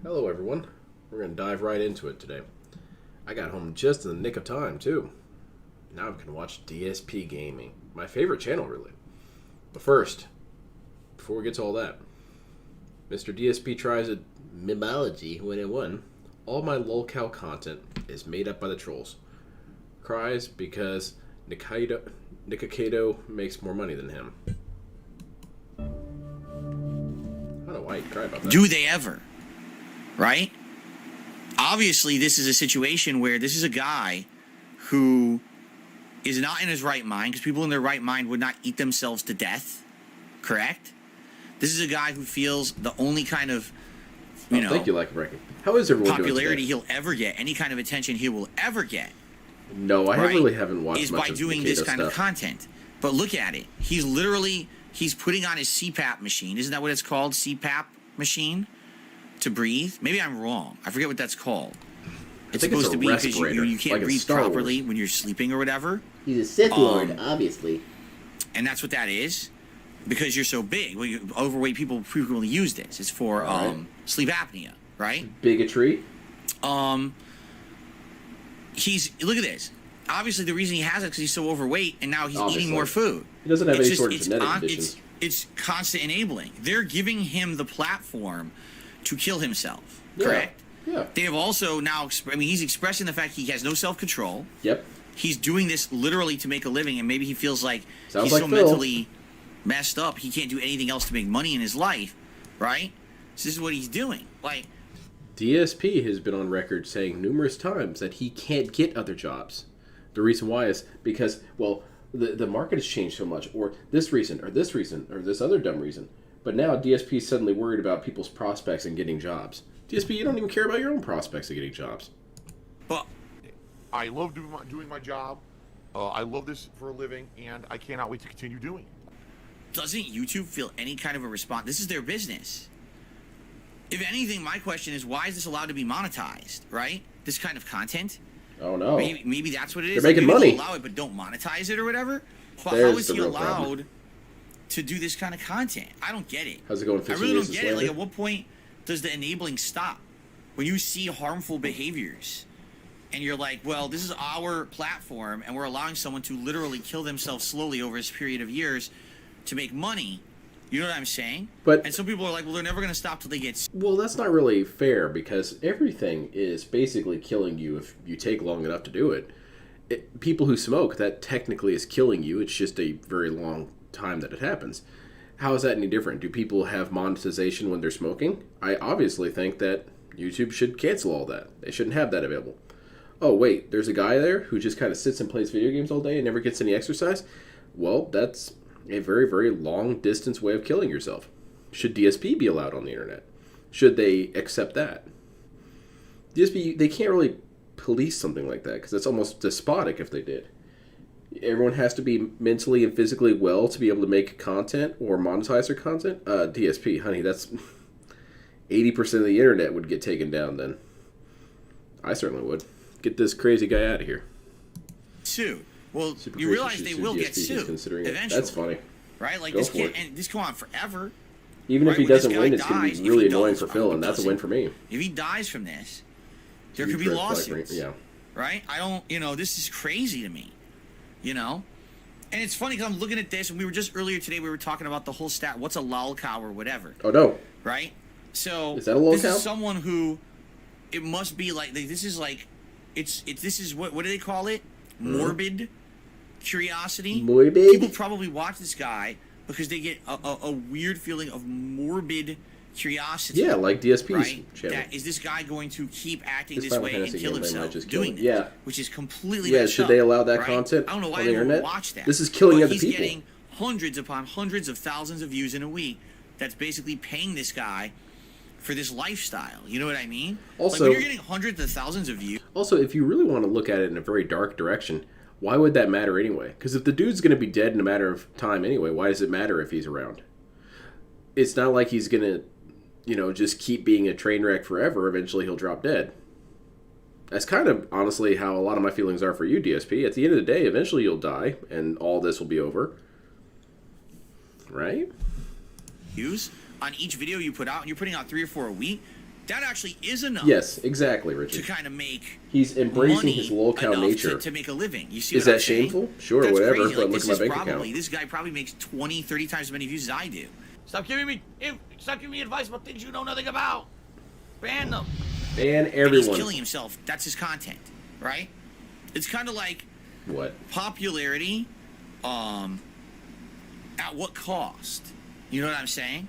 Hello everyone, we're going to dive right into it today. I got home just in the nick of time too. Now I can watch DSP Gaming, my favorite channel really. But first, before we get to all that, Mr. DSP tries a mimology 101. All my lolcow content is made up by the trolls. Cries because Nikakato makes more money than him. I don't know why he'd cry about that. Do they ever? Right? Obviously, this is a situation where this is a guy who is not in his right mind, because people in their right mind would not eat themselves to death. Correct? This is a guy who feels the only kind of, thank you, Like Breaking. How is everyone popularity doing he'll ever get, any kind of attention he will ever get. No, I really haven't watched is much by of doing Mikado this kind of stuff. content. But look at it. He's putting on his CPAP machine. Isn't that what it's called? CPAP machine? To breathe? Maybe I'm wrong. I forget what that's called. It's supposed to be because you can't like breathe properly when you're sleeping or whatever. He's a Sith Lord, obviously. And that's what that is. Because you're so big. Well, overweight people frequently use this. It's for sleep apnea, right? Bigotry. Look at this. Obviously, the reason he has it is because he's so overweight, and now he's eating more food. He doesn't have any sort of genetic conditions. It's constant enabling. They're giving him the platform to kill himself. Correct? Yeah. They have also now, he's expressing the fact he has no self-control. Yep. He's doing this literally to make a living, and maybe he feels like Sounds he's like so Phil. mentally messed up, he can't do anything else to make money in his life, right? So this is what he's doing. Like, DSP has been on record saying numerous times that he can't get other jobs. The reason why is because, well, the market has changed so much, or this reason, or this other dumb reason. But now DSP is suddenly worried about people's prospects and getting jobs. DSP, you don't even care about your own prospects of getting jobs. but I love doing my job. I love this for a living, and I cannot wait to continue doing it. doesn't YouTube feel any kind of a response? This is their business. If anything, my question is, why is this allowed to be monetized, right? This kind of content? Oh, no. Maybe that's what it is. They're making maybe money. they'll allow it, but don't monetize it or whatever. But There's how is the he real allowed problem. to do this kind of content? I don't get it. How's it going? I 15 really years don't of get it. Like, slander? at what point does the enabling stop? When you see harmful behaviors, and you're like, well, this is our platform, and we're allowing someone to literally kill themselves slowly over a period of years to make money. You know what I'm saying? And some people are like, well, they're never going to stop till they get... Well, that's not really fair, because everything is basically killing you if you take long enough to do it. People who smoke, that technically is killing you. It's just a very long time that it happens. How is that any different? Do people have monetization when they're smoking? I obviously think that YouTube should cancel all that. They shouldn't have that available. Oh, wait, there's a guy there who just kind of sits and plays video games all day and never gets any exercise? Well, that's a very, very long-distance way of killing yourself. Should DSP be allowed on the internet? Should they accept that? DSP, they can't really police something like that, because it's almost despotic if they did. Everyone has to be mentally and physically well to be able to make content or monetize their content. DSP, honey, that's 80% of the internet would get taken down then. I certainly would. Get this crazy guy out of here. Sued. Well, Super you Crazy realize should they sue will DSP, get he's sued considering it. eventually. That's funny. Right? Like, Go this for can't... it. And this go on forever. Even if Right, he when this doesn't guy win, it's going dies, to if be really he annoying does, for Phil, and that's a win for me. If he dies from this, there Huge could be red flag lawsuits. Yeah. Right? I don't... this is crazy to me. And it's funny because I'm looking at this, and we were just earlier today, we were talking about the whole stat, what's a lol cow or whatever. Oh, no. Right? So... Is that a lol this cow? is someone who... It must be like... This is like... This is... What do they call it? Morbid curiosity. Morbid? People probably watch this guy because they get a weird feeling of morbid curiosity. Yeah, like DSP's right? channel. Is this guy going to keep acting This this Final way and Fantasy kill gameplay might himself just kill doing him. this? Yeah. Which is completely Yeah, messed should up, they allow that right? content I don't know why on the anyone internet? would watch that. This is killing but other he's people. Getting hundreds upon hundreds of thousands of views in a week. That's basically paying this guy for this lifestyle. You know what I mean? Also, like when you're getting hundreds of thousands of views. Also, if you really want to look at it in a very dark direction, why would that matter anyway? Because if the dude's going to be dead in a matter of time anyway, why does it matter if he's around? It's not like he's going to, just keep being a train wreck forever. Eventually he'll drop dead. That's kind of, honestly, how a lot of my feelings are for you, DSP. At the end of the day, eventually you'll die, and all this will be over. Right? Views on each video you put out, and you're putting out 3 or 4 a week. that actually is enough. Yes, exactly, Richard. To kind of make he's embracing money his low-cow enough nature to make a living. You see is what I'm that shameful? saying? Sure, That's whatever. crazy. But Like, look at my bank probably, account. this guy probably makes 20, 30 times as many views as I do. Stop giving me advice about things you know nothing about. Ban them. Ban And everyone. he's killing himself. That's his content, right? It's kind of like What? popularity, at what cost? You know what I'm saying?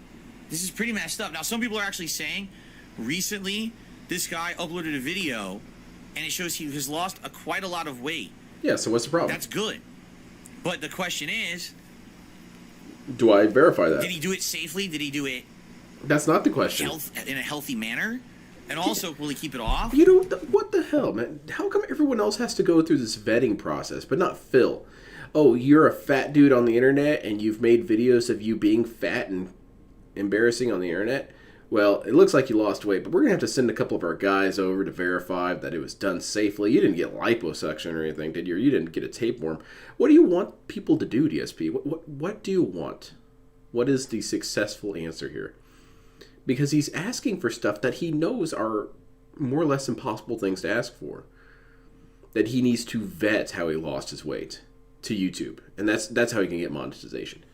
This is pretty messed up. Now, some people are actually saying, recently, this guy uploaded a video, and it shows he has lost quite a lot of weight. Yeah, so what's the problem? That's good. But the question is, Do I verify that? did he do it safely? Did he do it That's not the question. in a healthy manner? And also, will he keep it off? You know, what the hell, man? How come everyone else has to go through this vetting process, but not Phil? Oh, you're a fat dude on the internet, and you've made videos of you being fat and embarrassing on the internet? Well, it looks like you lost weight, but we're going to have to send a couple of our guys over to verify that it was done safely. You didn't get liposuction or anything, did you? Or you didn't get a tapeworm. What do you want people to do, DSP? What do you want? What is the successful answer here? Because he's asking for stuff that he knows are more or less impossible things to ask for. That he needs to vet how he lost his weight to YouTube. And that's how he can get monetization.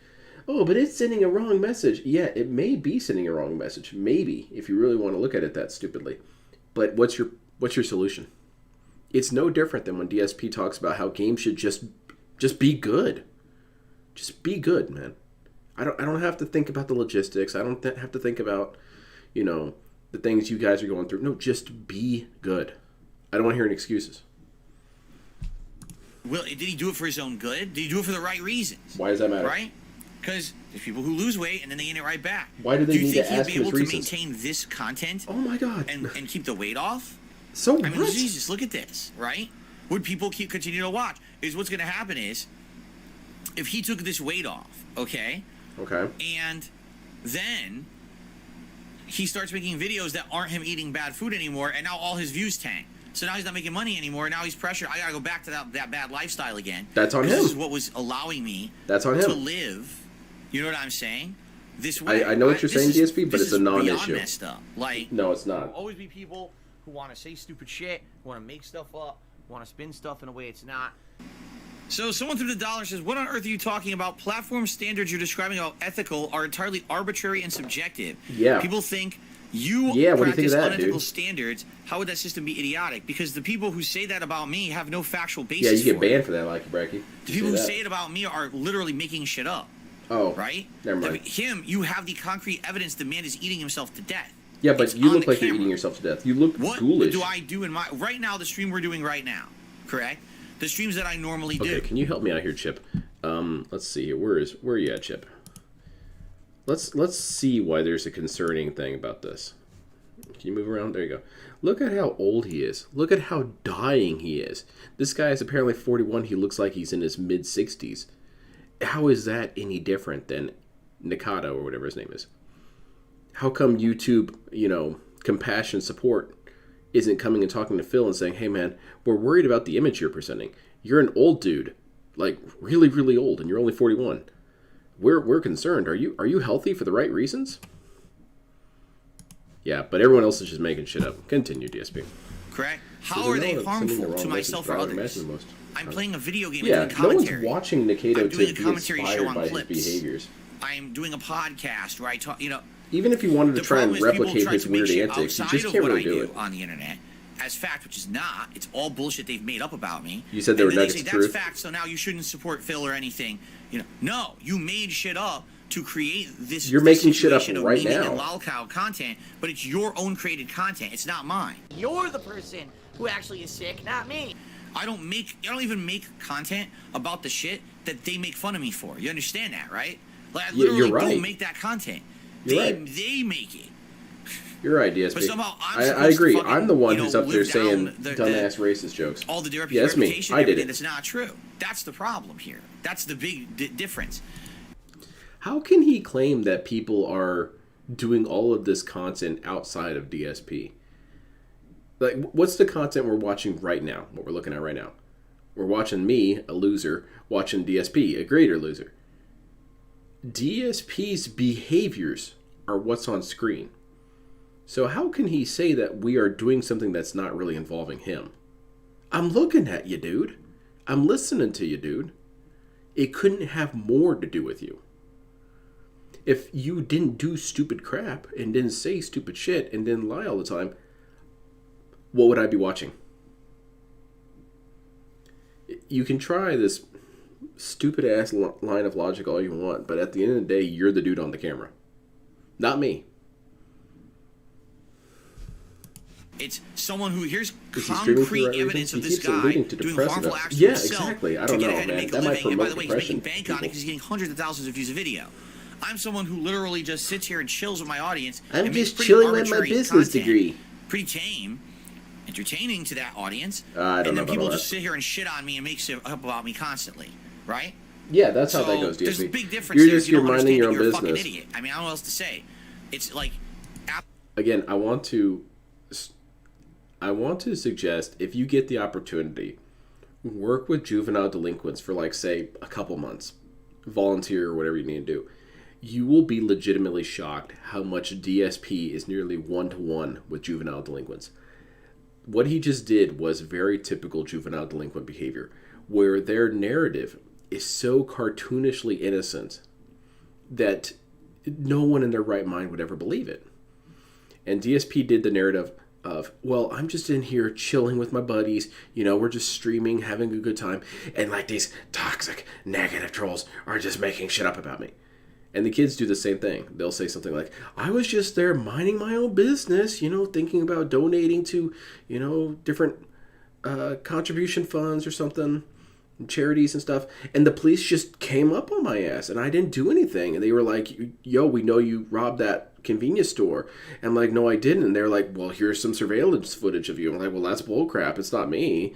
Oh, but it's sending a wrong message. Yeah, it may be sending a wrong message. Maybe, if you really want to look at it that stupidly. But what's your solution? It's no different than when DSP talks about how games should just be good. Just be good, man. I don't have to think about the logistics. I don't have to think about, the things you guys are going through. No, just be good. I don't want to hear any excuses. Well, did he do it for his own good? Did he do it for the right reasons? Why does that matter? Right? Because there's people who lose weight and then they gain it right back. Why do they need to ask Do you think he'd be able his to reasons? maintain this content Oh my God. and keep the weight off? So I mean, what? Jesus, look at this, right? Would people continue to watch? Is what's going to happen is, if he took this weight off, okay, and then he starts making videos that aren't him eating bad food anymore, and now all his views tank. So now he's not making money anymore. Now he's pressured. I gotta go back to that bad lifestyle again. That's on him. This is what was allowing me That's on to him. live. You know what I'm saying? This way. I know what you're saying, DSP, but it's a non-issue. Beyond messed up. Like, No, it's There'll not. always be people who want to say stupid shit, who want to make stuff up, who want to spin stuff in a way it's not. so someone threw the dollar says, "What on earth are you talking about? Platform standards you're describing about ethical are entirely arbitrary and subjective. Yeah. People think." You Yeah, what do you think practice of that, unethical dude? standards. How would that system be idiotic? Because the people who say that about me have no factual basis. Yeah, you get for it. banned for that, like Bracky. The people who say it about me are literally making shit up, Oh, right? Never mind. I mean, you have the concrete evidence the man is eating himself to death. Yeah, but It's you on look the like you're camera. eating yourself to death. You look What ghoulish. do I do in my right now? The stream we're doing right now, correct? The streams that I normally do. Okay, can you help me out here, Chip? Let's see here. Where are you at, Chip? Let's see why there's a concerning thing about this. Can you move around? There you go. Look at how old he is. Look at how dying he is. This guy is apparently 41. He looks like he's in his mid-60s. How is that any different than Nikado or whatever his name is? How come YouTube, compassion support isn't coming and talking to Phil and saying, hey, man, we're worried about the image you're presenting. You're an old dude, like really, really old, and you're only 41. We're concerned. Are you healthy for the right reasons? Yeah, but everyone else is just making shit up. Continue, DSP. Correct? So How are they they know that sending the harmful wrong to message myself is or probably others? the most. I'm playing a video game Yeah, and doing no one's commentary. watching Nikado I'm doing to a be commentary show inspired on by clips. his behaviors. I'm doing a podcast where I talk, Even if you wanted to the try and problem is people replicate try his to make weird shit antics, you outside just of can't what really I do do it. on the internet as fact, which is not. It's all bullshit they've made up about me. You said they were and then nuggets they of say truth? that's fact, so now you shouldn't support Phil or anything. No, you made shit up to create this. You're this making shit up situation of right memeing now. and lolcow content, but it's your own created content. It's not mine. You're the person who actually is sick, not me. I don't even make content about the shit that they make fun of me for. You understand that, right? Like I Yeah, literally you're right. don't make that content. You're right. They make it. You're right, DSP. But somehow I'm I supposed agree. to fucking, I'm the one who's up there live saying down the dumbass racist jokes. all the Yeah, that's me. reputation I and did everything it. that's not true. That's the problem here. That's the big difference. How can he claim that people are doing all of this content outside of DSP? Like, what's the content we're watching right now? What we're looking at right now? We're watching me, a loser, watching DSP, a greater loser. DSP's behaviors are what's on screen. So how can he say that we are doing something that's not really involving him? I'm looking at you, dude. I'm listening to you, dude. It couldn't have more to do with you. If you didn't do stupid crap and didn't say stupid shit and didn't lie all the time, what would I be watching? You can try this stupid ass line of logic all you want, but at the end of the day, you're the dude on the camera, not me. It's someone who, here's Is he streaming for the concrete right evidence reason? of He this keeps guy alluding to doing depressive harmful acts. acts to Yeah, himself exactly. I to don't get know, ahead and man. make a That might living. And by the promote way, he's making depression. bank on it because he's getting hundreds of thousands of views a video. I'm someone who literally just sits here and chills with my audience. I'm and makes just pretty chilling with my arbitrary business content, degree. Pretty tame, entertaining to that audience. I don't know and then about people all just that. sit here and shit on me and make shit up about me constantly, right? Yeah, that's how So that goes, DSP. there's a big difference. You're there. just You don't minding your own understand that you're a business. fucking idiot. I mean, I don't know what else to say. It's like, Again, I want to suggest, if you get the opportunity, work with juvenile delinquents for, like, say, a couple months. Volunteer or whatever you need to do. You will be legitimately shocked how much DSP is nearly one-to-one with juvenile delinquents. What he just did was very typical juvenile delinquent behavior, where their narrative is so cartoonishly innocent that no one in their right mind would ever believe it. And DSP did the narrative of, well, I'm just in here chilling with my buddies, you know, we're just streaming, having a good time, and like these toxic, negative trolls are just making shit up about me. And the kids do the same thing. They'll say something like, I was just there minding my own business, you know, thinking about donating to, you know, different contribution funds or something, charities and stuff. And the police just came up on my ass and I didn't do anything. And they were like, yo, we know you robbed that convenience store. And I'm like, no, I didn't. And they're like, well, here's some surveillance footage of you. I'm like, well, that's bullcrap. It's not me.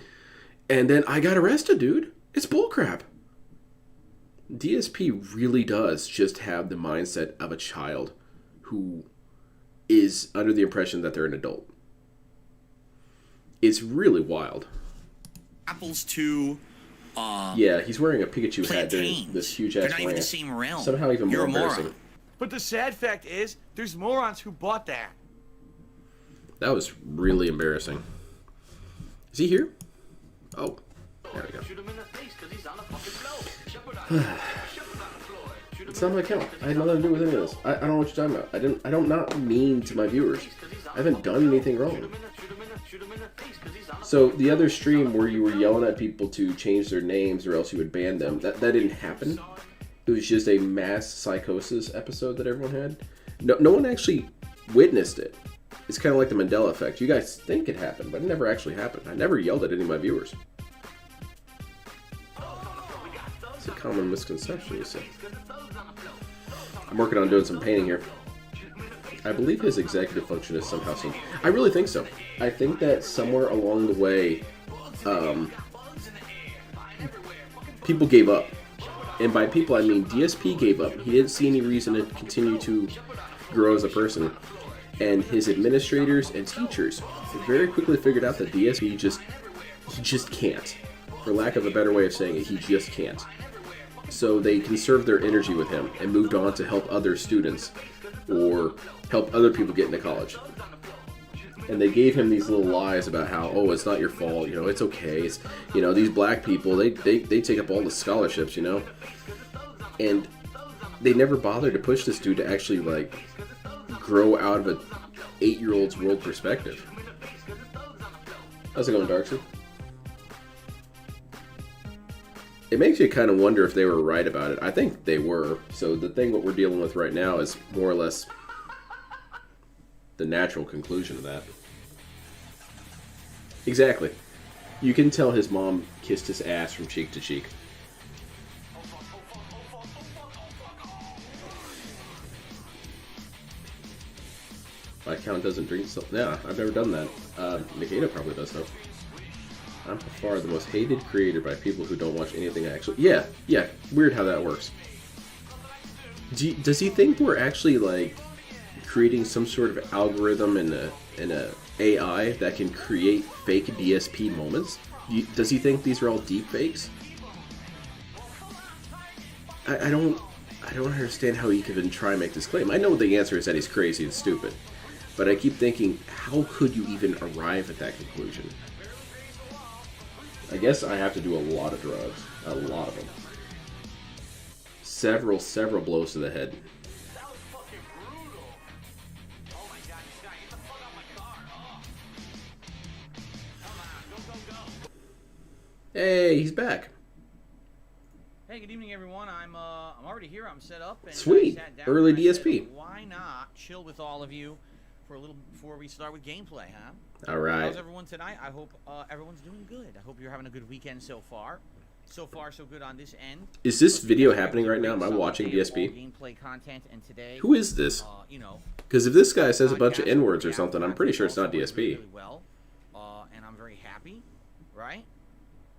And then I got arrested, dude. It's bullcrap. DSP really does just have the mindset of a child who is under the impression that they're an adult. It's really wild. apples to Yeah, he's wearing a Pikachu hat during plantains. this huge They're ass not even the rant. same realm. Somehow even You're more a moron. embarrassing. But the sad fact is, there's morons who bought that. That was really embarrassing. Is he here? Oh, there we go. It's not my account. I had nothing to do with any of this. I don't know what you're talking about. I don't not mean to my viewers. I haven't done anything wrong. So the other stream where you were yelling at people to change their names or else you would ban them, that didn't happen. It was just a mass psychosis episode that everyone had. No one actually witnessed it. It's kind of like the Mandela effect. You guys think it happened, but it never actually happened. I never yelled at any of my viewers. It's a common misconception, you see. I'm working on doing some painting here. I believe his executive function is somehow seen. I really think so. I think that somewhere along the way, people gave up. And by people, I mean DSP gave up. He didn't see any reason to continue to grow as a person. And his administrators and teachers very quickly figured out that DSP just can't. For lack of a better way of saying it, he just can't. So they conserved their energy with him and moved on to help other students or help other people get into college. And they gave him these little lies about how, oh, it's not your fault, you know, it's okay. It's, you know, these black people, they take up all the scholarships, you know. And they never bothered to push this dude to actually, like, grow out of a 8-year-old's world perspective. How's it going, Darkseid? It makes you kind of wonder if they were right about it. I think they were. So the thing what we're dealing with right now is more or less the natural conclusion of that. Exactly. You can tell his mom kissed his ass from cheek to cheek. My account doesn't drink so. Yeah, I've never done that. Nikita probably does though. I'm by far the most hated creator by people who don't watch anything actually. Yeah. Weird how that works. Does he think we're actually like creating some sort of algorithm in a AI that can create fake DSP moments? Does he think these are all deep fakes? I don't understand how he could even try and make this claim. I know the answer is that he's crazy and stupid. But I keep thinking, how could you even arrive at that conclusion? I guess I have to do a lot of drugs. A lot of them. Several blows to the head. That was fucking brutal. Oh my god, this guy, get the fuck out of my car. Oh. Come on, go. Hey, he's back. Hey, good evening, everyone. I'm already here. I'm set up. And Sweet. I sat down Early and I DSP. said, why not chill with all of you for a little before we start with gameplay, huh? All right. How's everyone tonight? I hope everyone's doing good. I hope you're having a good weekend so far. So far, so good on this end. Is this video happening right now? Am I watching DSP? Gameplay content, and today, Who is this? you know, Because if this guy says a bunch of podcast N-words or react something, I'm pretty sure it's not also went DSP. really well, and I'm very happy, right?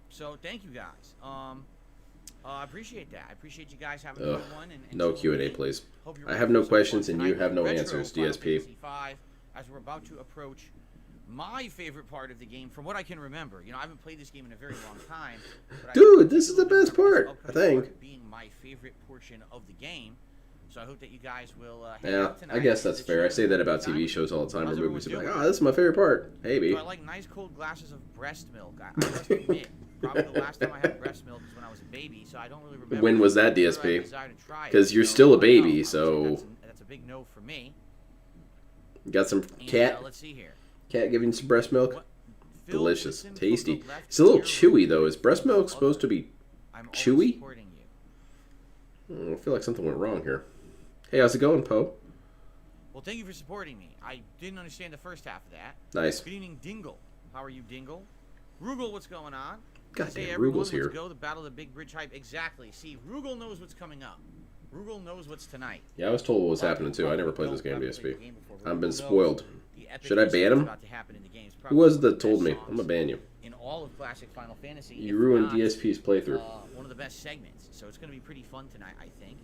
So thank you guys. I appreciate that. I appreciate you guys having a Ugh, good one. And no so Q&A, me. please. Hope you're I ready have for no some questions fun and you tonight have no with answers, Retro Final DSP. Fantasy V, as we're about to approach my favorite part of the game, from what I can remember. You know, I haven't played this game in a very long time. But Dude, this is the best part, I upcoming think. being my favorite portion of the game. So I hope that you guys will hang Yeah, out tonight. I guess that's It's fair. I say that about time. TV shows all the time or How's movies. everyone They're like, doing? oh, this is my favorite part. Maybe. So I like nice cold glasses of breast milk. I must admit, probably the last time I had breast milk was when I was a baby, so I don't really remember. When was that, whether I DSP? desired to try it. 'Cause you're So, still a I don't baby, know. so- That's a big no for me. Got some And, cat let's see here. giving you some breast milk? What- Phil, Delicious. listen from Tasty. the left It's a little ear chewy, though. right Is breast milk to supposed to other. be... I'm always chewy? supporting you. I feel like something went wrong here. Hey, how's it going, Poe? Well, thank you for supporting me. I didn't understand the first half of that. Nice. Good evening, Dingle. How are you, Dingle? Rugal, what's going on? Goddamn, Say everyone, Rugal's here. Let's go. The Battle of the Big Bridge Hype. Exactly. See, Rugal knows what's coming up. Rugal knows what's tonight. Yeah, I was told what was happening, too. I never played this game, DSP. I've been spoiled. Should I ban him? Who was it that told me? I'm gonna ban you. In all of classic Final Fantasy. You if ruined not, DSP's playthrough. One of the best segments. So it's going to be pretty fun tonight, I think.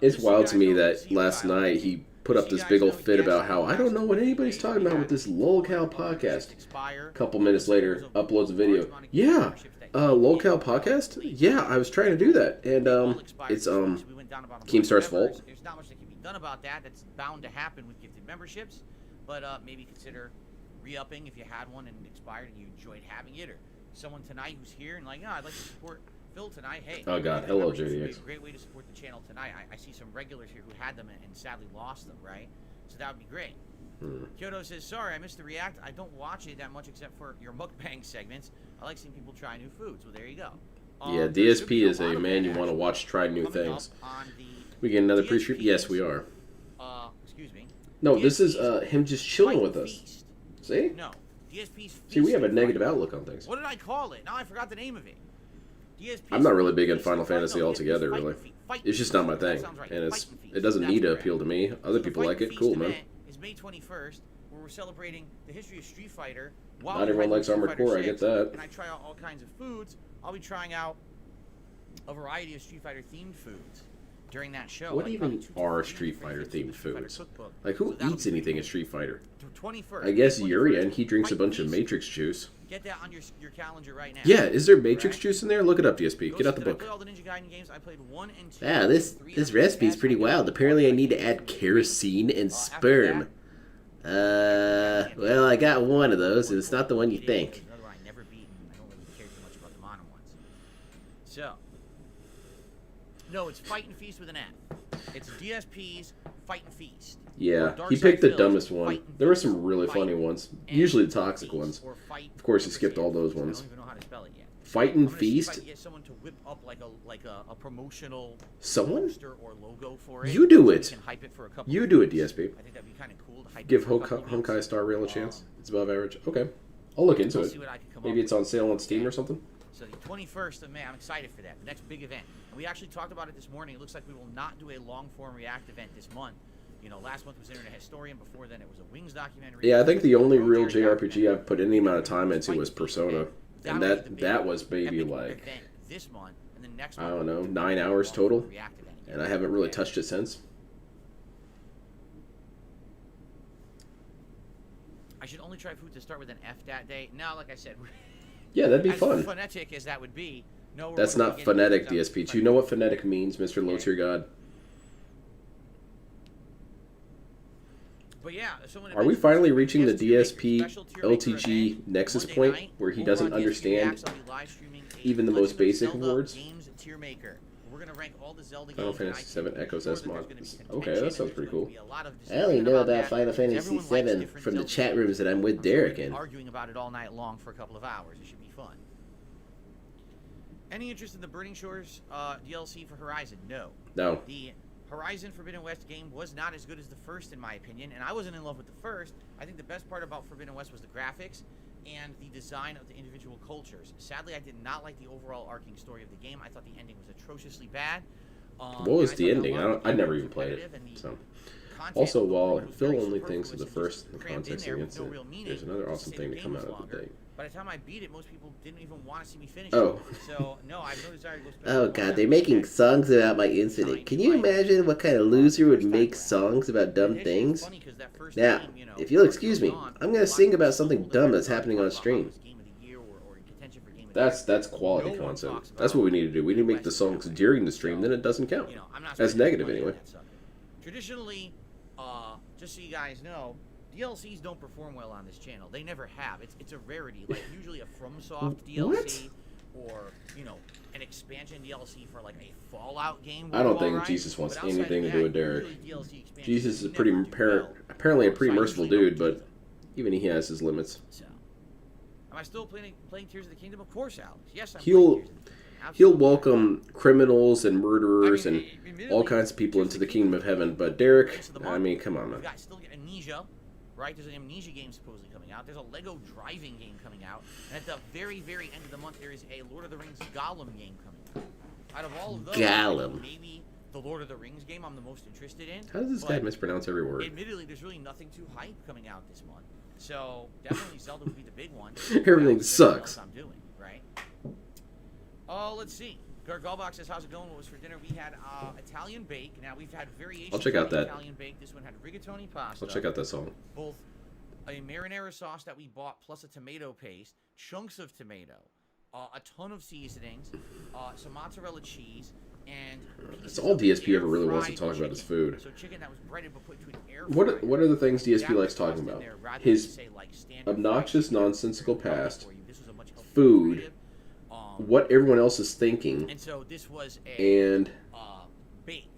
It's just so wild you to guys me know, that see you last guys- night he put up see this you big guys old know, fit yes, about how I don't know what anybody's talking about with this lolcow podcast. A couple minutes later, uploads a video. Yeah, lolcow podcast? Yeah, I was trying to do that, and it's Keemstar's fault. There's not much that can be done about that. That's bound to happen with gifted memberships, but maybe consider re-upping if you had one and expired and you enjoyed having it, or someone tonight who's here and like, I'd like to support Phil tonight. Hey, Oh, God. gifted Hello, memberships would be JDX. a great way to support the channel tonight. I see some regulars here who had them and sadly lost them, right? So that would be great. Kyoto says, sorry, I missed the react. I don't watch it that much except for your mukbang segments. I like seeing people try new foods. Well, there you go. Yeah, There should be DSP is lot a of man that, you want to actually, watch try new coming things. up on the We get another DSP's, pre-stream? Yes, we are. Excuse me. No, this is DSP's him just chilling Fight with us. Feast. See? No, DSP's See, we have a Feast negative Fight. outlook on things. What did I call it? Now I forgot the name of it. DSP's I'm not really big in Feast Final and Fight. Fantasy No, altogether, DSP's really. Fight It's just not my That thing, sounds right. and Fight and Feast. it doesn't That's need to correct. appeal to me. So Other the people Fight like and it. Feast Cool, man. event is May 21st, where we're celebrating the history of Street Fighter. While Not we're everyone playing likes Street Armored Fighter Core, I get 6, that. And I try out all kinds of foods. I'll be trying out a variety of Street Fighter themed foods during that show. What like even probably 2 to are 3 Street different Fighter things from themed the Street Fighter foods? cookbook. Like, who So that'll eats be anything in pretty Street Fighter? cool. 21st. I guess May Urian, 21st, he drinks a Fight bunch of Feast. Matrix juice. Get that on your calendar right now. Yeah, is there Matrix Right? juice in there? Look it up, DSP. Get Ghost, out the did I book. play all the Ninja Gaiden games? I played 1 and 2. Yeah, this 3 recipe's as pretty I wild. did. Apparently I need to add kerosene and sperm. Well, I got one of those, and it's not the one you think. Another one I never beat, and I don't really care too much about the mono ones. So, no, it's Fight and Feast with an F. It's DSP's Fight and Feast. Yeah, Dark he Side picked the Phil's dumbest one. Fight and There were Feast, some really Fight funny ones. and Usually the toxic Feast, ones. or Fight Of course, he over skipped all those I ones. don't even know how to spell it yet. Fight I'm and gonna see if I Feast? can get someone to whip up like a promotional Someone? poster or logo for it. You do so it. We can hype it for a couple You of do it, weeks. DSP. I think that'd be kind of cool to hype Give it for a couple of weeks. Honkai Star Rail a chance. It's above average. Okay. I'll look into I'll it. see what I can come Maybe up it's with. on sale on Steam or something. So the 21st of May, I'm excited for that. The next big event. And we actually talked about it this morning. It looks like we will not do a long-form React event this month. You know, last month was Internet Historian. Before then, it was a Wings documentary. Yeah, I think the only real Road Warrior JRPG documentary. I've put any amount of time into was Fight Feast Persona. event. And was the big that was maybe epic like, event this month, and then next I month don't know, we'll do 9 a hours long-form total. React event again. And I haven't really Okay. touched it since. I should only try food to start with an F that day. No, like I said, Yeah, that'd be as fun. phonetic as that would be, no. we're That's gonna not get phonetic, into DSP. Do you know what phonetic means, Mr. Low Tier God? But yeah, someone Are we mentioned finally this, reaching the guest tier maker, DSP special tier maker LTG event, nexus Monday point night, where he over doesn't on DSP understand Reacts, I'll be live streaming a even the Legend most of basic Zelda of words? Games tier maker. We're gonna rank all the Zelda Final games. Fantasy and I VII Echoes sure S that there's mod. gonna be Okay, contention, that sounds and pretty there's cool. gonna be a lot of I only discussion know about that, Final because Fantasy everyone likes VII different from the Zelda chat games. rooms that I'm with I'm sure Derek we'll be in. arguing about it all night long for a couple of hours. It should be fun. Any interest in the Burning Shores DLC for Horizon? No. No. The Horizon Forbidden West game was not as good as the first, in my opinion, and I wasn't in love with the first. I think the best part about Forbidden West was the graphics and the design of the individual cultures. Sadly, I did not like the overall arcing story of the game. I thought the ending was atrociously bad. What was the ending? I never even played it. So. Also, while Phil only thinks of the first in the context against it, there's another awesome thing to come out of the day. By the time I beat it, most people didn't even want to see me finish Oh. it. So, no, I have no desire to go spend Oh more god, time they're on making it. songs about my incident. Can you imagine what kind of loser would make songs about dumb things? Now, if you'll excuse me, I'm gonna sing about something dumb that's happening on stream. That's quality content. That's what we need to do. We need to make the songs during the stream, then it doesn't count. As negative, anyway. Traditionally, just so you guys know, DLCs don't perform well on this channel. They never have. It's a rarity. Like usually a FromSoft DLC or an expansion DLC for like a Fallout game. I don't think Jesus wants anything to do with Derek. Jesus is apparently a pretty merciful dude, but even he has his limits. So, am I still playing Tears of the Kingdom? Of course, Alex. Yes, I'm He'll playing Tears of the Kingdom. Absolutely. welcome criminals and murderers and all kinds of people into the kingdom of heaven, but Derek, I mean, come on, man. We've got still Amnesia, right? There's an Amnesia game supposedly coming out. There's a Lego driving game coming out. And at the very, very end of the month, there is a Lord of the Rings Gollum game coming out. Out of all of those, Gollum. maybe the Lord of the Rings game I'm the most interested in. How does this guy but mispronounce every word? admittedly, there's really nothing too hype coming out this month. So definitely Zelda would be the big one. Everything sucks. I'm doing, right? Oh, let's see. Gargalbox says, how's it going? What was for dinner? We had Italian bake. Now, we've had variations I'll check out of the that. Italian bake. This one had rigatoni pasta. I'll check out that song. Both a marinara sauce that we bought plus a tomato paste, chunks of tomato, a ton of seasonings, some mozzarella cheese, and That's all DSP ever really wants to talk about is food. So chicken that was breaded but put into an air What fryer. are the things DSP That likes was talking tossed in about? there rather than His say, like, standard obnoxious, fried chicken. nonsensical Very healthy past, for you. This was a much healthier food, alternative. what everyone else is thinking, And so this was a and bake,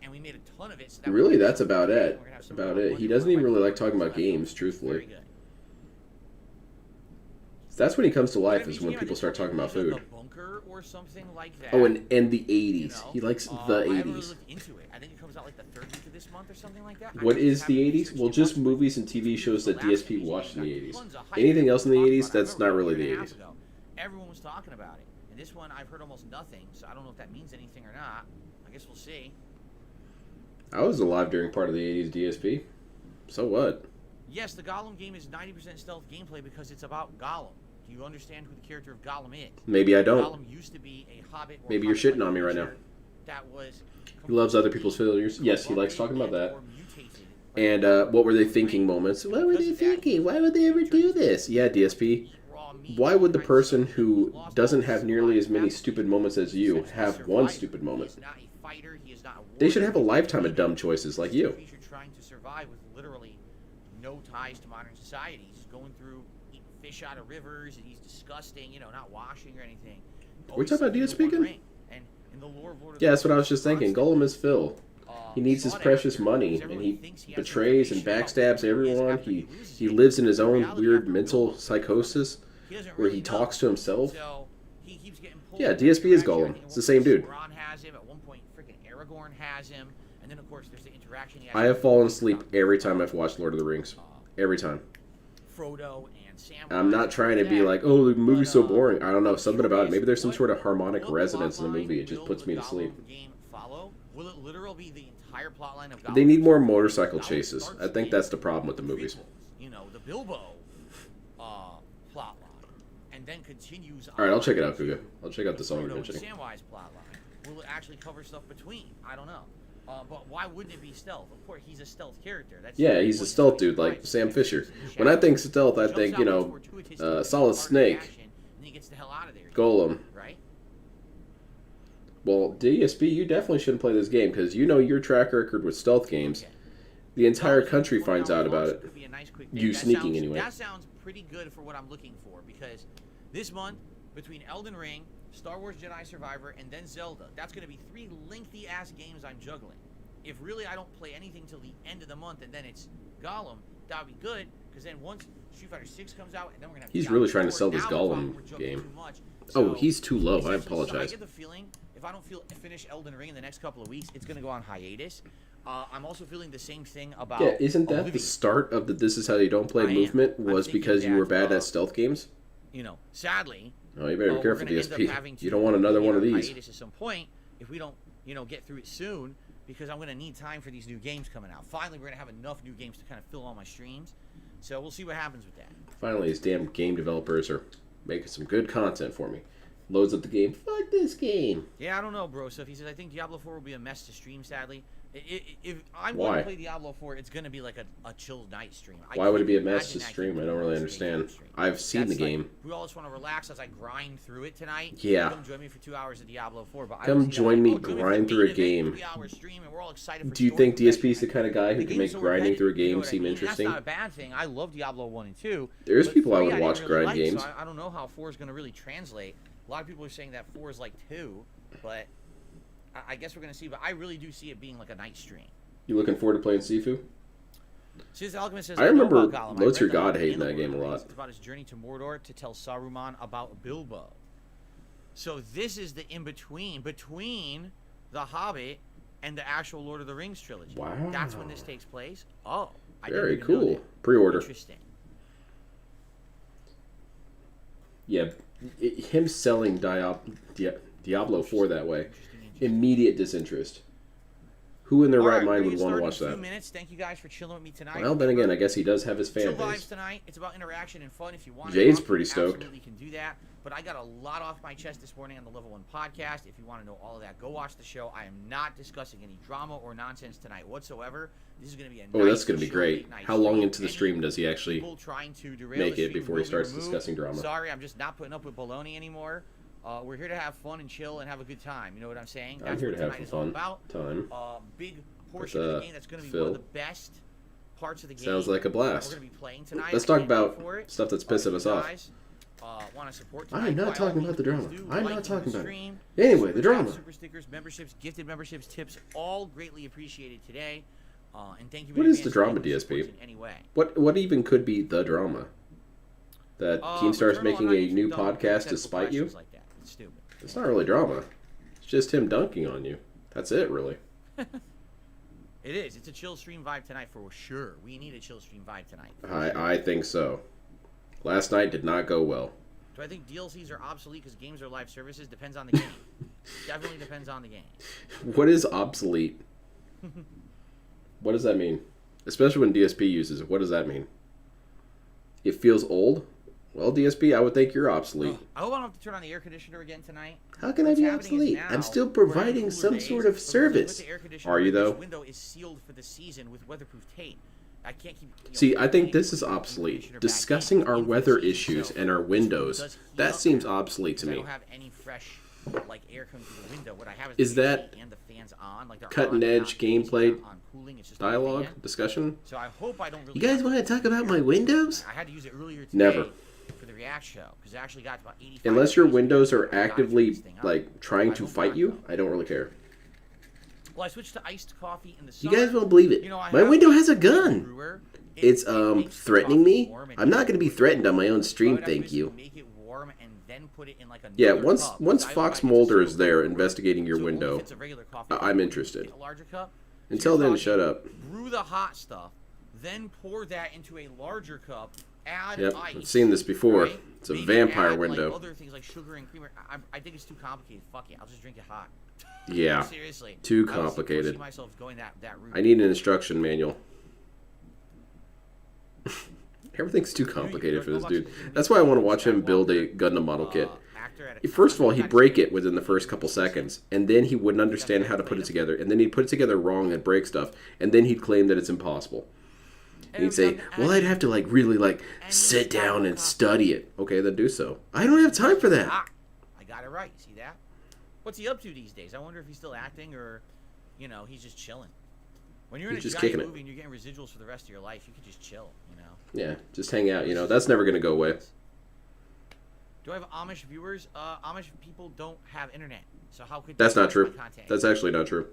and we made a ton of it. So that really we're that's about gonna it. have some About real it. He wonder doesn't even why really like my talking about leftovers left games, over. truthfully. Very good. That's when he comes to life, But is I mean, when yeah, people this start one talking about is food. The bunker or something like that. Oh, and the 80s. You know? He likes I the haven't really 80s. looked into it. I think it comes out like the third week of this month or something like that. What I is just the haven't 80s? researched Well, it just much. movies and TV shows that The last DSP episode watched in the got 80s. tons of hype. Anything else in the Talked 80s about it. I that's not remember really a year the and a half 80s. ago, everyone was talking about it. And this one, I've heard almost nothing, so I don't know if that means anything or not. I guess we'll see. I was alive during part of the 80s DSP. So what? Yes, the Gollum game is 90% stealth gameplay because it's about Gollum. Do you understand who the character of Gollum is? Maybe I don't. Gollum used to be a hobbit. Or Maybe you're hobbit-like shitting on me right now. creature That was He loves other people's failures. Yes, he likes talking about that. And what were they thinking moments? What were they thinking? Why would they ever do this? Yeah, DSP. Why would the person who doesn't have nearly as many stupid moments as you have one stupid moment? They should have a lifetime of dumb choices like you. Trying to survive with literally no ties to modern society. He's going through eating fish out of rivers, and he's disgusting. Not washing or anything. Are we talking about DSP again? And in the lore of Lord of Yeah, the that's what I was just thinking. Gollum is Phil. He needs his sought precious after, money, because and everyone he thinks he has betrays and information about backstabs who he is everyone. after loses He it. lives in his own Reality weird after mental Gollum, psychosis he doesn't where really he know. talks to himself. So he keeps getting pulled Yeah, in DSP is different Gollum. directions. It's the same dude. Sauron has him. At one point, freaking Aragorn has him. And then, of course, there's the interaction he has I have with fallen asleep every time I've watched Lord of the Rings. Every time. Frodo and Sam. I'm not trying to be like, oh, the movie's so boring. I don't know, something about it. Maybe there's some sort of harmonic resonance in the movie. It just puts me to sleep. Will it literally be the entire plotline of Gollum? They need more motorcycle chases. I think that's the problem with the movies. The Bilbo plotline, and then continues. All right, I'll check it out, Kuga. I'll check out the song you're Frodo and mentioning. Samwise plotline. Will it actually cover stuff between? I don't know. But why wouldn't it be stealth? Of course, he's a stealth character. That's Yeah, he's a stealth dude like Sam Fisher. When I think stealth, I think, Solid Snake, Golem. Right? Well, DSP, you definitely shouldn't play this game because you know your track record with stealth games. The entire $20 country finds out about it. could be a nice quick You that sneaking sounds, anyway. That sounds pretty good for what I'm looking for, because this month, between Elden Ring, Star Wars Jedi Survivor, and then Zelda, that's going to be 3 lengthy-ass games I'm juggling. If really I don't play anything till the end of the month, and then it's Gollum, that would be good, because then once Street Fighter 6 comes out, and then we're going to have He's Diablo really trying to 4, sell this now Gollum we're juggling game. too much. Oh, So, he's too low. I essentially, so apologize. I get the feeling, if I don't finish Elden Ring in the next couple of weeks, it's going to go on hiatus. I'm also feeling the same thing about Yeah, isn't that the Oblivion. start of the "this is how you don't play" I am. movement? I'm Was thinking because you were that, bad at stealth games? You know, sadly, Oh, you better be we're careful, gonna end up DSP. having You don't want another one of be on these. hiatus at some point if we don't, get through it soon, because I'm going to need time for these new games coming out. Finally, we're going to have enough new games to kind of fill all my streams. So we'll see what happens with that. Finally, these damn game developers are making some good content for me. Loads up the game. Fuck this game. Yeah, I don't know, bro. So if he says, I think Diablo 4 will be a mess to stream, sadly. If I'm Why? going to play Diablo 4, it's going to be like a chill night stream. Why would it be a can't mess to imagine that stream? game I don't really being a stream. understand. I've seen the That's like, game. we all just want to relax as I grind through it tonight. Yeah. Come join me for 2 hours of Diablo 4. But I Come don't see that, join me join me grind for through a the game. 3-hour stream, and we're all excited for Do you story think progression. DSP is the kind of guy who The can game's make so grinding through a repetitive, you know game what I seem mean? interesting? That's not a bad thing. I love Diablo 1 and 2. There's but people I 3 would didn't watch really grind like, games. So I don't know how 4 is going to really translate. A lot of people are saying that 4 is like 2, but I guess we're going to see. But I really do see it being like a night stream. You looking forward to playing Sifu? Since Alchemist says, I remember know about Gollum. I Lots Your read the God book hating in that the game a Lord of the lot. Rings. It's about his journey to Mordor to tell Saruman about Bilbo. So this is the in-between, between The Hobbit and the actual Lord of the Rings trilogy. Wow. That's when this takes place? Oh, I Very didn't even know cool. that. Pre-order. Interesting. Yeah, him selling Diablo 4 that way. Interesting. Immediate disinterest. Who in their All right we're mind gonna would get want to started watch in a that? few minutes. Thank you guys for chilling with me tonight. Well, then again, I guess he does have his fan Chill base. vibes tonight. It's about interaction and fun. If you want Jay's to talk, pretty you stoked. absolutely can do that. But I got a lot off my chest this morning on the Level 1 podcast. If you want to know all of that, go watch the show. I am not discussing any drama or nonsense tonight whatsoever. This is going to be a Oh, nice, that's going to be chill, great. nice How long stream. into the stream does he actually People trying to derail make the it stream before he will be starts removed. discussing drama? Sorry, I'm just not putting up with baloney anymore. We're here to have fun and chill and have a good time. You know what I'm saying? I'm That's here what to have tonight is some all fun about. time. Big portion of the game that's going to be one of the best parts of the game. Sounds like a blast. We're going to be playing tonight. Let's I talk can't wait about for it. stuff that's pissing us off. Want to support I'm tonight, not by all talking about means, the drama. please do. I'm not Liking talking the about it. stream, Anyway, the super drama. chats, super stickers, memberships, gifted memberships, tips, all greatly appreciated today. And thank you. What in is the advance for drama, anyone who DSP? supports in any way. What even could be the drama? That Keemstar's Returnal, making I'm not a using new dumb, podcast to hypothetical spite you? questions like that. It's stupid. It's not really drama. It's just him dunking on you. That's it, really. It is. It's a chill stream vibe tonight for sure. We need a chill stream vibe tonight. I think so. Last night did not go well. Do I think DLCs are obsolete because games are live services? Depends on the game. Definitely depends on the game. What is obsolete? What does that mean? Especially when DSP uses it. What does that mean? It feels old? Well, DSP, I would think you're obsolete. I hope I don't have to turn on the air conditioner again tonight. How can I What's be happening is obsolete? now, I'm still we're having providing cooler some days, sort of but because I put service. the air conditioner Are you, in, though? This window is sealed for the season with weatherproof tape. I can't keep. See, I think putting this is the air obsolete. conditioner back Discussing in our for the weather season, issues so and our it windows, does heat that up seems now, obsolete to because I me. don't have any fresh like air coming through the window. What I have Is the that AC and the fans on, like they're cutting on, edge not gameplay on cooling, it's just on Dialogue? fan. Discussion? So I hope I don't really. You guys have want to talk about my windows? I had to use it earlier today. Never. For the React show, because it actually got to about 85. Unless your degrees windows are before I got to actively, this thing up. like, trying I to hope fight not, you, though. I don't really care. Well, I switched to iced coffee in the You summer. guys won't believe it. You know, I My have window a has a gun. brewer. It's, It makes the threatening coffee me. warm and I'm not going to be threatened on my own I stream, would have to thank basically you. Make it warm and then put it in like Yeah, another once cup, once because I Fox don't like Mulder it is so there warm. investigating your So it only window, fits a regular coffee I'm cup. interested. Get a larger cup. Until Here's then, coffee, shut up. Brew the hot stuff, then pour that into a larger cup. Add Yep, ice. I've seen this before. Right? It's a Maybe vampire add, window. Like, other things like sugar and creamer. I think it's too complicated. Fuck it, I'll just drink it hot. Yeah, Seriously. too I was complicated. forcing myself going that route. I need an instruction manual. Everything's too complicated for this dude. That's why I want to watch him build a Gundam model kit. First of all, he'd break it within the first couple seconds, and then he wouldn't understand how to put it together, and then he'd put it together wrong and break stuff, and then he'd claim that it's impossible. And he'd say, well, I'd have to, like, really, like, sit down and study it. Okay, then do so. I don't have time for that. Ah, I got it right. See that? What's he up to these days? I wonder if he's still acting or, you know, he's just chilling. When you're in a just giant kicking it. movie and you're getting residuals for the rest of your life, you could just chill, you know? Yeah, just hang out, you know. That's never going to go away. Do I have Amish viewers? Amish people don't have internet, so how could That's they not watch true. my content? That's actually not true.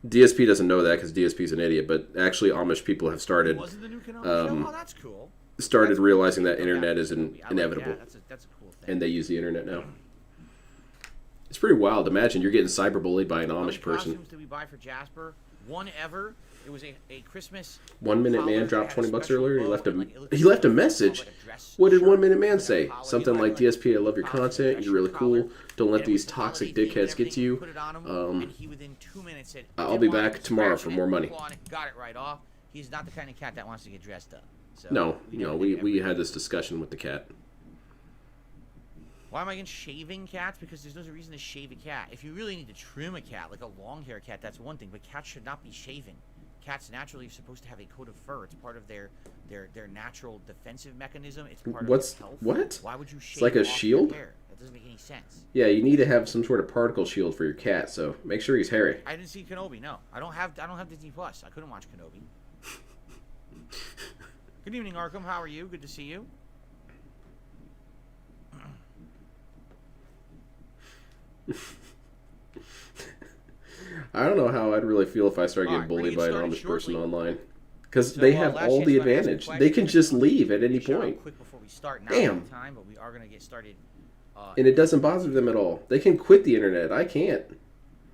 DSP doesn't know that because DSP's an idiot, but actually Amish people have started Wasn't the new Kenobi show? Oh, that's cool. started That's realizing cool. that internet is I like inevitable, that. That's a cool thing. and they use the internet now. It's pretty wild. Imagine you're getting cyberbullied by an How many Amish person. costumes did we buy for Jasper? One ever. It was a Christmas. 1 Minute collar Man that dropped had a 20 bucks special earlier. bow and, like, it He left a looked message. like a dress What did shirt 1 Minute Man with a say? collar. Something You know, like, DSP, I love your collar, content. dress You're really shirt cool. collar. Don't let And it these was the toxic holiday theme and dickheads get to everything. you. Put it on him, and he within 2 minutes said, I'll "Didn't be want it, back tomorrow for scratching more it, money." clawing it, got it right off. He's not the kind of cat that wants to get dressed up. So No, never did we everything. had this discussion with the cat. Why am I against shaving cats? Because there's no reason to shave a cat. If you really need to trim a cat, like a long hair cat, that's one thing. But cats should not be shaven. Cats naturally are supposed to have a coat of fur. It's part of their natural defensive mechanism. It's part of What's their health. what? Why would you shave It's like a off their shield? hair? That doesn't make any sense. Yeah, you need to have some sort of particle shield for your cat, so make sure he's hairy. I didn't see Kenobi. No, I don't have Disney Plus. I couldn't watch Kenobi. Good evening, Arkham. How are you? Good to see you. I don't know how I'd really feel if I started getting Alright, we're bullied gonna by get an started Amish person shortly. online. Because So, they have last all chance the to ask a advantage. question. They can just leave at any Shout out point. quick before we start. Now Damn. time, but we are going to get started. And it doesn't bother them at all. They can quit the internet. I can't.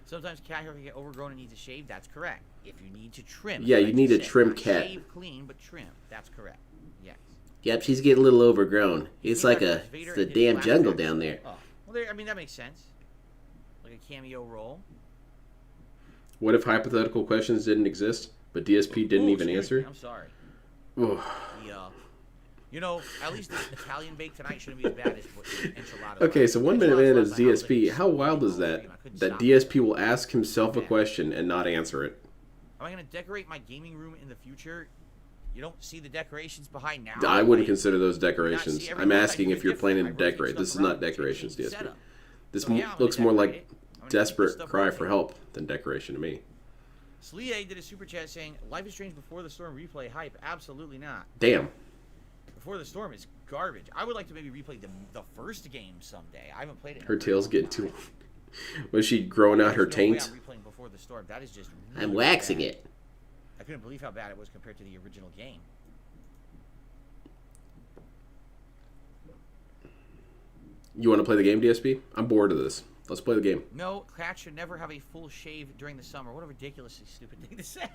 Sometimes cat hair can get overgrown and needs a shave. That's correct. If you need to trim. Yeah, you like need a said, trim not cat. Shave clean, but trim. That's correct. Yes. Yep, she's getting a little overgrown. It's Yeah, like because it's Vader the and his damn jungle flashbacks. down there. Oh, well, there. I mean, that makes sense. Like a cameo role. What if hypothetical questions didn't exist, but DSP didn't Ooh, even excuse me, answer? I'm sorry. Ugh. You know, at least this Italian bake tonight shouldn't be as bad as what enchilada. Okay, so 1 Minute Man is Enchiladas, I was DSP. like, How wild is that? I couldn't That stop DSP will ask himself a question and not answer it. Am I going to decorate my gaming room in the future? You don't see the decorations behind now? I wouldn't Like, consider those not decorations. see every I'm month I asking do if you're different. planning I to rotate decorate. stuff This is around not to change decorations, the DSP. setup. This So, yeah, I'm gonna looks more decorate like it. I'm gonna keep this desperate stuff cry rotating. for help than decoration to me. Slee did a super chat saying, Life is Strange Before the Storm replay hype. Absolutely not. Damn. Before the Storm is garbage. I would like to maybe replay the first game someday. I haven't played it. in a Her very tail's long getting time. too... Was she growing out her There's no way taint? I'm replaying Before the Storm. That is just I'm really waxing bad. it. I couldn't believe how bad it was compared to the original game. You want to play the game, DSP? I'm bored of this. Let's play the game. No, cats should never have a full shave during the summer. What a ridiculously stupid thing to say.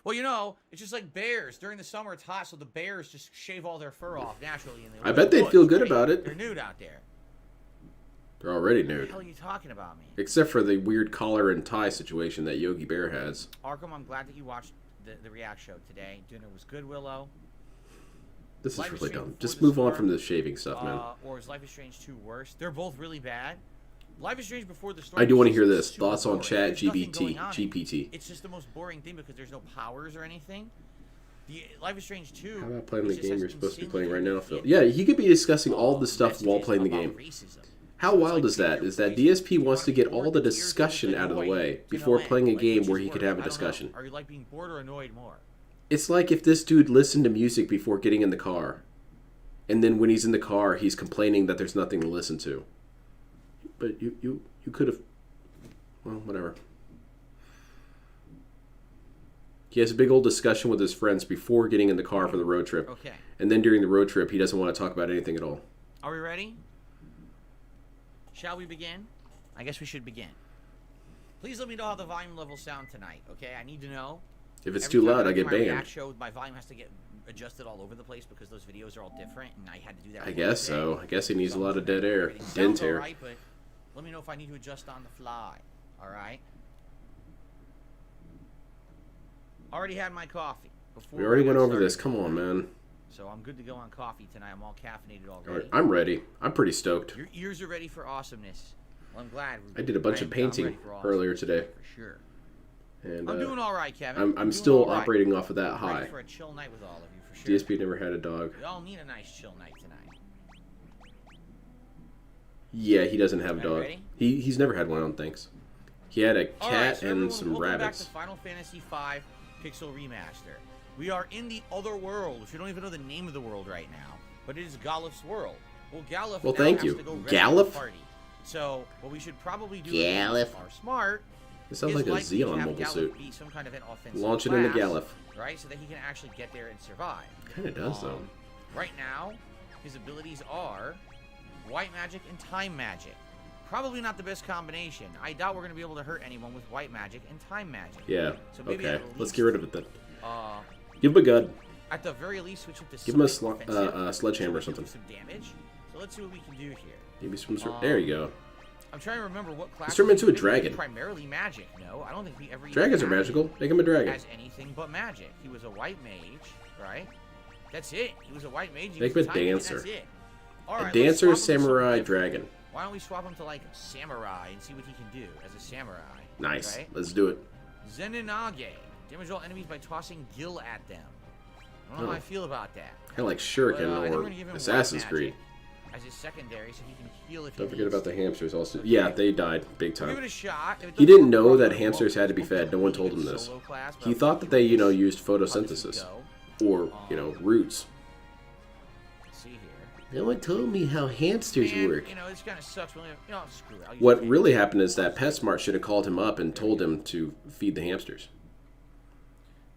Well, you know, it's just like bears. During the summer, it's hot, so the bears just shave all their fur off naturally. And they I bet they'd feel good about it. They're nude out there. They're already What the nude. hell are you talking about, me? Except for the weird collar and tie situation that Yogi Bear has. Arkham, I'm glad that you watched the React show today. Dinner was good, Willow. This is Life is really Strange dumb. Before Just the move on Storm, from the shaving stuff, man. Or is Life is Strange 2 worse? They're both really bad. Life is Strange Before the Storm. I do want to is hear just this. super Thoughts on boring. Chat There's nothing GPT. going on in it. GPT. It's just the most boring thing because there's no powers or anything. The Life is Strange 2. How about playing the is just game as you're supposed to be insanely playing right now, good Phil? as Yeah, he could be discussing all the stuff messages while playing the about game. racism. How So it's wild like is that? if Is that you're DSP wants to get all the discussion out of the way before playing a game where he could have a discussion. Are you like being bored or annoyed more? It's like if this dude listened to music before getting in the car, and then when he's in the car, he's complaining that there's nothing to listen to. But you could have... Well, whatever. He has a big old discussion with his friends before getting in the car for the road trip. Okay. And then during the road trip, he doesn't want to talk about anything at all. Are we ready? Shall we begin? I guess we should begin. Please let me know how the volume levels sound tonight, okay? I need to know. If it's Every too time loud, I do get my banned. React show, my volume has to get adjusted all over the place because those videos are all different, and I had to do that. I guess so. I guess he needs a lot of dead air. Everything Dent sounds air. alright, but let me know if I need to adjust on the fly. All right. Already had my coffee. Before We already got went over started. this. Come on, man. So I'm good to go on coffee tonight. I'm all caffeinated All already. right, I'm ready. I'm pretty stoked. Your ears are ready for awesomeness. Well, I'm glad. I did a bunch of I'm painting ready for earlier awesomeness, today. For sure. And I'm doing all right, Kevin. I'm doing still all right. operating off of that I'm high. ready for a chill night with all of you, for sure. DSP never had a dog. We all need a nice chill night tonight. Yeah, he doesn't have a Are you dog. ready? He's never had one, I don't think. He had a All right, cat so and everyone, some welcome rabbits. back to Final Fantasy V Pixel Remaster. We are in the other world, which we don't even know the name of the world right now, but it is Galuf's world. Well, Galuf Well, now thank has you. to go rescue Galuf? the party. So what we should probably do Galuf. if we are smart. It sounds is like a likely to Xeon have mobile Galuf suit. be some kind of an offensive Launch it into class, Galuf. right? So that he can actually get there and survive. Kind of does, though. Right now, his abilities are white magic and time magic. Probably not the best combination. I doubt we're going to be able to hurt anyone with white magic and time magic. Yeah. So maybe Okay. at Let's least, get rid of it then. Uh, Give him a gun. at the very least, switch it to Give him a something offensive, sledgehammer or so we something. can do some damage. So let's see what we can do here. Maybe some. There you go. I'm trying to remember what class. turn him into a I think we did dragon. Primarily magic. No, I don't think we ever. Dragons are even had magical. him Make him a dragon. as anything but magic. He was a white mage, right? That's it. He was a white mage. He Make was him a time mage, and dancer. That's it. All A right, dancer, let's swap him to samurai, something different. dragon. Why don't we swap him to like samurai and see what he can do as a samurai? Nice. Right? Let's do it. Zeninage. Damage all enemies by tossing gil at them. I don't know how I feel about that. Kind of like But, Shuriken I think we're or gonna give him Assassin's white Creed. magic as his secondary, so he can heal if Don't he forget needs about the to. hamsters also. Yeah, they died big We'll give it time. a shot. If it He doesn't didn't know work, that we'll hamsters had to be we'll fed. No one do told a him this. solo class, but He I'll thought keep that they, it used how this photosynthesis would go. or, roots. Let's see here. No one told me how hamsters And, work. this kind of sucks. Screw it. I'll use What the really happened is that PetSmart should have called him up and told him to feed the hamsters.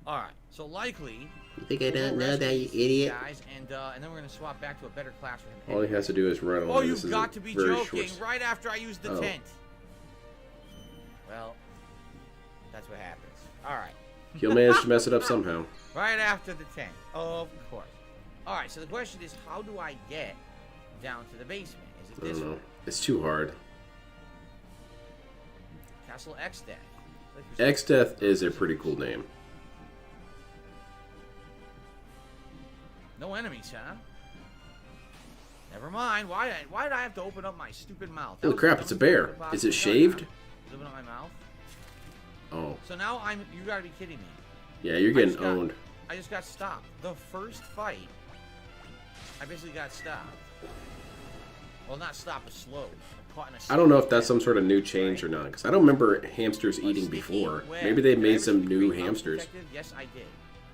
All right. So likely. You think I we'll don't know rescue that, you these idiot? Guys, and then we're gonna swap back to a better class for him. All he has to do is run away. Oh, This you've is got a to be very joking! short- Right after I used the Oh. tent. Well, that's what happens. All right. He'll manage to mess it up somehow. Right after the tent, of course. All right. So the question is, how do I get down to the basement? Is it I this don't know. way? It's too hard. Castle X Deck. X-Death is a pretty cool name. No enemies, huh? Never mind. Why did I have to open up my stupid mouth? That Holy was crap, the it's a dumbest bear. thing I've Is it possibly shaved? done. Open up my mouth. Oh. So now you gotta be kidding me. Yeah, you're I getting just got- owned. I just got stopped. The first fight, I basically got stopped. Well, not stopped, but slowed. Caught in a I don't know if that's sticky some sort of new change or not, because I don't remember hamsters web. eating Sticky before. web. Maybe they Did I made ever some see new Green Mouse hamsters. Detective? Yes, I did.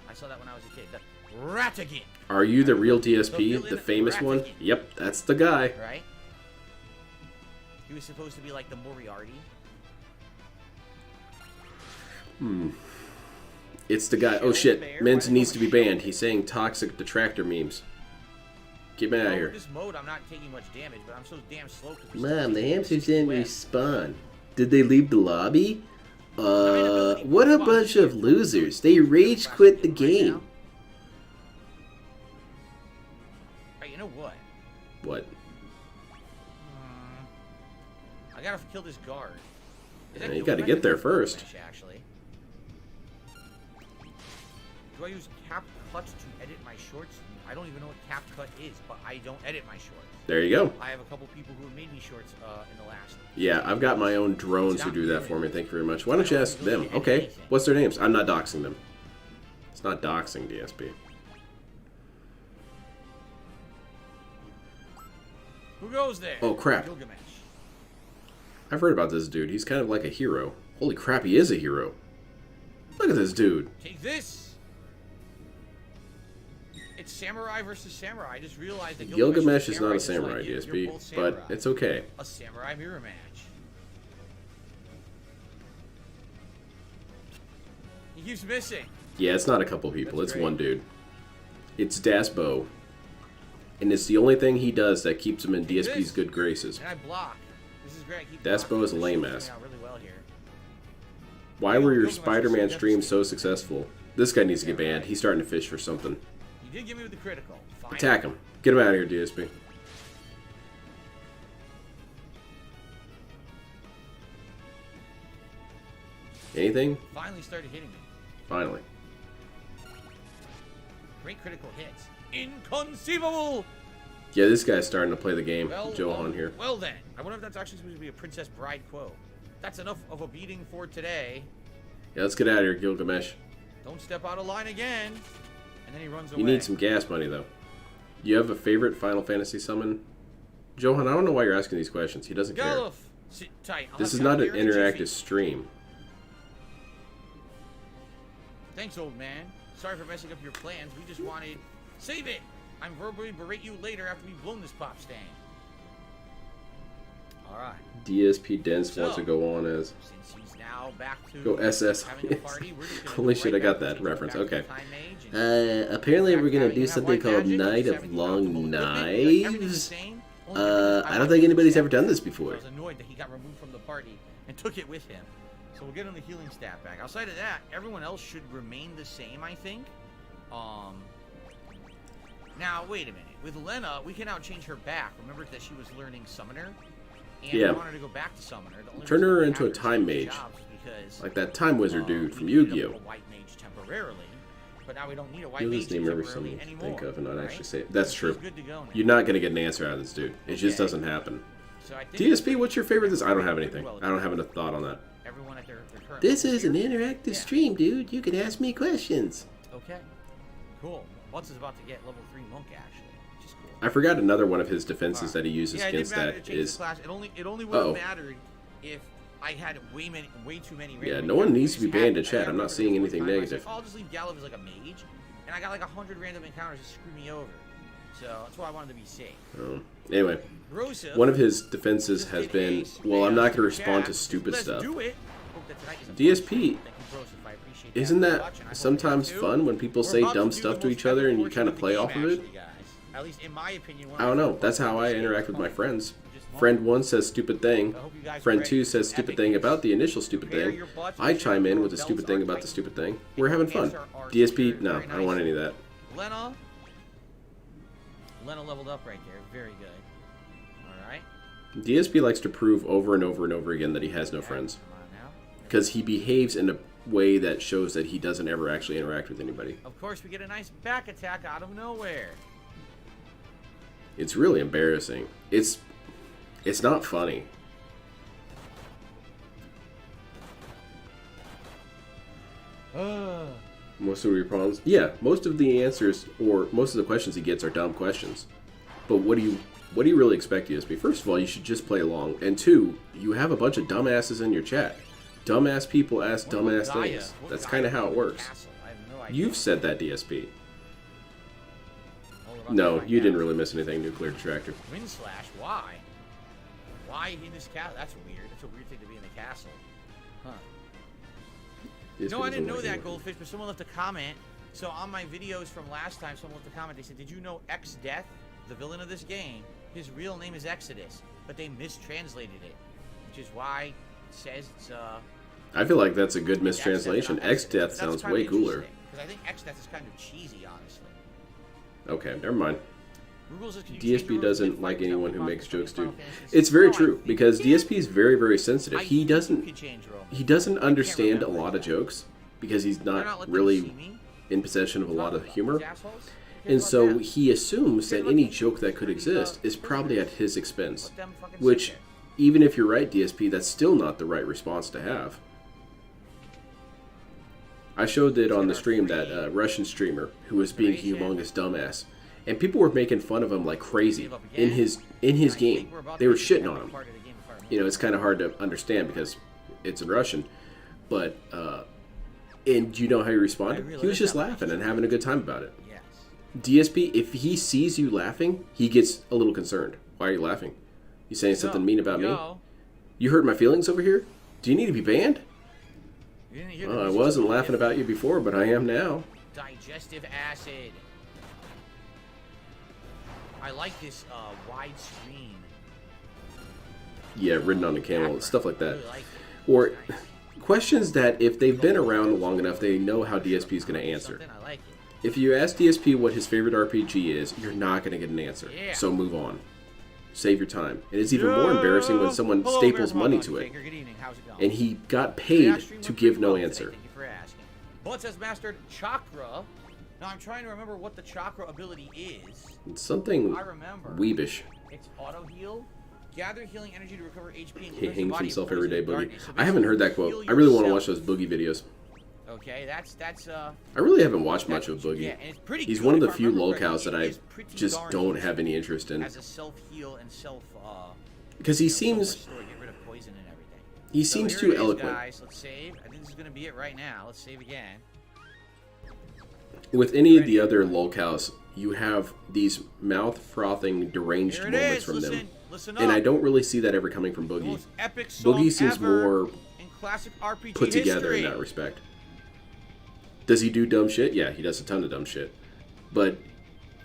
I saw that when I was a kid. The Ratigan, Are you the real DSP, villain the famous one? Ratigan. Yep, that's the guy. right? He was supposed to be like the Moriarty. It's the guy. Oh Shield shit, bear? Men's Why did needs I to be shield banned. bear? He's saying toxic detractor memes. Get me out of Well, here. with this mode, I'm not taking much damage, but I'm so damn slow. 'Cause we Mom, still the take hamsters 60 didn't web. respawn. Did they leave the lobby? ability What a to bunch watch of losers. They rage quit the game. Alright, you know what? What? I gotta kill this guard. Is that Yeah, you Gilgamesh gotta get or there Gilgamesh, first. Actually. Do I use CapCut to edit my shorts? I don't even know what CapCut is, but I don't edit my shorts. There you go. I have a couple people who have made me shorts in the last. Yeah, I've got my own drones who do that for me. Thank you very much. Why don't you ask them? Okay, what's their names? I'm not doxing them. It's not doxing, DSP. Who goes there? Oh, crap. Gilgamesh. I've heard about this dude. He's kind of like a hero. Holy crap, he is a hero. Look at this dude. Take this. It's samurai versus samurai. I just realized that Gilgamesh is not a just like samurai, you're DSP, both but samurai. it's okay. A samurai mirror match. He keeps missing. Yeah, it's not a couple people. That's It's great. one dude. It's Dasbo. And it's the only thing he does that keeps him in Take DSP's this. good graces. And I block. This is great. I keep Dasbo blocking. is a lame This ass. is working out really well here. Why were your Gilgamesh is so Spider-Man streams so devastating. successful? This guy needs to get banned. He's starting to fish for something. You did give me with the critical. Fine. Attack him. Get him out of here, DSP. Anything? Finally started hitting me. Finally. Great critical hits. Inconceivable. Yeah, this guy's starting to play the game. Well, Johan here. Well then, I wonder if that's actually supposed to be a Princess Bride quote. That's enough of a beating for today. Yeah, let's get out of here, Gilgamesh. Don't step out of line again. And then he runs away. You need some gas money, though. You have a favorite Final Fantasy summon? Johan, I don't know why you're asking these questions. He doesn't care. Galuf, Sit tight. I'll This have is you not out an here in a interactive jiffy. stream. Thanks, old man. Sorry for messing up your plans. We just wanted... Save it! I'm verbally berate you later after we've blown this pop stain. Alright. DSP Dense wants to go on as... Since he's now back to Go SS. having a party, we're just gonna Holy go shit, right I got back that to reference. back to Okay. Time Age and Apparently back we're to gonna having do that something white called magic, Night just of having Long optimal equipment, like everything's the Knives. same. Only difference is I don't think anybody's ever done this before. I was annoyed that he got removed from the party and took it with him. So we'll get him the healing stat back. Outside of that, everyone else should remain the same, I think. Now, wait a minute. With Lena, we can now change her back. Remember that she was learning Summoner? And Yeah. we want her to go back to Summoner. The only Turn reason her we into have a her time change mage. jobs is because, Like that time wizard dude from we needed Yu-Gi-Oh! a white mage temporarily, but now we don't need a white You'll mage just name every temporarily something you anymore. think of and not right? actually say it. That's So true. she's good to go now. You're not going to get an answer out of this dude. It just Okay. doesn't happen. So I think DSP, what's your favorite? I don't have pretty anything. well I don't have a thought on that. everyone at their current This levels is an here. interactive Yeah. stream, dude. You can ask me questions. Okay. Cool. Butts is about to get level 3 monk actually, which is cool. I forgot another one of his defenses Alright. that he uses Yeah, it didn't against matter to that change is... the class. It only would have Uh-oh. mattered if I had way too many. Yeah, random no one encounters. needs to be We just banned had- in chat. I I'm not remember seeing this one anything time I said, negative. I'll just leave Galliv as like a mage, and I got like 100 random encounters to screw me over. So that's why I wanted to be safe. Anyway, Rosa, one of his defenses just has did been, ace, well, I'm chaos not going to in respond chat. to stupid Let's stuff. do it. Hope that tonight is a DSP, fun stream. Thank you, Rosa, I appreciate Isn't very that much, and I hope you sometimes do too. fun when people We're say about dumb do stuff the to most each other and you epic kind of portion play the off of game, it? actually, guys. At least in my opinion. I don't know. That's how I interact with my friends. Friend 1 says stupid thing. Friend 2 says stupid thing about the initial stupid thing. I chime in with a stupid thing about the stupid thing. We're having fun. DSP, no, I don't want any of that. Lena leveled up right there. Very good. Alright. DSP likes to prove over and over and over again that he has no friends. Come on now. Because he behaves in a way that shows that he doesn't ever actually interact with anybody. Of course, we get a nice back attack out of nowhere. It's really embarrassing. It's not funny. Most of your problems? Yeah, most of the answers or most of the questions he gets are dumb questions. But what do you really expect DSP? First of all, you should just play along. And two, you have a bunch of dumbasses in your chat. Dumbass people ask dumbass things. That's kind of how it works. You've said that, DSP. No, you didn't really miss anything. Nuclear Detractor. Wind slash? Why? Why in this castle? That's weird. That's a weird thing to be in the castle. Huh. DSP No, I doesn't didn't know like that, anyone. Goldfish, but someone left a comment. So on my videos from last time, someone left a comment. They said, did you know X-Death, the villain of this game, his real name is Exodus, but they mistranslated it, which is why it says it's, I feel like that's a good mistranslation. X-Death sounds way cooler. Because I think X-Death is kind of cheesy, honestly. Okay, never mind. Rules is, can you change the DSP rules doesn't mid-fight like without anyone who Pokemon makes controlling jokes, Final dude. Fantasy? It's very No, I true think because you DSP is very, very sensitive. I He think you doesn't could change Roman. he doesn't understand a remember lot of that. jokes because he's They're not letting them really see me? in possession of a lot of humor. These assholes? And What so about that? he assumes that What any about joke that could these, exist is probably at his expense. Let them fucking Which, sit even if you're right, DSP, that's still not the right response to have. I showed it on the stream, that Russian streamer who was being a humongous dumbass. And people were making fun of him like crazy in his game. They were shitting on him. You know, it's kind of hard to understand because it's in Russian. But, and do you know how he responded? He was just laughing and having a good time about it. Yes. DSP, if he sees you laughing, he gets a little concerned. Why are you laughing? You saying something mean about me? You hurt my feelings over here? Do you need to be banned? You didn't hear Well, I the wasn't laughing about you before, but I am now. digestive acid. I like this wide screen. Yeah, ridden on a camel, stuff like I that. really like it. Or questions that if they've been around long enough, they know how DSP is going to answer. Something, I like it. If you ask DSP what his favorite RPG is, you're not going to get an answer. Yeah. So move on. Save your time. And it's even more embarrassing when someone Hello, staples American money Hot to Dog it. Taker. Good evening. How's it going? And he got Yeah, paid stream to went give pretty no well today. answer. Thank you for asking. Bullets has mastered Chakra. Now I'm trying to remember what the Chakra ability is. It's something I remember. weebish. It's auto heal. Gather healing energy to recover HP and He cleanse the hangs body himself of every day, poison and Boogie. darkness. So I haven't heard that basically quote. heal I really want to watch yourself. those Boogie videos. Okay, that's I really haven't watched much of that's what you Boogie. get, and it's pretty He's good one of if the I few remember locals correctly. that I It is pretty just darn don't easy have any interest in. as a self heal and self Because he so seems... much to get rid of poison and everything. He So seems here too it is, eloquent. guys. Let's save. I think this is going to be it right now. Let's save again. With any of the other lolcows, you have these mouth-frothing, deranged Here it moments is. from Listen, them. listen up. And I don't really see that ever coming from The Boogie. most epic song Boogie seems ever more in classic RPG put together history. in that respect. Does he do dumb shit? Yeah, he does a ton of dumb shit. But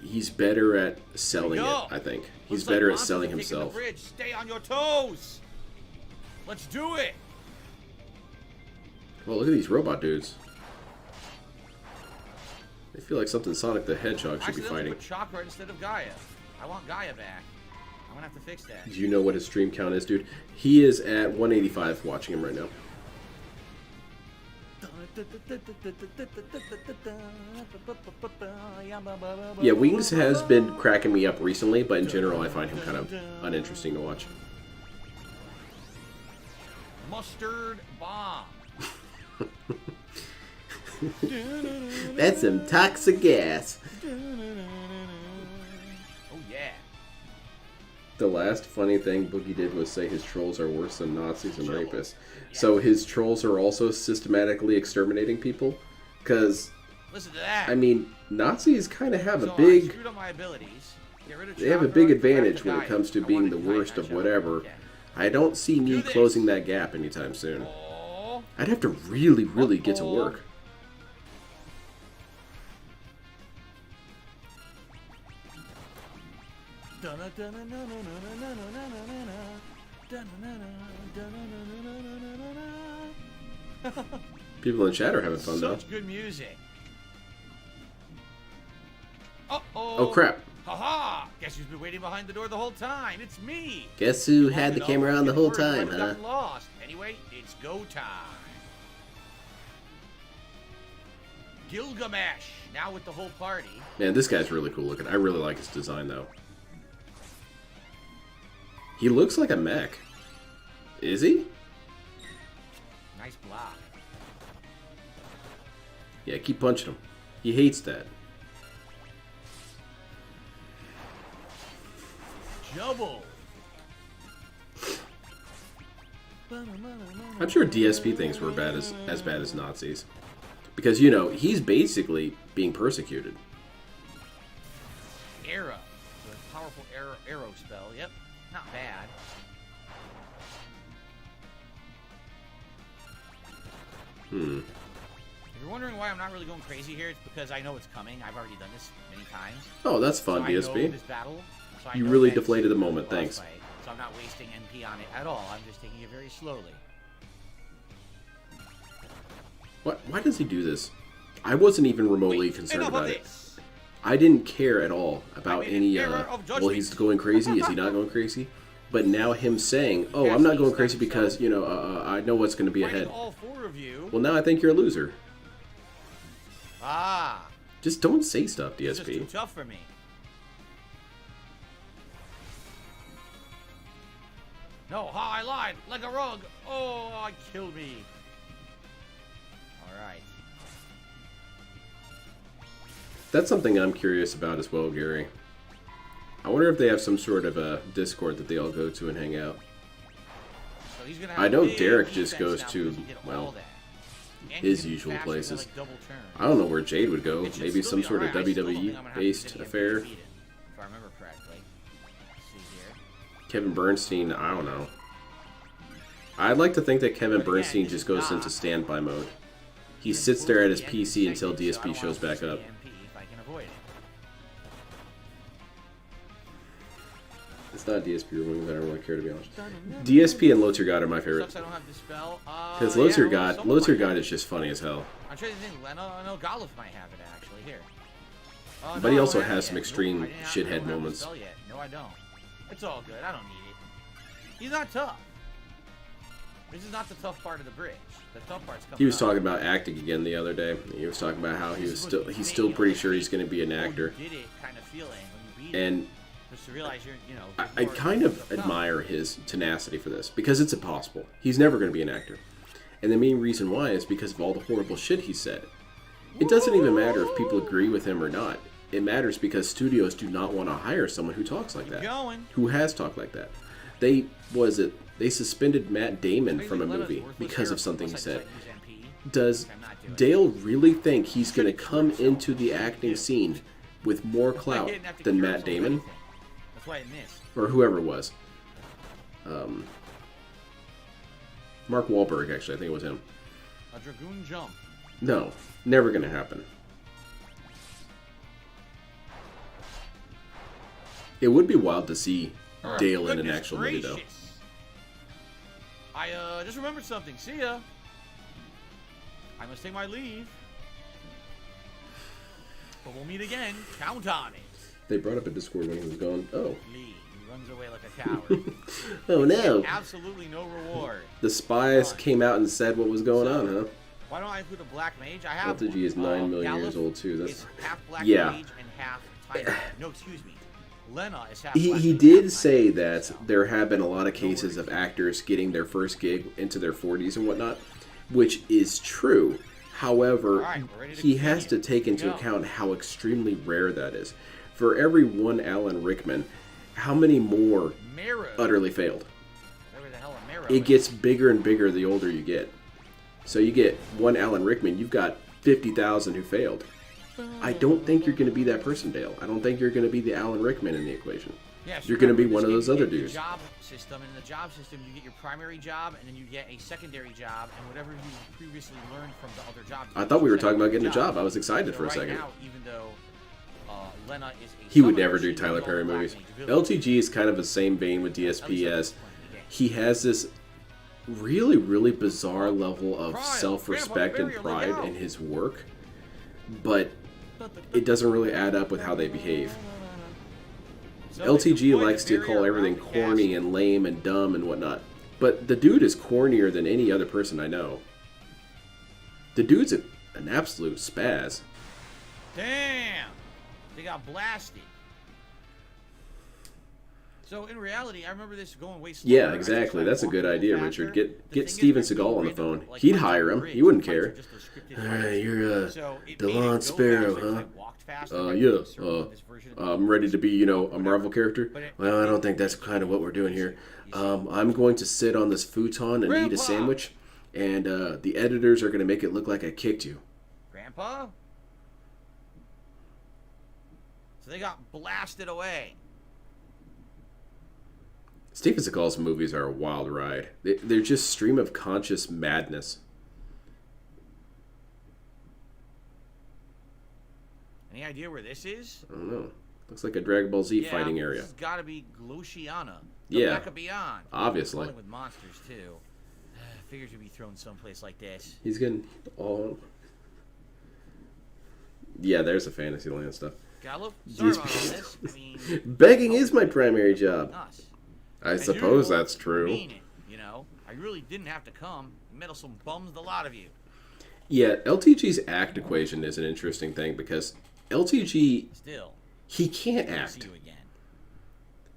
he's better at selling it, I think. He's Looks like better at monsters selling are taking himself. The bridge. Stay on your toes. Let's do it. Well, look at these robot dudes. They feel like something Sonic the Hedgehog should be fighting. Put Chakra instead of Gaia. I want Gaia back. I'm gonna have to fix that. Do you know what his stream count is, dude? He is at 185 watching him right now. Yeah, Wings has been cracking me up recently, but in general I find him kind of uninteresting to watch. Mustard bomb. That's some toxic gas. Oh yeah. The last funny thing Boogie did was say his trolls are worse than Nazis and rapists. So his trolls are also systematically exterminating people? Because, Listen to that. I mean, Nazis kind of have So a I big... screwed up my abilities. Get rid of They have a Chakra, big get back advantage to when it Gaia. comes to I being wanted the Gaia, worst not of Chakra. whatever. Okay. I don't see me Do this. closing that gap anytime soon. Oh. I'd have to really get to work. People in chat are having fun, though. Such good music. Uh-oh. Oh, crap. Haha! Guess who's been waiting behind the door the whole time? It's me. Guess who had the camera on the whole time, huh? Gotten lost. Anyway, it's go time. Gilgamesh, now with the whole party. Man, this guy's really cool looking. I really like his design, though. He looks like a mech. Is he? Nice block. Yeah, keep punching him. He hates that. Double. I'm sure DSP thinks we're as bad as Nazis. Because, you know, he's basically being persecuted. Arrow. The powerful arrow spell. Yep. Not bad. Hmm. If you're wondering why I'm not really going crazy here, it's because I know it's coming. I've already done this many times. Oh, that's fun, So I know DSP. this battle, so I You know really that it's deflated the a moment, boss thanks. fight, so I'm not wasting NP on it at all. I'm just taking it very slowly. What? Why does he do this? I wasn't even remotely Wait, concerned enough of about it. this. I didn't care at all about I made an any, error of well, judgment. he's going crazy, is he not going crazy? But now him saying, oh, I'm not going crazy because, you know, I know what's going to be Fighting ahead. all four of you. Well, now I think you're a loser. Ah, Just don't say stuff, this is too DSP. tough for me. No, I lied like a rug. Oh, killed me. All right. That's something I'm curious about as well, Gary. I wonder if they have some sort of a Discord that they all go to and hang out. So he's gonna have I know big Derek just defense goes now to, because he did all well, that. And his he can usual faster places. than, like, double turn. I don't know where Jade would go. It should Maybe still some be sort of alright. I still don't think I'm gonna have to WWE-based get affair. defeated, if I remember correctly. Let's see here. Kevin Bernstein, I don't know. I'd like to think that Kevin But again, Bernstein this just is goes not- into standby mode. He This sits is there at close his to the end of the PC until segment, so I DSP don't shows wanna back push up. the MP if I can avoid it. It's not DSP removing that I don't really care, to be honest. DSP and Lotur God are my favorite. Sucks I don't have Dispel. Because Yeah, Lotur well, God, someone might have is it. just funny as hell. I'm trying to think. No, Golif might have it actually. Here. But he no, also I don't has some yet. extreme Nope, I shithead don't have moments. Dispel yet. No, I don't. It's all good. I don't need it. He's not tough. This is not the tough part of the bridge. The tough part's coming He was up. talking about acting again the other day. He was talking about how he's still pretty sure he's going to be an actor. You did it kind of feeling when you beat it. And Just to realize you're, I kind of admire his tenacity for this, because it's impossible. He's never going to be an actor. And the main reason why is because of all the horrible shit he said. It doesn't even matter if people agree with him or not. It matters because studios do not want to hire someone who talks like that. Going. Who has talked like that. They suspended Matt Damon from a movie because of something he said. Does Dale really think he's going to come into the acting scene with more clout than Matt Damon? That's why I missed. Or whoever it was. Mark Wahlberg, actually. I think it was him. A Dragoon jump. No. Never going to happen. It would be wild to see Dale in an actual movie, though. I just remembered something. See ya. I must take my leave. But we'll meet again. Count on it. They brought up a Discord when he was gone. Oh. Lee, he runs away like a coward. Oh no. Absolutely no reward. The spies came out and said what was going on, huh? Why don't I include a black mage? I have LTG is 9 million years old too. That's half black yeah. mage and half tiger. No, excuse me. Lena is half he did say that there have been a lot of cases of actors getting their first gig into their 40s and whatnot, which is true. However, he has to take into account how extremely rare that is. For every one Alan Rickman, how many more utterly failed? It gets bigger and bigger the older you get. So you get one Alan Rickman, you've got 50,000 who failed. I don't think you're going to be that person, Dale. I don't think you're going to be the Alan Rickman in the equation. Yeah, you're going to be one of those other dudes. Job system, and in the job system, you get your primary job, and then you get a secondary job, and whatever you previously learned from the other jobs. I thought we were talking about getting a job. I was excited for a second. Now, even though Lena is he would never do Tyler Perry movies. LTG is kind of the same vein with DSP as he has this really, really bizarre level of self-respect and pride in his work, but it doesn't really add up with how they behave. LTG likes to call everything corny and lame and dumb and whatnot, but the dude is cornier than any other person I know. The dude's an absolute spaz. Damn! They got blasted. So in reality, I remember this going way slower. Yeah, exactly. That's a good idea, Richard. Get Steven Seagal on the phone. He'd hire him. He wouldn't care. You're DeLon Sparrow, huh? Yeah. I'm ready to be, a Marvel character. Well, I don't think that's kind of what we're doing here. I'm going to sit on this futon and eat a sandwich, and the editors are going to make it look like I kicked you. Grandpa? So they got blasted away. Steven Seagal's movies are a wild ride. They're just stream of conscious madness. Any idea where this is? I don't know. Looks like a Dragon Ball Z fighting area. This has got to be Gloshiana. Yeah. Beyond. Obviously. With monsters too. Figures would be thrown someplace like this. He's getting all. Yeah, there's the Fantasyland stuff. Gallup, sorry about all this. I mean, begging is my primary job. Us. I suppose that's true. I mean it, I really didn't have to come. Meddlesome bums, the lot of you. Yeah, LTG's act equation is an interesting thing because LTG, he can't act.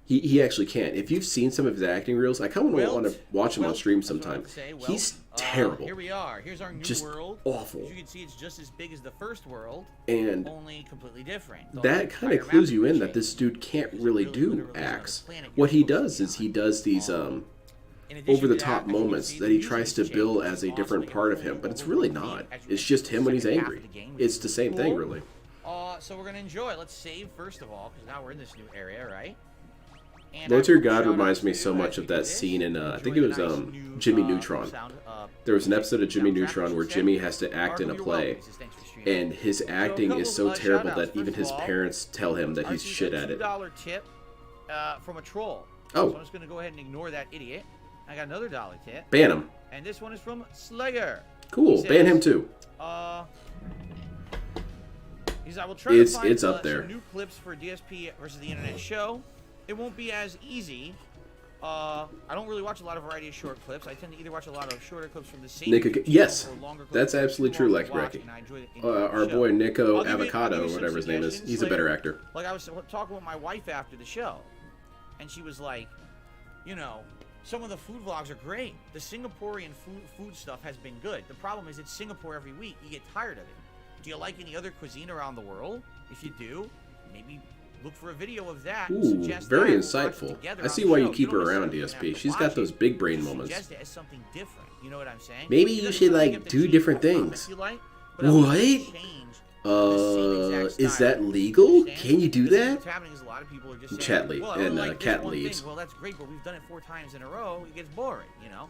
He actually can't. If you've seen some of his acting reels, I kind of want to watch him on stream sometime. He's terrible. Here we are. Here's our new just world. Awful. As you can see, it's just as big as the first world, and only completely different. That kind of clues you in that this dude can't really do acts. What he does is he does these over-the-top moments that he tries to bill as a different part of him, but it's really not. It's just him when he's angry. It's the same thing, really. So we're gonna enjoy. Let's save first of all, because now we're in this new area, right? Lord to Your God reminds me so much of that scene in, I think it was Jimmy Neutron. There was an episode of Jimmy Neutron where Jimmy has to act in a play, and his acting is so terrible that even his parents tell him that he's shit at it. $2 tip from a troll. Oh. So I'm just going to go ahead and ignore that idiot. I got another $1 tip. Ban him. And this one is from Slayer. Cool. Ban him too. I will try to find it's up there. Some new clips for DSP versus the Internet show. It won't be as easy. I don't really watch a lot of variety of short clips. I tend to either watch a lot of shorter clips from the same yes, that's absolutely true, like Brecky. Our boy Nico Avocado, whatever his name is, he's a better actor. Like I was talking with my wife after the show, and she was like, some of the food vlogs are great. The Singaporean food stuff has been good. The problem is it's Singapore every week. You get tired of it. Do you like any other cuisine around the world? If you do, maybe look for a video of that. Ooh, suggest very that, we'll watch it insightful. together I on see the why show. you keep her don't around, necessarily have DSP. to She's watch got those it. big brain You moments. suggest it as something different. You know what I'm saying? Maybe It you doesn't should, mean you like, have to do change different the format things. if you like, but at least What? change the same exact Is style. that legal? Understand? Can you do Because that? what's happening is a lot of people are just saying, Chatley well, I don't and, like this Cat one leaves. thing. Well, that's great, but we've done it 4 times in a row. It gets boring, you know?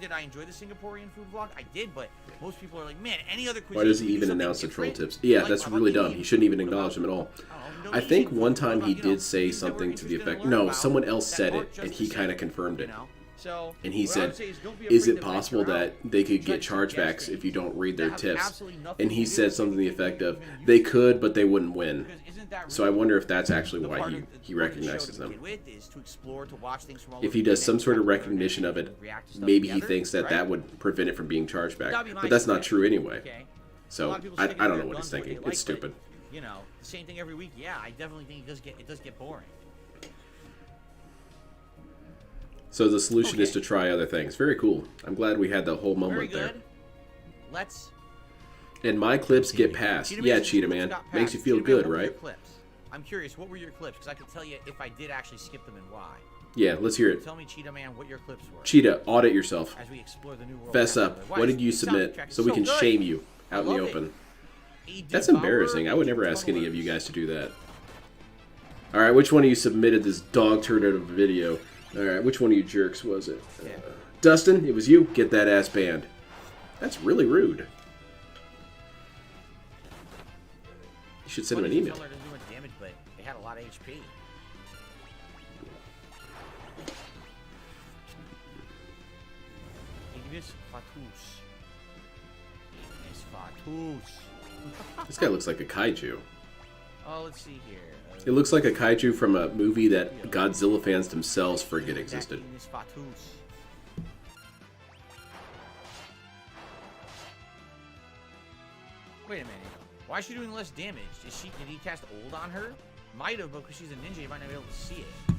Did I enjoy the Singaporean food vlog? I did, but most people are like, man, any other cuisine. Why does he you do even something announce the troll different? tips? Yeah, Like, that's what about really dumb. Indian He shouldn't even food? What acknowledge about, them at all. I don't know, I think Indonesian one food? time What he about, you know, did say things that we're something to the interested in effect. learning No, about someone else that said aren't it, just and the he same, kind of confirmed you it. know? So, And he what I would said, say is don't be is afraid it to possible venture that out. they could get Try to chargebacks suggest if you don't read their that have tips? absolutely nothing And to he do said with something to the anything effect you've of, even used they to. could, but they wouldn't win. Because isn't that So I really wonder if that's the actually why part he of the show to recognizes begin them. with is to explore, to watch things from all If over he the does some internet, sort of to learn recognition of and it, react to stuff maybe he together, thinks that right? that would prevent it from being charged back. That'd be my But that's not suggestion. true anyway. Okay. A So lot of people I sticking don't to know their what he's guns what thinking. they It's like, but, stupid. you know, the same thing every week. Yeah, I definitely think it does get boring. So the solution is Okay. to try other things. Very cool. I'm glad we had the whole Very moment there. good. Let's. And my clips get passed. Yeah, Cheetah Man. Makes you feel good, right? I'm curious, what were your clips? Because I can tell you if I did actually skip them and why. Yeah, let's hear it. Tell me, Cheetah Man, what your clips were. Cheetah, audit yourself. As we explore the new world. Fess out up. there. What did you the submit soundtrack is so we can good. shame you I out in the love it. open? A That's devourer embarrassing. I would of never ask any of you tunnelers. guys to do that. Alright, which one of you submitted this dog turd of a video? Alright, which one of you jerks was it? Yeah. Dustin, it was you. Get that ass banned. That's really rude. You should send him an Funny, email. Tunnel didn't do much damage, but it had a lot of HP. Ignis Fatus. Ignis Fatus. This guy looks like a kaiju. Oh, let's see here. It looks like a kaiju from a movie that Godzilla fans themselves forget existed. Ignis Fatus. Wait a minute. Why is she doing less damage? Did he cast old on her? Might have, but because she's a ninja, you might not be able to see it. You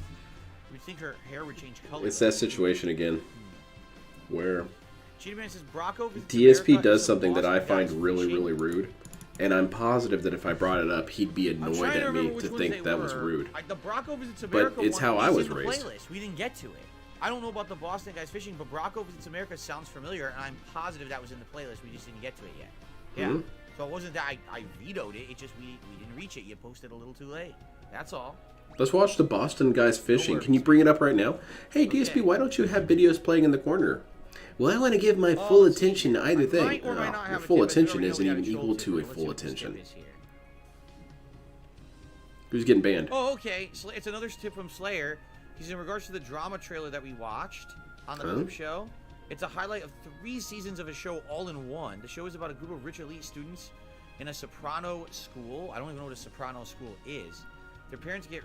would think her hair would change color. It's that situation again, where Cheetah Man says Brocco visits DSP America does is a something that I Boston find guy's really, fishing. really rude, and I'm positive that if I brought it up, he'd be I'm annoyed trying to at me remember which to ones think they that was were. rude. The Brocco visits America it's one how I is was in the raised. playlist. We didn't get to it. I don't know about the Boston guys fishing, but Brocco visits America sounds familiar, and I'm positive that was in the playlist. We just didn't get to it yet. Yeah. Mhm. So it wasn't that I vetoed it. It just we didn't reach it. You posted a little too late. That's all. Let's watch the Boston guys fishing. Can you bring it up right now? Hey, DSP, why don't you have videos playing in the corner? Well, I want to give my full let's see. attention to either I thing. might or might not Your have a full tip, but attention we isn't already even know we equal got a to a troll tip, full but let's see what the attention. tip is here. Who's getting banned? Oh, okay. It's another tip from Slayer. He's in regards to the drama trailer that we watched on the Clip Show. It's a highlight of 3 seasons of a show all in one. The show is about a group of rich elite students in a soprano school. I don't even know what a soprano school is. Their parents get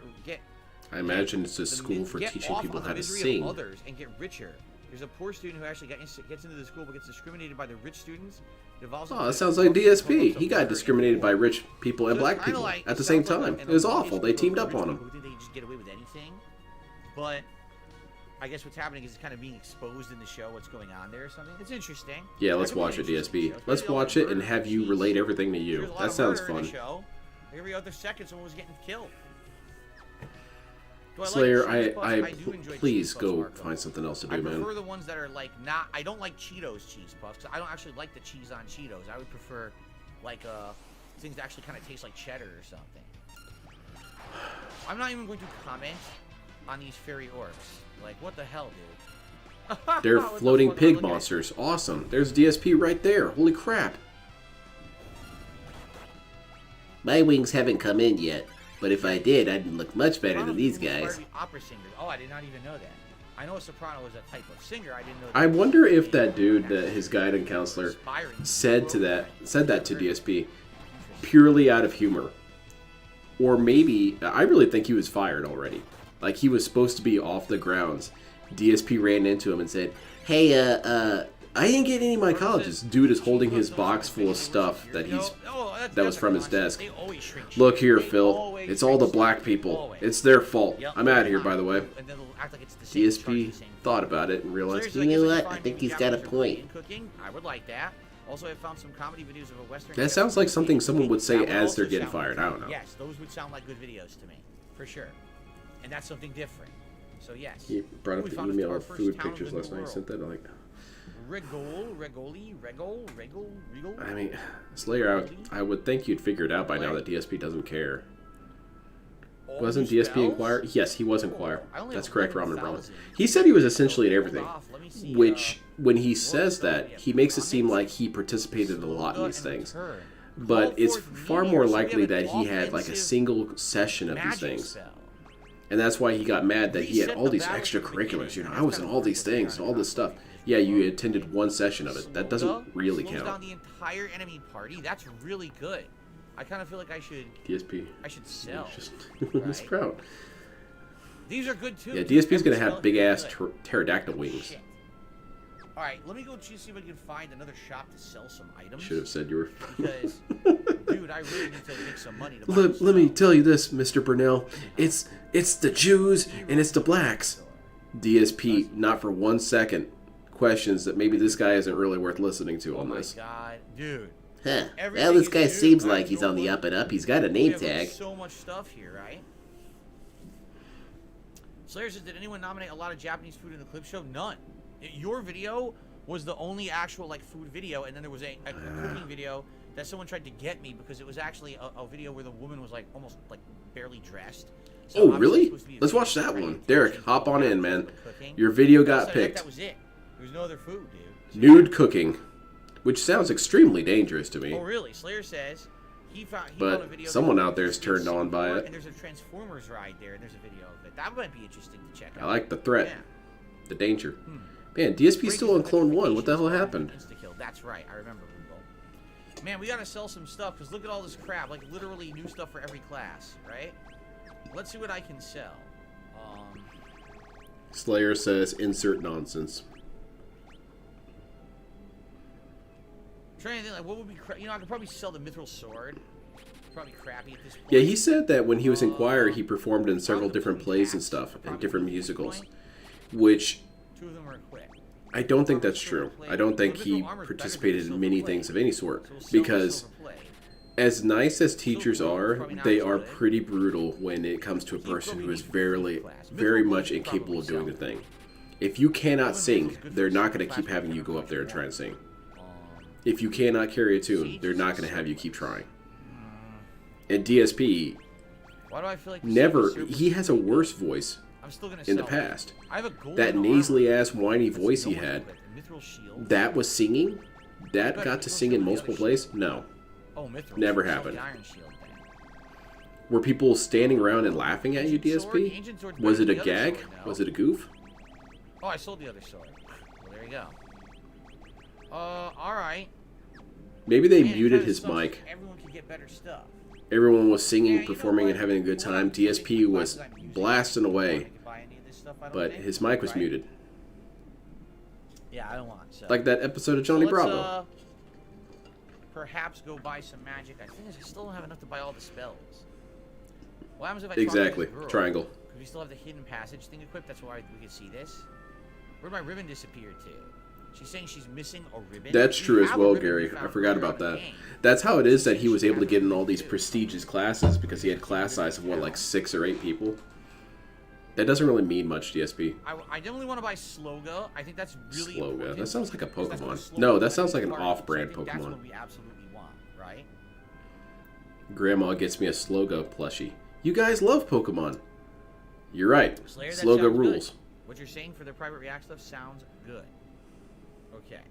I imagine it's a school for get teaching off people on the how to misery sing. of others and get richer. There's a poor student who actually gets into the school but gets discriminated by the rich students. It involves Oh, that sounds like DSP. He got discriminated by rich people and black people at the same time. It was awful. They teamed up on him. Who think they just get away with anything? But I guess what's happening is it's kind of being exposed in the show. What's going on there or something? It's interesting. Yeah, let's watch it, DSP. Let's watch it and have you relate everything to you. That sounds fun. Every other second, someone was getting killed. Do I like Slayer, cheese puffs? I do enjoy please cheese puffs, go Marco. find something else to I do, prefer man. the ones that are like not. I don't like Cheetos cheese puffs. 'Cause I don't actually like the cheese on Cheetos. I would prefer like things that actually kind of taste like cheddar or something. I'm not even going to comment on these fairy orcs. Like, what the hell, dude? They're What the floating fuck? pig Look at it. monsters. Awesome. There's DSP right there. Holy crap. My wings haven't come in yet, but if I did, I'd look much better than these Sopranos guys. aspire to be opera singers. Oh, I did not even know that. I know a soprano is a type of singer. I didn't know. I wonder if that dude, his guide and counselor, said that to DSP purely out of humor. Or maybe, I really think he was fired already. Like, he was supposed to be off the grounds. DSP ran into him and said, "Hey, I didn't get any of my colleges." Dude is holding his box full of stuff that was from his desk. Look here, Phil. It's all the black people. It's their fault. I'm out of here, by the way. DSP thought about it and realized, You know what? I think he's got a point. I would like that. Also, I found some comedy videos of a Western. that sounds like something someone would say as they're getting fired. I don't know. Yes, those would sound like good videos to me. for sure. And that's something different. So yes. He brought up We the found email our of first food town pictures within last the night. I world. sent that like. Regal. I mean, Slayer, I would think you'd figure it out by now that DSP doesn't care. All Wasn't new DSP spells? Inquire? Yes, he was Inquire. I only That's have correct, Ramen Ramen. 11,000. He said he was essentially in Hold everything. off, let me see, Which, when he what says spell that, we have? he makes it seem Comics? like he participated a lot in Sloga these and things. return. But Call it's forth far meteors, more so we likely have an that he had like a offensive single session of these magic things. spell. And that's why he got mad that he had Reset all the these battle from the extracurriculars. You know, beginning. I was That's in kinda all these what we're things, trying all to this stuff. accomplish. Yeah, you attended one session of it. That doesn't Sloga really slows down count. the entire enemy party. That's really good. I kind of feel like I should DSP. sell. Just right? sprout. These are good too. Yeah, DSP's Every gonna have spell big is ass good. pterodactyl wings. Shit. All right, let me go see if I can find another shop to sell some items. Should have said you were. Because, dude, I really need to make some money to buy Let me some tell you this, Mr. Burnell. It's the Jews and it's the blacks. DSP, not for 1 second, questions that maybe this guy isn't really worth listening to Oh on my this. god, dude. Huh. Everything Well, this you guy do, seems I like have he's no on the clue. up and up. He's got a We name have tag. so much stuff here, right? Slayer says, did anyone nominate a lot of Japanese food in the clip show? None. Your video was the only actual like food video, and then there was a cooking video that someone tried to get me because it was actually a video where the woman was like almost like barely dressed. So Oh, obviously really? it's supposed to be a Let's video watch that about one. cooking. Derek, hop on in, man. Cooking. Your video Outside got of that, picked. That was it. There was no other food, dude. So Nude cooking, which sounds extremely dangerous to me. Oh, really? Slayer says he found But a video someone that- out there is turned on by it. And there's a Transformers ride there, and there's a video of it. That might be interesting to check out. I like the threat, Yeah. the danger. Man, DSP's still on Clone 1. What the hell happened? Insta-kill. That's right. I remember, Rumble. Man, we gotta sell some stuff, because look at all this crap. Like, literally new stuff for every class, right? Let's see what I can sell. Slayer says, insert nonsense. I'm trying to think, like, what would be... I could probably sell the Mithril Sword. Probably crappy at this point. Yeah, he said that when he was in choir, he performed in several Probably different the plays and Cats, stuff, and probably different the musicals. Point. Which, 2 of them are equipped. I don't think Armor that's true. silver I don't plate. think Well, he Mithril armor's better than participated in silver many plate. things of any sort. So we'll sell the Because, silver plate. as nice as teachers Silver are, probably not they as are good. pretty brutal when it comes to a person who is very much incapable of doing the thing. If you cannot sing, they're not going to keep having you go up there and try and sing. If you cannot carry a tune, they're not going to have you keep trying. And DSP, Why do I feel like never, Super he has a worse voice I'm still gonna in the sell it. past. I have a golden That armor. nasally ass whiny That's voice no he one had, equipped. A Mithril shield. that was singing? That got to sing in multiple plays? No. Oh, Mithril. Never Sell happened. the Iron shield then. Were people standing around and laughing at you, Ancient sword? DSP? Ancient sword's Was it better a than the other gag? sword, no? Was it a goof? Oh, I sold the other sword. Well, there you go. Alright. Maybe they Man, it muted kinda his sucks that mic. Everyone can get better stuff. Everyone was Yeah, singing, you know performing, what? and having a good What time. I'm doing DSP is was I'm using blasting it. I away, don't buy any of this stuff, I don't but think, his mic was right? muted. Yeah, I don't want so. Like that episode of So Johnny let's, Bravo. Perhaps go buy some magic. I think I still don't have enough to buy all the spells. What happens if I Exactly. talk to this girl? Triangle. Because we still have the hidden passage thing equipped. That's why we can see this. Where'd my ribbon disappear to? She's saying she's missing a ribbon. That's We true as have a well, ribbon we Gary. found I forgot earlier about on in the that. game. That's how it is that he was able to get in all these prestigious classes, because he had class size of, what, like 6 or 8 people? That doesn't really mean much, DSP. I definitely want to buy Sloga. I think that's really Sloga. important. That sounds like a because that's what Pokemon. Sloga No, is. that sounds like an So I off-brand think That's Pokemon. what we absolutely want, right? Grandma gets me a Sloga plushie. You guys love Pokemon. You're right. Slayer, that Sloga sounds rules. good. What you're saying for their private react stuff sounds good. Okay.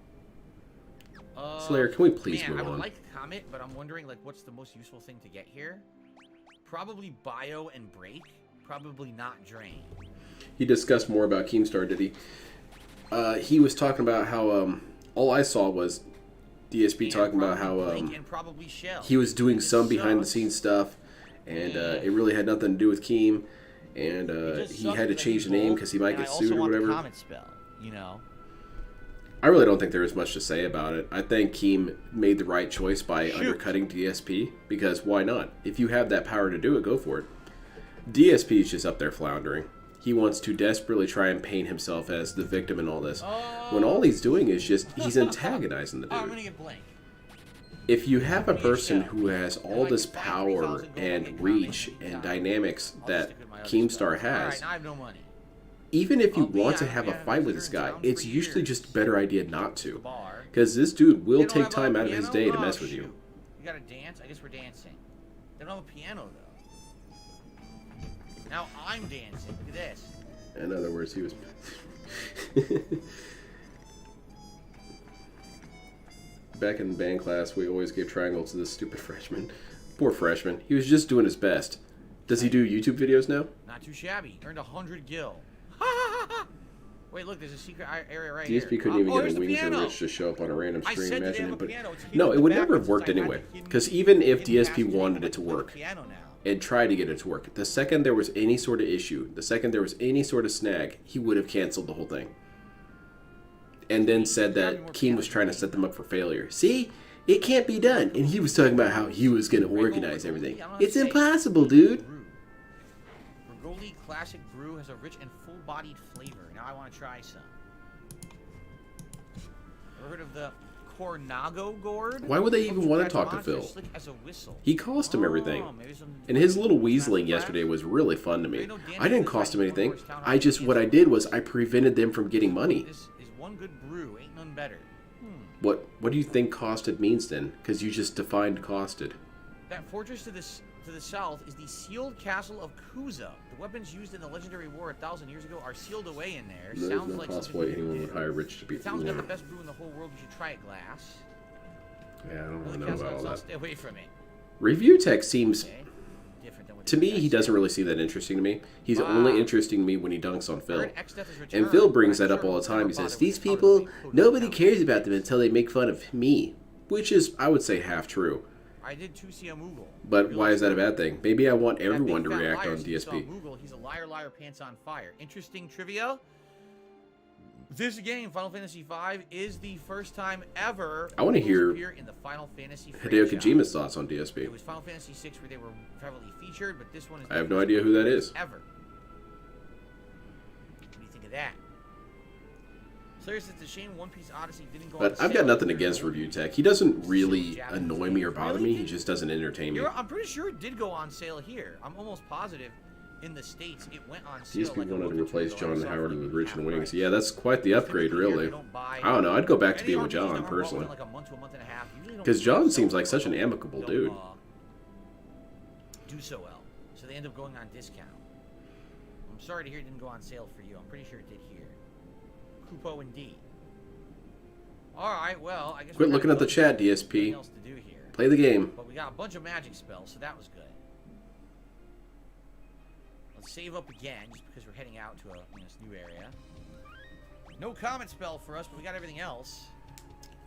Slayer, can we please man, move I would on? like Comet, but I'm wondering like what's the most useful thing to get here? Probably Bio and Break. Probably not Drain. He discussed more about Keemstar, did he? He was talking about how all I saw was DSP And talking about probably how Break and probably Shell. he was doing It some sucks. behind the scenes stuff, and it really had nothing to do with Keem, and It just he sucks had to that I change need the name both, because he might and get I sued also or want the whatever. Comet spell, you know. I really don't think there is much to say about it. I think Keem made the right choice by undercutting DSP, because why not? If you have that power to do it, go for it. DSP is just up there floundering. He wants to desperately try and paint himself as the victim in all this, when all he's doing is just, he's antagonizing the Oh, I'm dude. gonna get blank. if you have a person who has all this power and reach and dynamics that Keemstar has, I have no money. even if you want to have a fight with this guy, it's usually just a better idea not to. Because this dude will take time out of his day to mess with you. You gotta dance? I guess we're dancing. They don't have a piano, though. Now I'm dancing. Look at this. In other words, he was... Back in band class, we always gave triangles to this stupid freshman. Poor freshman. He was just doing his best. Does he do YouTube videos now? Not too shabby. Earned 100 gil. Wait, look, there's a secret area right DSP here. couldn't even get here's a the Wings and piano. Rich to show up on a random I stream. said that they Imagine have him, a but piano. It's no, hidden it would in the never have background worked since I anyway. had the Because even if hidden DSP passage wanted on it to the work piano now. and tried to get it to work, the second there was any sort of issue, the second there was any sort of snag, he would have canceled the whole thing. And then said that Keem was trying to set them up for failure. See? It can't be done. And he was talking about how he was going to organize everything. It's impossible, dude. Rogoli Classic Brew has a rich and full-bodied flavor. Now I want to try some. Ever heard of the Cornago gourd? Why would they even want to talk to Phil? Slick as a whistle. He cost him everything. Maybe some And his little weaseling yesterday was really fun to me. I didn't cost him anything. What I did was I prevented them from getting money. This is one good brew, ain't none better. What do you think costed means then? Because you just defined costed. That fortress to the south is the sealed castle of Kuza. The weapons used in the legendary war 1,000 years ago are sealed away in there. There's Sounds no like possible way anyone would hire Rich to beat Sounds the got war. the best brew in the whole world. You should try it, Glass. Yeah, I don't really The know castle about all itself, that. stay away from it. Review tech seems... Okay. Different than what To the me, guys he doesn't say. really seem that interesting to me. He's Wow. only interesting to me when he dunks on I Phil. heard X-Death is returned, And Phil brings but I'm that up sure all the he'll time. never He says, bother these with how to people, make code nobody accounts." cares about them until they make fun of me. Which is, I would say, half true. I did too see a Moogle. But why is that a bad thing? Maybe I want That everyone big to fat react liar on said he saw DSP. Moogle. He's a liar, liar, pants on fire. Interesting trivia. This game, Final Fantasy V, is the first time ever I wanna Moogles hear appear in the Final Fantasy Hideo franchise. Kojima's thoughts on It DSP. was Final Fantasy VI where they were heavily featured, but this one is. I have no idea who that is. Ever. What do you think of that? Slayer says it's a shame One Piece Odyssey didn't go on But I've sale got nothing for against gold. Review Tech. He doesn't really annoy me or bother me. He just doesn't entertain me. I'm pretty sure it did go on sale here. I'm almost positive in the States it went on sale. DSP like a wanted month to or two replace ago. John I and saw it Howard for with like Rich half and Wings. price. Yeah, that's quite the upgrade, Typically, really. you don't buy- I don't know. I'd go back to Any being with RPGs John, that are personally. like a month to a month and a half, usually don't 'Cause do John so seems like well. such an amicable Don't, dude. Do so well. So they end up going on discount. I'm sorry to hear it didn't go on sale for you. I'm pretty sure it did here. Kupo and D. Alright, well, I guess Quit we looking at the chat, nothing DSP. else to do here. Play the game. But we got a bunch of magic spells, so that was good. Let's save up again, just because we're heading out to this new area. No comet spell for us, but we got everything else.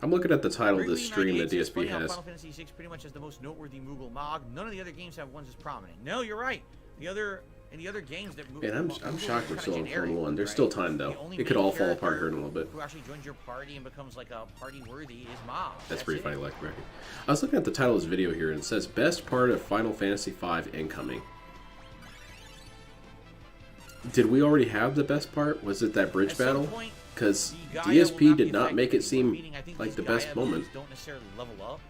I'm looking at the title of this stream that 98 says, DSP funny how has. Final Fantasy VI pretty much has the most noteworthy Moogle Mog. None of the other games have ones as prominent. No, you're right. The other games that Man, I'm Moogles shocked are we're kinda still on generic, Formula 1. There's right? still time, The though. only It could main all fall apart character here in a little bit. Who actually joins your party and becomes like a party worthy is Mob. That's pretty it. funny, like Bracket. I was looking at the title of this video here, and it says, Best part of Final Fantasy V incoming. Did we already have the best part? Was it that bridge At some battle? point, Because the Gaia will DSP not did be not make it effective anymore, seem meaning I think like these the best Gaia moment. moves don't necessarily level up.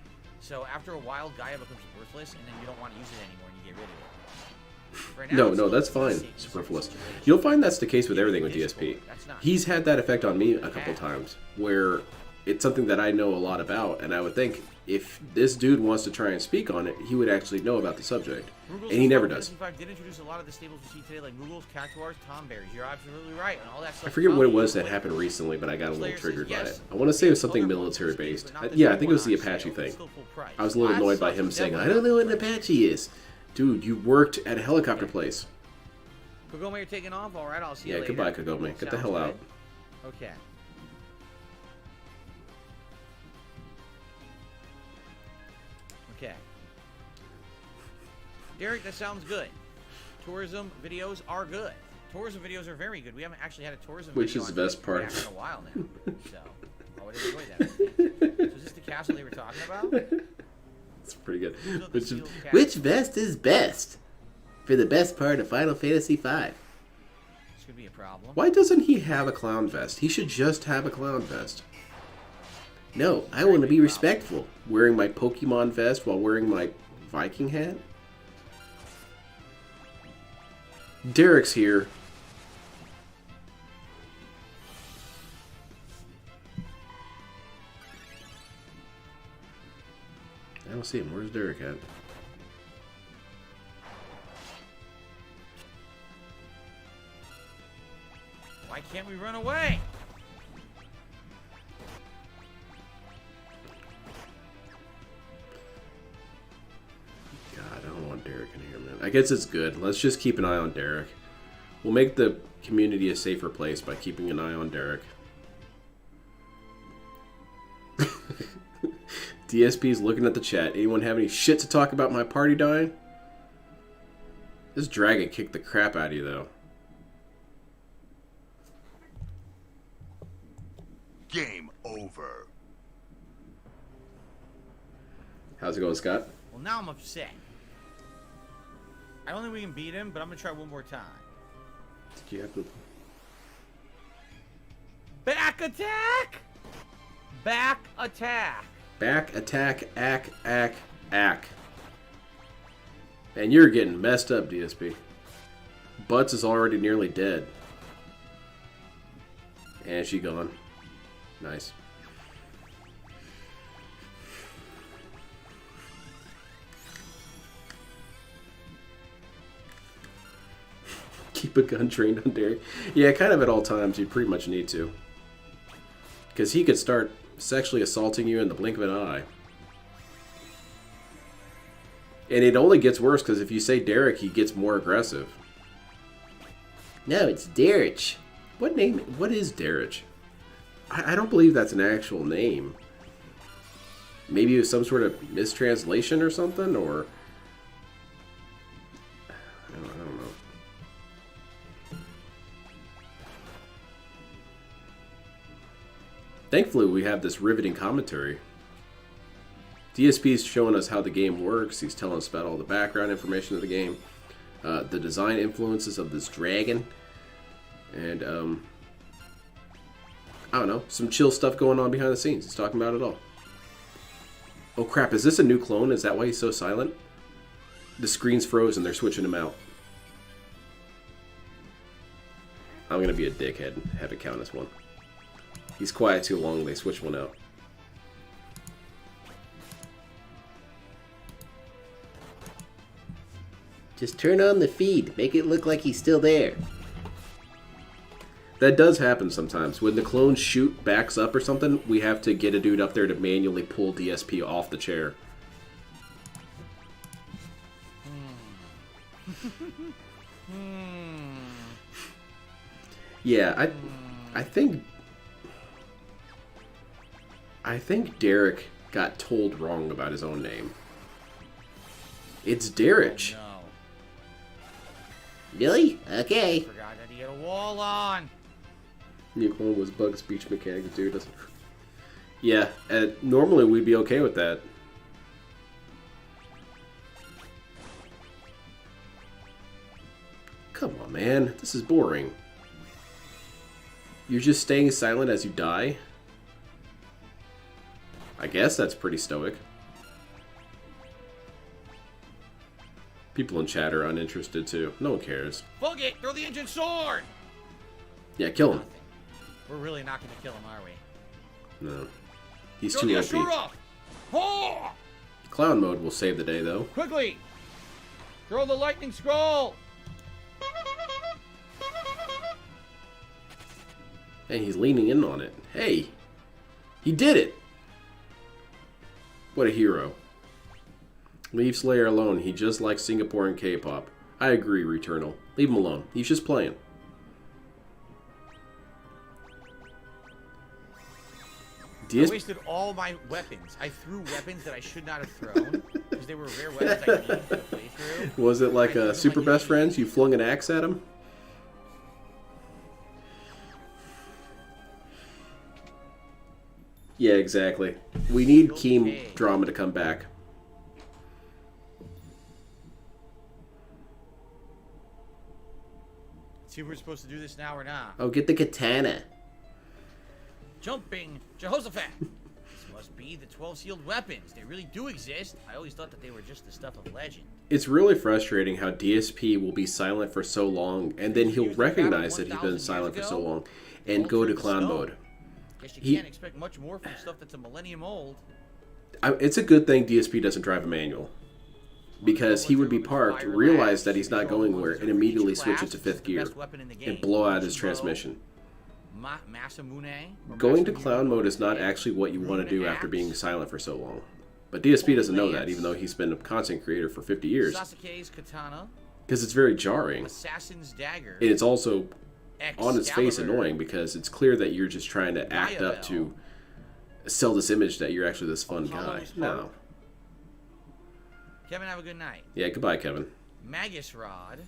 So after a while, Gaia becomes worthless, and then you don't want to use it anymore, and you get rid of it. Right now, No, it's no, still that's a fine. decent Superfluous. situation. You'll find that's the case with Even everything with Discord, DSP. that's not- He's had that effect on me a couple times, where it's something that I know a lot about, and I would think if this dude wants to try and speak on it, he would actually know about the subject. Moogles And he never Final does. Fantasy V did introduce a lot of the staples we see today, like Moogles, Cactuars, Tomberries. You're absolutely right, and all that stuff. I forget what it was that probably- happened recently, but I got a little Slayer triggered by says, it. yes, I want to say it was the something other ones military in space, based. but not the Yeah, I new think it was one the on sale. Apache It's thing. still full price. I was a little That annoyed by sucks. him It's saying, I definitely don't know what an full price. Apache is. Dude, you worked at a helicopter place. Kagome, you're taking off? Alright, I'll see you Yeah, later. goodbye, Kagome. Get the Sounds hell good. out. Okay. Okay. Derek, that sounds good. Tourism videos are good. Tourism videos are very good. We haven't actually had a tourism Which video is on the best Twitch part. React in a while now. So, I would enjoy that. So is this the castle they were talking about? It's pretty good. These are the Which, sealed castles. Which vest is best for the best part of Final Fantasy V? This could be a problem. why doesn't he have a clown vest? He should just have a clown vest. No, I want to be respectful. Wearing my Pokemon vest while wearing my Viking hat? Derek's here. I don't see him. Where's Derek at? Why can't we run away? God, I don't want Derek in here, man. I guess it's good. Let's just keep an eye on Derek. We'll make the community a safer place by keeping an eye on Derek. DSP's looking at the chat. Anyone have any shit to talk about my party dying? This dragon kicked the crap out of you, though. Game over. How's it going, Scott? Well, now I'm upset. I don't think we can beat him, but I'm gonna try one more time. Do you have to... Back attack! Back attack! Back attack, ack. And you're getting messed up, DSP. Butts is already nearly dead. And she gone. Nice. Keep a gun trained on Derek. Yeah, kind of at all times. You pretty much need to. Because he could start sexually assaulting you in the blink of an eye. And it only gets worse because if you say Derek, he gets more aggressive. No, it's Derek. What name? What is Derek? I don't believe that's an actual name. Maybe it was some sort of mistranslation or something, or... I don't know. Thankfully, we have this riveting commentary. DSP is showing us how the game works. He's telling us about all the background information of the game, the design influences of this dragon, and I don't know, some chill stuff going on behind the scenes. He's talking about it all. Oh crap, is this a new clone? Is that why he's so silent? The screen's frozen, they're switching him out. I'm gonna be a dickhead and have it count as one. He's quiet too long, they switch one out. Just turn on the feed. Make it look like he's still there. That does happen sometimes. When the clones shoot backs up or something, we have to get a dude up there to manually pull DSP off the chair. Yeah, I think Derek got told wrong about his own name. It's Derek. No. Really? Okay. Forgot that he had a wall on. New clone was bug speech mechanics, dude. Doesn't... Yeah, normally we'd be okay with that. Come on, man. This is boring. You're just staying silent as you die? I guess that's pretty stoic. People in chat are uninterested too. No one cares. Fuck it! Throw the ancient sword! Yeah, kill him. Nothing. We're really not gonna kill him, are we? No. He's Throw too the OP. Ashura! Oh! Clown mode will save the day, though. Quickly! Throw the lightning scroll! And he's leaning in on it. Hey! He did it! What a hero. Leave Slayer alone. He just likes Singapore and K-pop. I agree, Returnal. Leave him alone. He's just playing. I wasted all my weapons. I threw weapons that I should not have thrown because they were rare weapons I needed for the playthrough. Was it like a Super Best Friends? You flung an axe at him? Yeah, exactly. We need Keem drama to come back. See if we're supposed to do this now or not. Oh, get the katana. Jumping Jehoshaphat. Must be the 12 sealed weapons. They really do exist. I always thought that they were just the stuff of legend. It's really frustrating how DSP will be silent for so long, and then he'll recognize that he's been silent for so long, and go to clown mode. Guess you can't expect much more from stuff that's a millennium old. It's a good thing DSP doesn't drive a manual, because he would be parked, realize that he's not going anywhere, and immediately switch it to 5th gear and blow out his transmission. Going to clown mode is not actually what you want to do after being silent for so long. But DSP doesn't know that, even though he's been a content creator for 50 years. Because it's very jarring. And it's also, on its face, annoying, because it's clear that you're just trying to act up to sell this image that you're actually this fun guy. No. Kevin, have a good night. Yeah, goodbye, Kevin. Magus Rod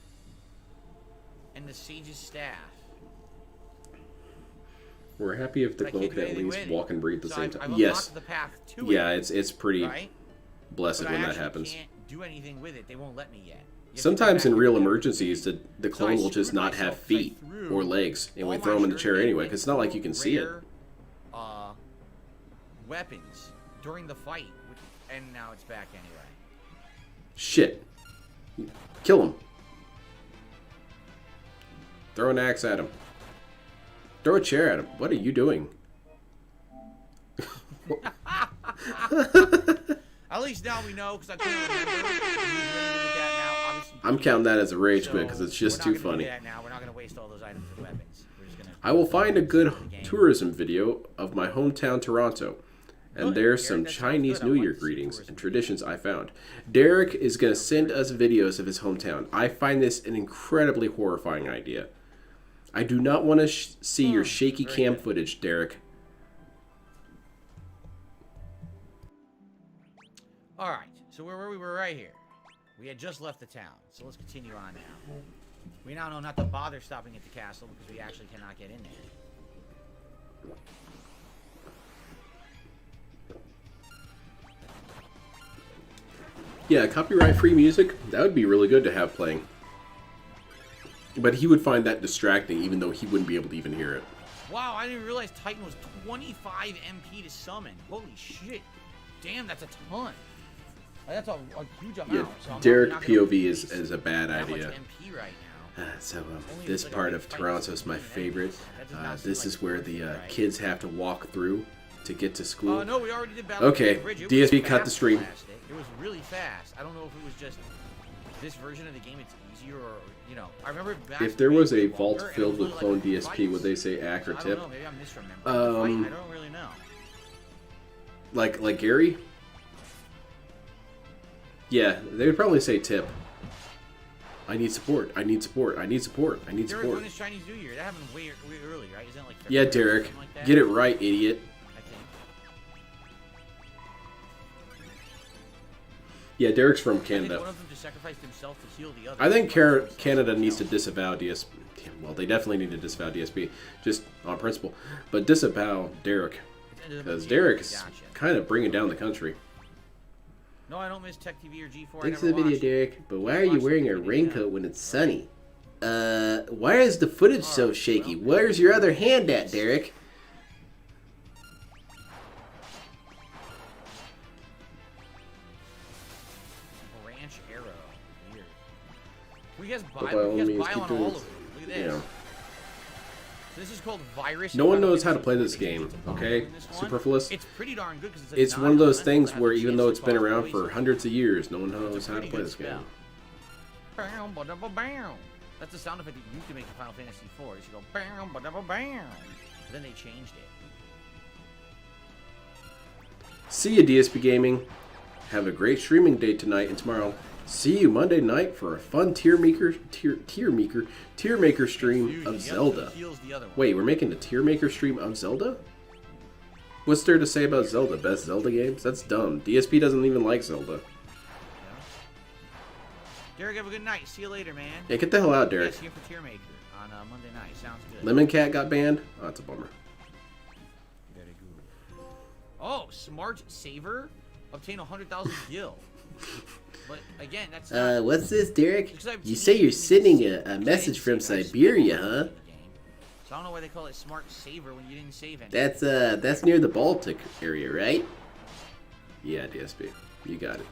and the Sage's Staff. We're happy if the clone can at least walk and breathe at the same time. I've Yes. the path to Yeah, it, it's pretty right? blessed But when I that happens. can't do anything with it. They won't let me yet. You have to Sometimes go in back real and- emergencies, the clone will just not have feet or legs, and we throw him in the chair anyway, because it's not like you can see it. rare, weapons during the fight, and now it's back anyway. Shit. Kill him. Throw an axe at him. Throw a chair at him. What are you doing? At least now we know, because I couldn't remember. With that now, obviously, I'm counting that as a rage so quit because it's just we're too not gonna funny. do that now. We're not going to waste all those items and weapons. We're just gonna I will find a good the game. tourism video of my hometown Toronto. And Good, there's Derek, some that sounds Chinese good. I New like Year to see greetings tourism and traditions I found. Derek is going to send us videos of his hometown. I find this an incredibly horrifying idea. I do not want to see your shaky very cam good. footage, Derek. All right, so where were we? We're right here. We had just left the town, so let's continue on now. We now know not to bother stopping at the castle because we actually cannot get in there. Yeah, copyright-free music, that would be really good to have playing. But he would find that distracting, even though he wouldn't be able to even hear it. Wow, I didn't realize Titan was 25 MP to summon. Holy shit. Damn, that's a ton. That's a huge amount. Yeah, So I'm Derek not gonna POV waste is a bad that much idea. MP right now. Only This if it's like a part big of fight Toronto with is my 15 favorite. enemies. That does not seem This like is it's where worth the it, right? kids have to walk through to get to school. No, we already did Battle Okay, of the Bridge. It DSP was cut the fast stream. blasted. It was really fast. I don't know if it was just this version of the game it's easier or, you know. I remember back If there was a way vault longer, and filled it with was clone really like DSP, would they fights. say act or I don't tip? know, maybe I'm misremembering. The fight, I don't really know. Like Gary? Yeah, they would probably say tip. I need support. I need support. I need support. I need Derek, support. when is Chinese New Year? That happened way early, right? Isn't it like Yeah, February or Derek. something like that? Get it right, idiot. I think. Yeah, Derek's from I think Canada. one of them just sacrificed himself to heal the other. I think Canada needs to disavow DSP. Well, they definitely need to disavow DSP, just on principle. But disavow Derek, because Derek is kind of bringing down the country. No, I don't miss Tech TV or G4. Thanks for the video, Derek. But why are you wearing a raincoat when it's sunny? Why is the footage so shaky? Where's your other hand at, Derek? Branch arrow. Weird. We guess But by bio, all we guess means, bio keep on doing all it. of them. Look at this. You know. So this is called Virus. No one Final knows how to Fantasy play 4 this because game, it's a bomb okay? in this one. Superfluous. It's pretty darn good because It's one of those things non-elemental where that has even a though chance it's to been cause around for poison. hundreds of years, no one knows It's a how to pretty play good this game. spell. Bam, ba-da-ba, bam. That's the sound effect that you used to make in Final Fantasy 4. You should go bam, ba-da-ba, bam. But then they changed it. See you, DSP Gaming. Have a great streaming day tonight and tomorrow. See you Monday night for a fun tier maker stream of Zelda. Wait, we're making a tier maker stream of Zelda? What's there to say about Zelda? Best Zelda games? That's dumb. DSP doesn't even like Zelda. Derek, have a good night. See you later, man. Yeah, get the hell out, Derek. Yes, here for Tier Maker on Monday night. Sounds good. Lemon Cat got banned? Oh, that's a bummer. Very good. Oh, Smart Saver. Obtain 100,000 gil. But again, that's not... What's this, Derek? Because I've You say seen you're sending these a message from giant savers Siberia, in huh? the game. So I don't know why they call it Smart Saver when you didn't save any. That's near the Baltic area, right? Yeah, DSP. You got it.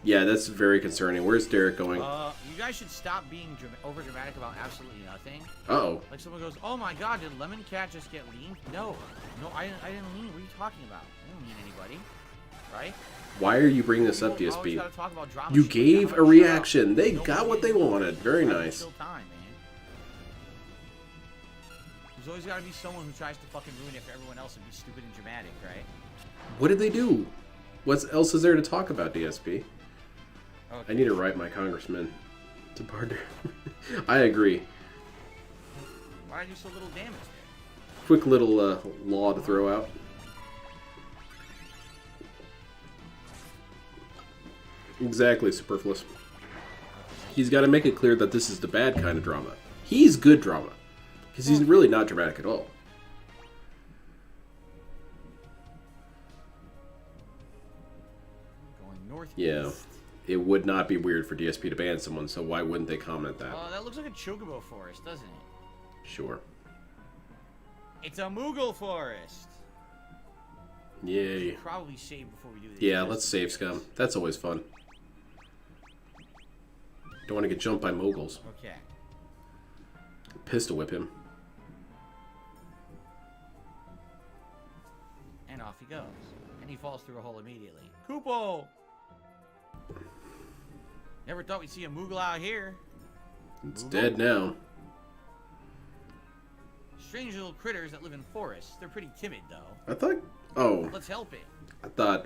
Yeah, that's very concerning. Where's Derek going? You guys should stop being over dramatic about absolutely nothing. Uh-oh. Like someone goes, "Oh my God, did Lemon Cat just get lean?" No, I didn't lean. What are you talking about? I didn't lean anybody, right? Why are you bringing this up, People always DSP? gotta talk about drama You shit. gave I'm a like, reaction. They shut up. got what they wanted. Very Nobody nice. kill time, man. There's always got to be someone who tries to fucking ruin it for everyone else and be stupid and dramatic, right? What did they do? What else is there to talk about, DSP? Okay. I need to write my congressman to partner. I agree. Why did I do so little damage there? Quick little law to throw out. Exactly, superfluous. He's got to make it clear that this is the bad kind of drama. He's good drama. Because he's really not dramatic at all. Going northeast. Yeah. It would not be weird for DSP to ban someone, so why wouldn't they comment that? That looks like a chocobo forest, doesn't it? Sure. It's a Moogle forest. Yay. Probably save before we do this. Yeah, let's save Scum. That's always fun. Don't want to get jumped by moguls. Okay. Pistol whip him. And off he goes. And he falls through a hole immediately. Koopo! Never thought we'd see a Moogle out here. It's Moogle? dead now. Strange little critters that live in forests. They're pretty timid, though. I thought... Oh. Let's help it. I thought...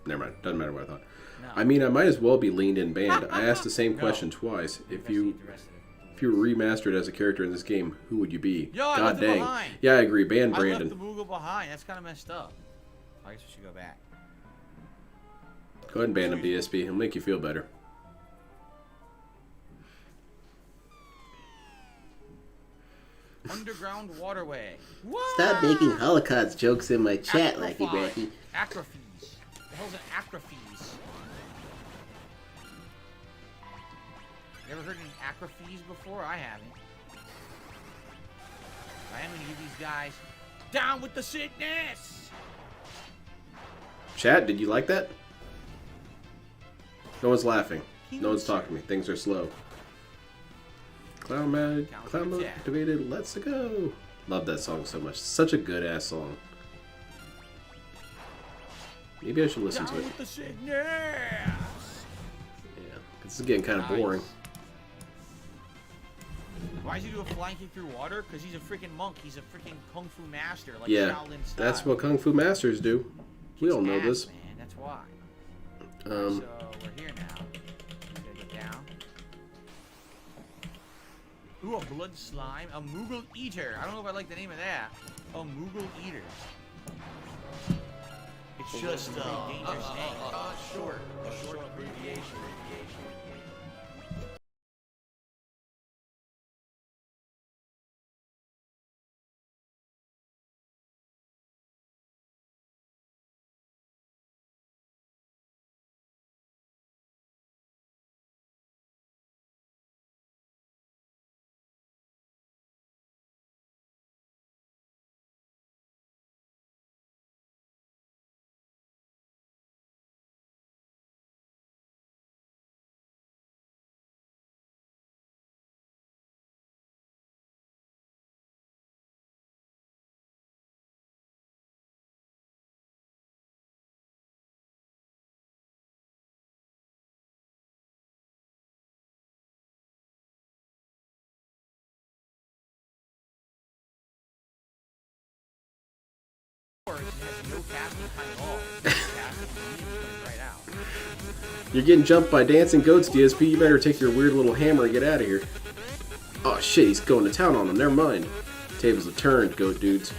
Never mind. Doesn't matter what I thought. No. I mean, I might as well be leaned in banned. I asked the same No. question twice. If you Investigate the rest of it. if you were remastered as a character in this game, who would you be? Yo, I God left him dang. behind. Yeah, I agree. Ban I left the Brandon. Moogle behind. That's kind of messed up. I guess we should go back. Go ahead and ban him, DSP. He'll make you feel better. Underground waterway. What? Stop making Holocaust jokes in my chat, Lackey Acrophi- Bracky. Acrophies. The hell's an acrophies? You ever heard of an acrophies before? I haven't. I am gonna give these guys down with the sickness. Chat, did you like that? No one's laughing. No one's talking to me. Things are slow. Clown mode activated. Let's go. Love that song so much. Such a good ass song. Maybe I should listen Down to it. with the sickness. Yeah, this is getting kind of boring. Why does he do a flying kick through water? Because he's a freaking monk. He's a freaking kung fu master, like Yeah, Shaolin style. that's what Kung Fu Masters do. We all know Ass, this. man. That's why. Um, So we're here now. Gotta get down. Ooh, a blood slime, a Moogle eater. I don't know if I like the name of that. A Moogle eater. It's just a dangerous name. Short. A short abbreviation. You're getting jumped by dancing goats, DSP. You better take your weird little hammer and get out of here. Oh shit, he's going to town on them. Never mind. Tables have turned, goat dudes.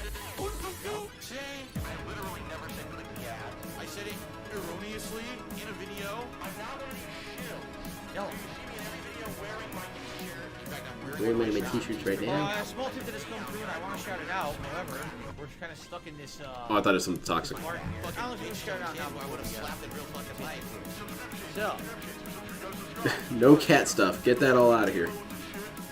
I said it erroneously in a video. Wearing one of my t-shirts right now. A small tip that has come through, and I want to shout it out. However, we're kind of stuck in this. Oh, I thought it was something toxic. I don't know if you can shout it out now, but I would have slapped it real fucking life. So, No cat stuff. Get that all out of here.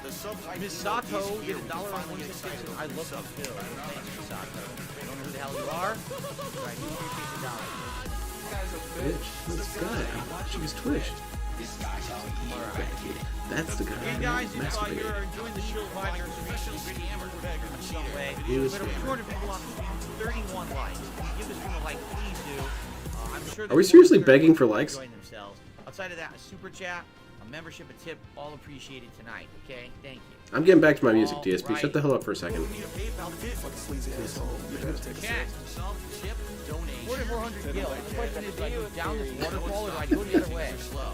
Miss Sato did $1.01. I love that too. Thanks, Miss Sato. I don't know who the hell you are, but I do appreciate the dollar. Bitch, this guy. She was twitched. That's the guy. Hey guys, if you're masturbating. enjoying the show live, you're especially pretty hammered in some way. We've got over 200 people on the stream, 31 likes. If you give this stream a like, please do. I'm sure Are we seriously begging for likes? enjoying themselves. Outside of that, a super chat, a membership, a tip, all appreciated tonight. Okay, thank you. I'm getting back to my music, DSP. Shut the hell up for a second. Chat, sub, tip, donate. 4,400 gil. The question is, do I go down this waterfall or do I go the other way? Slow.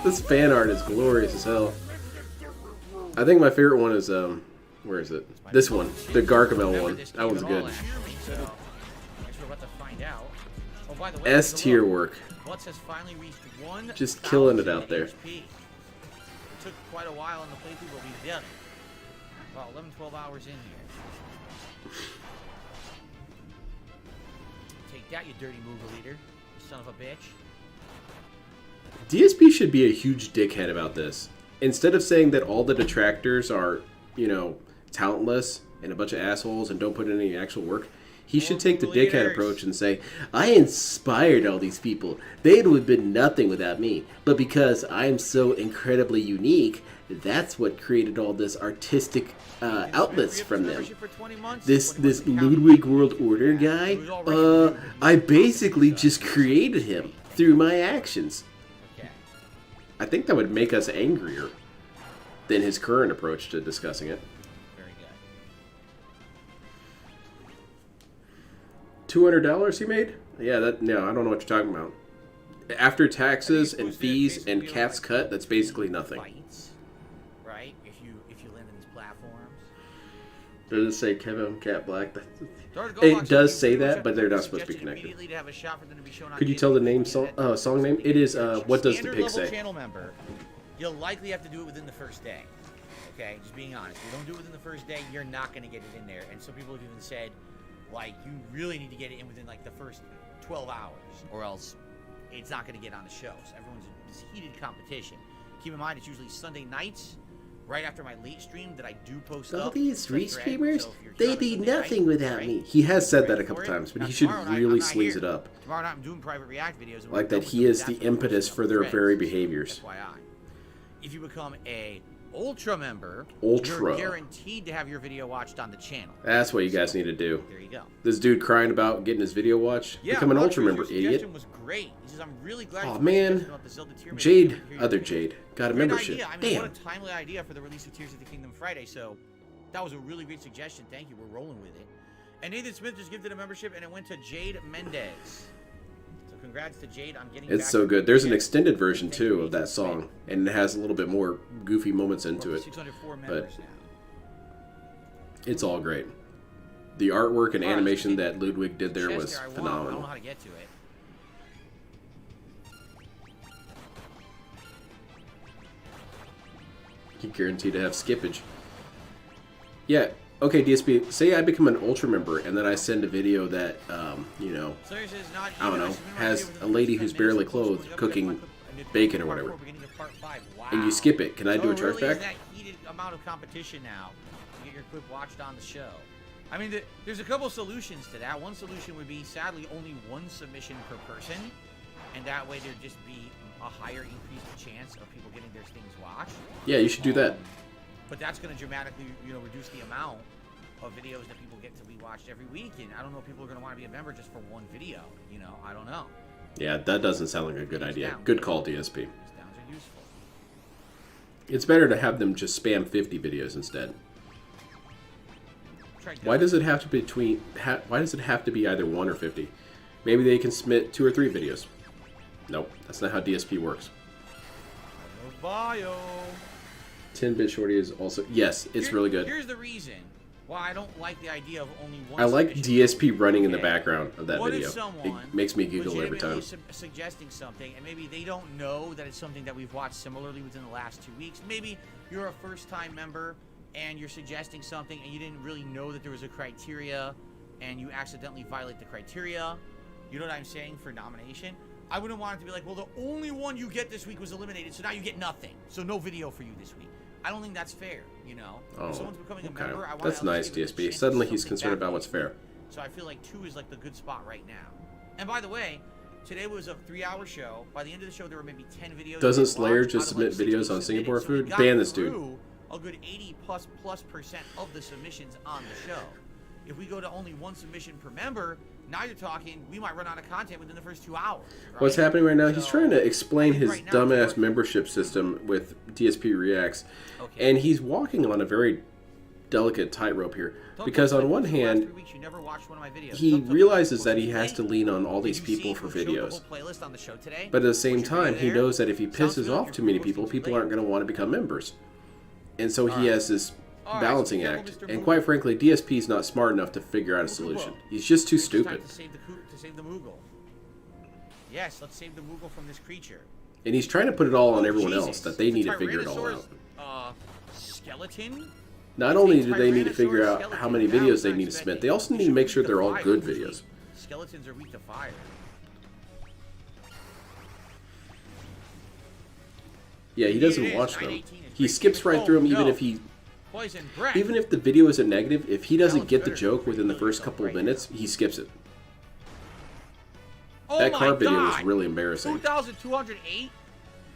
This fan art is glorious as hell. I think my favorite one is where is it? This one, the Gargamel one. That one's good. S tier work. Lutz has finally reached 1,000 Just killing it out there. HP. It took quite a while in the playthrough, but we've done it. About 11, 12 hours in here. Take that, you dirty movie leader. You son of a bitch. DSP should be a huge dickhead about this. Instead of saying that all the detractors are, you know, talentless and a bunch of assholes and don't put in any actual work, he should take the dickhead approach and say, I inspired all these people. They would have been nothing without me. But because I'm so incredibly unique, that's what created all this artistic outlets from them. This Ludwig World Order guy, I basically just created him through my actions. I think that would make us angrier than his current approach to discussing it. $200 he made? Yeah, I don't know what you're talking about. After taxes and fees and Cat's cut, that's basically nothing. Right? If you land on these platforms. Does it say Kevin Cat Black? It does say that, but they're not supposed to be connected. Could you tell the name song name? It is what does the pig say? Channel member, you'll likely have to do it within the first day. Okay, just being honest. If you don't do it within the first day, you're not going to get it in there. And some people have even said, like, you really need to get it in within like the first 12 hours, or else it's not going to get on the show. So everyone's in this heated competition. Keep in mind, it's usually Sunday nights, right after my late stream that I do post up. All these Restreamers, they'd be nothing without me. He has said that a couple times, but he should really sleaze it up. Tomorrow night I'm doing private react videos. Like that he is the impetus for their very behaviors. FYI. If you become a Ultra member, Ultra. you're guaranteed to have your video watched on the channel. That's what you guys need to do. There you go. This dude crying about getting his video watched. Yeah, Become an Ultra Your member, suggestion idiot. was great. He says, I'm really glad Oh you man, about the Zelda tier Jade, making other Jade, got a great membership. Idea. I mean, Damn. what a timely idea for the release of Tears of the Kingdom Friday. So that was a really great suggestion. Thank you. We're rolling with it. And Nathan Smith just gifted a membership, and it went to Jade Mendez. So congrats to Jade. I'm getting. It's so good. There's an extended version too of that song, and it has a little bit more goofy moments into it. 604 But members now. it's all great. The artwork and animation that Ludwig did there was I don't phenomenal. know how to get to it. You're guaranteed to have skippage. Yeah. Okay, DSP. Say I become an Ultra member, and then I send a video that, you know, I don't know, has a lady who's barely clothed cooking bacon or whatever, and you skip it. Can I do a chargeback? That heated amount of competition now to get your clip watched on the show. I mean, there's a couple solutions to that. One solution would be, sadly, only one submission per person, and that way there'd just be a higher increased chance of people getting their things watched. Yeah, you should do that. But that's going to dramatically, reduce the amount of videos that people get to be watched every week, and I don't know if people are going to want to be a member just for one video. I don't know. Yeah, that doesn't sound like a good idea. Good call, DSP. These downs are useful. It's better to have them just spam 50 videos instead. Why does it have to be why does it have to be either 1 or 50? Maybe they can submit 2 or 3 videos. Nope, that's not how DSP works. Bio. 10-bit shorty is also it's really good. Here's the reason why I don't like the idea of only one. I like submission. DSP running in the background of that What video. if someone It makes me giggle every time. Suggesting something, and maybe they don't know that it's something that we've watched similarly within the last 2 weeks. Maybe you're a first-time member and you're suggesting something, and you didn't really know that there was a criteria, and you accidentally violate the criteria. You know what I'm saying, for nomination? I wouldn't want it to be like, well, the only one you get this week was eliminated, so now you get nothing. So no video for you this week. I don't think that's fair, you know? Oh, if someone's becoming a okay. member, I want That's to nice, give them a DSP. chance Suddenly to he's something concerned back about what's this week. fair. So I feel like 2 is like the good spot right now. And by the way, today was a 3-hour show. By the end of the show, there were maybe 10 videos. Doesn't we Slayer watched just out of, submit like, videos on 60 Singapore submitted. So we food? got Ban this dude. through a good 80+% of the submissions on the show. If we go to only 1 submission per member, now you're talking, we might run out of content within the first 2 hours. Right? What's happening right now, he's So, trying to explain I think his right now, dumbass for- membership system with DSP Reacts, Okay. and he's walking on a very delicate tightrope here. Don't Because tell me on one for the last hand, 3 weeks you never watched one of my videos. he Don't tell me. realizes that he Well, has to today, lean on all did these you people see for who showed the videos. whole playlist on the show today? But at the same Was your video time, he there? knows that if he Sounds pisses good. off Your too many Google people, seems people late. aren't going to want to become members. And so he Alright. has this Alright, balancing so act. Mr. And Moogle. quite frankly, DSP is not smart enough to figure out a solution. He's just too It's time stupid. to save the Moogle. Yes, let's save the Moogle from this creature. And he's trying to put it all on everyone Jesus. else, that they It's a need to figure it all Tyrannosaurus, out. Skeleton? Not only do they need to figure out how many videos they need to submit, they also need to make sure they're all good videos. Skeletons are weak to fire. Yeah, he It doesn't is. watch them. 918 is He great. skips right through them, even No. if he, Poison breath. even if the video is a negative. If he doesn't Sounds get the better joke than within the killing first yourself couple of right minutes, he skips it. Oh That my car video was God. really embarrassing. 2,208?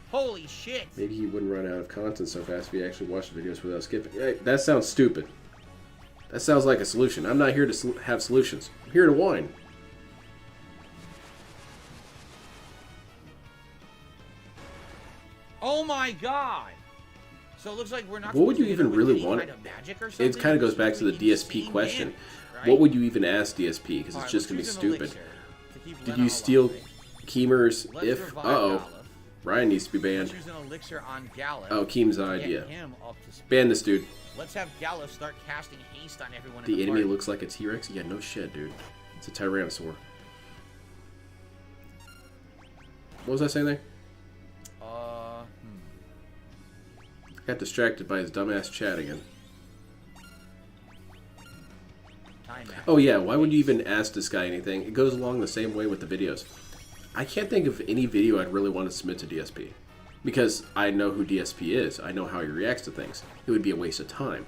Holy shit. Maybe he wouldn't run out of content so fast if he actually watched the videos without skipping. Hey, that sounds stupid. That sounds like a solution. I'm not here to have solutions. I'm here to whine. Oh my God. So it looks like we're not. What would you supposed to even hit it with really any want? kind of magic or something? It kind of goes It's back to the really DSP insane question. damage, right? What would you even ask DSP? Because All it's right, just going to be let's use an stupid. elixir to keep Did Lena you steal alive. Keemer's Let's if? revive Uh-oh. Galuf. Ryan needs to be banned. Let's use an elixir on Galuf. Oh, Keem's to idea. Get him up to speed. Ban this dude. Let's have Galuf start casting haste on everyone in The the enemy party. looks like a T-Rex? Yeah, no shit, dude. It's a Tyrannosaur. What was I saying there? Got distracted by his dumbass chat again. Time out. Oh yeah, why would you even ask this guy anything? It goes along the same way with the videos. I can't think of any video I'd really want to submit to DSP. Because I know who DSP is. I know how he reacts to things. It would be a waste of time.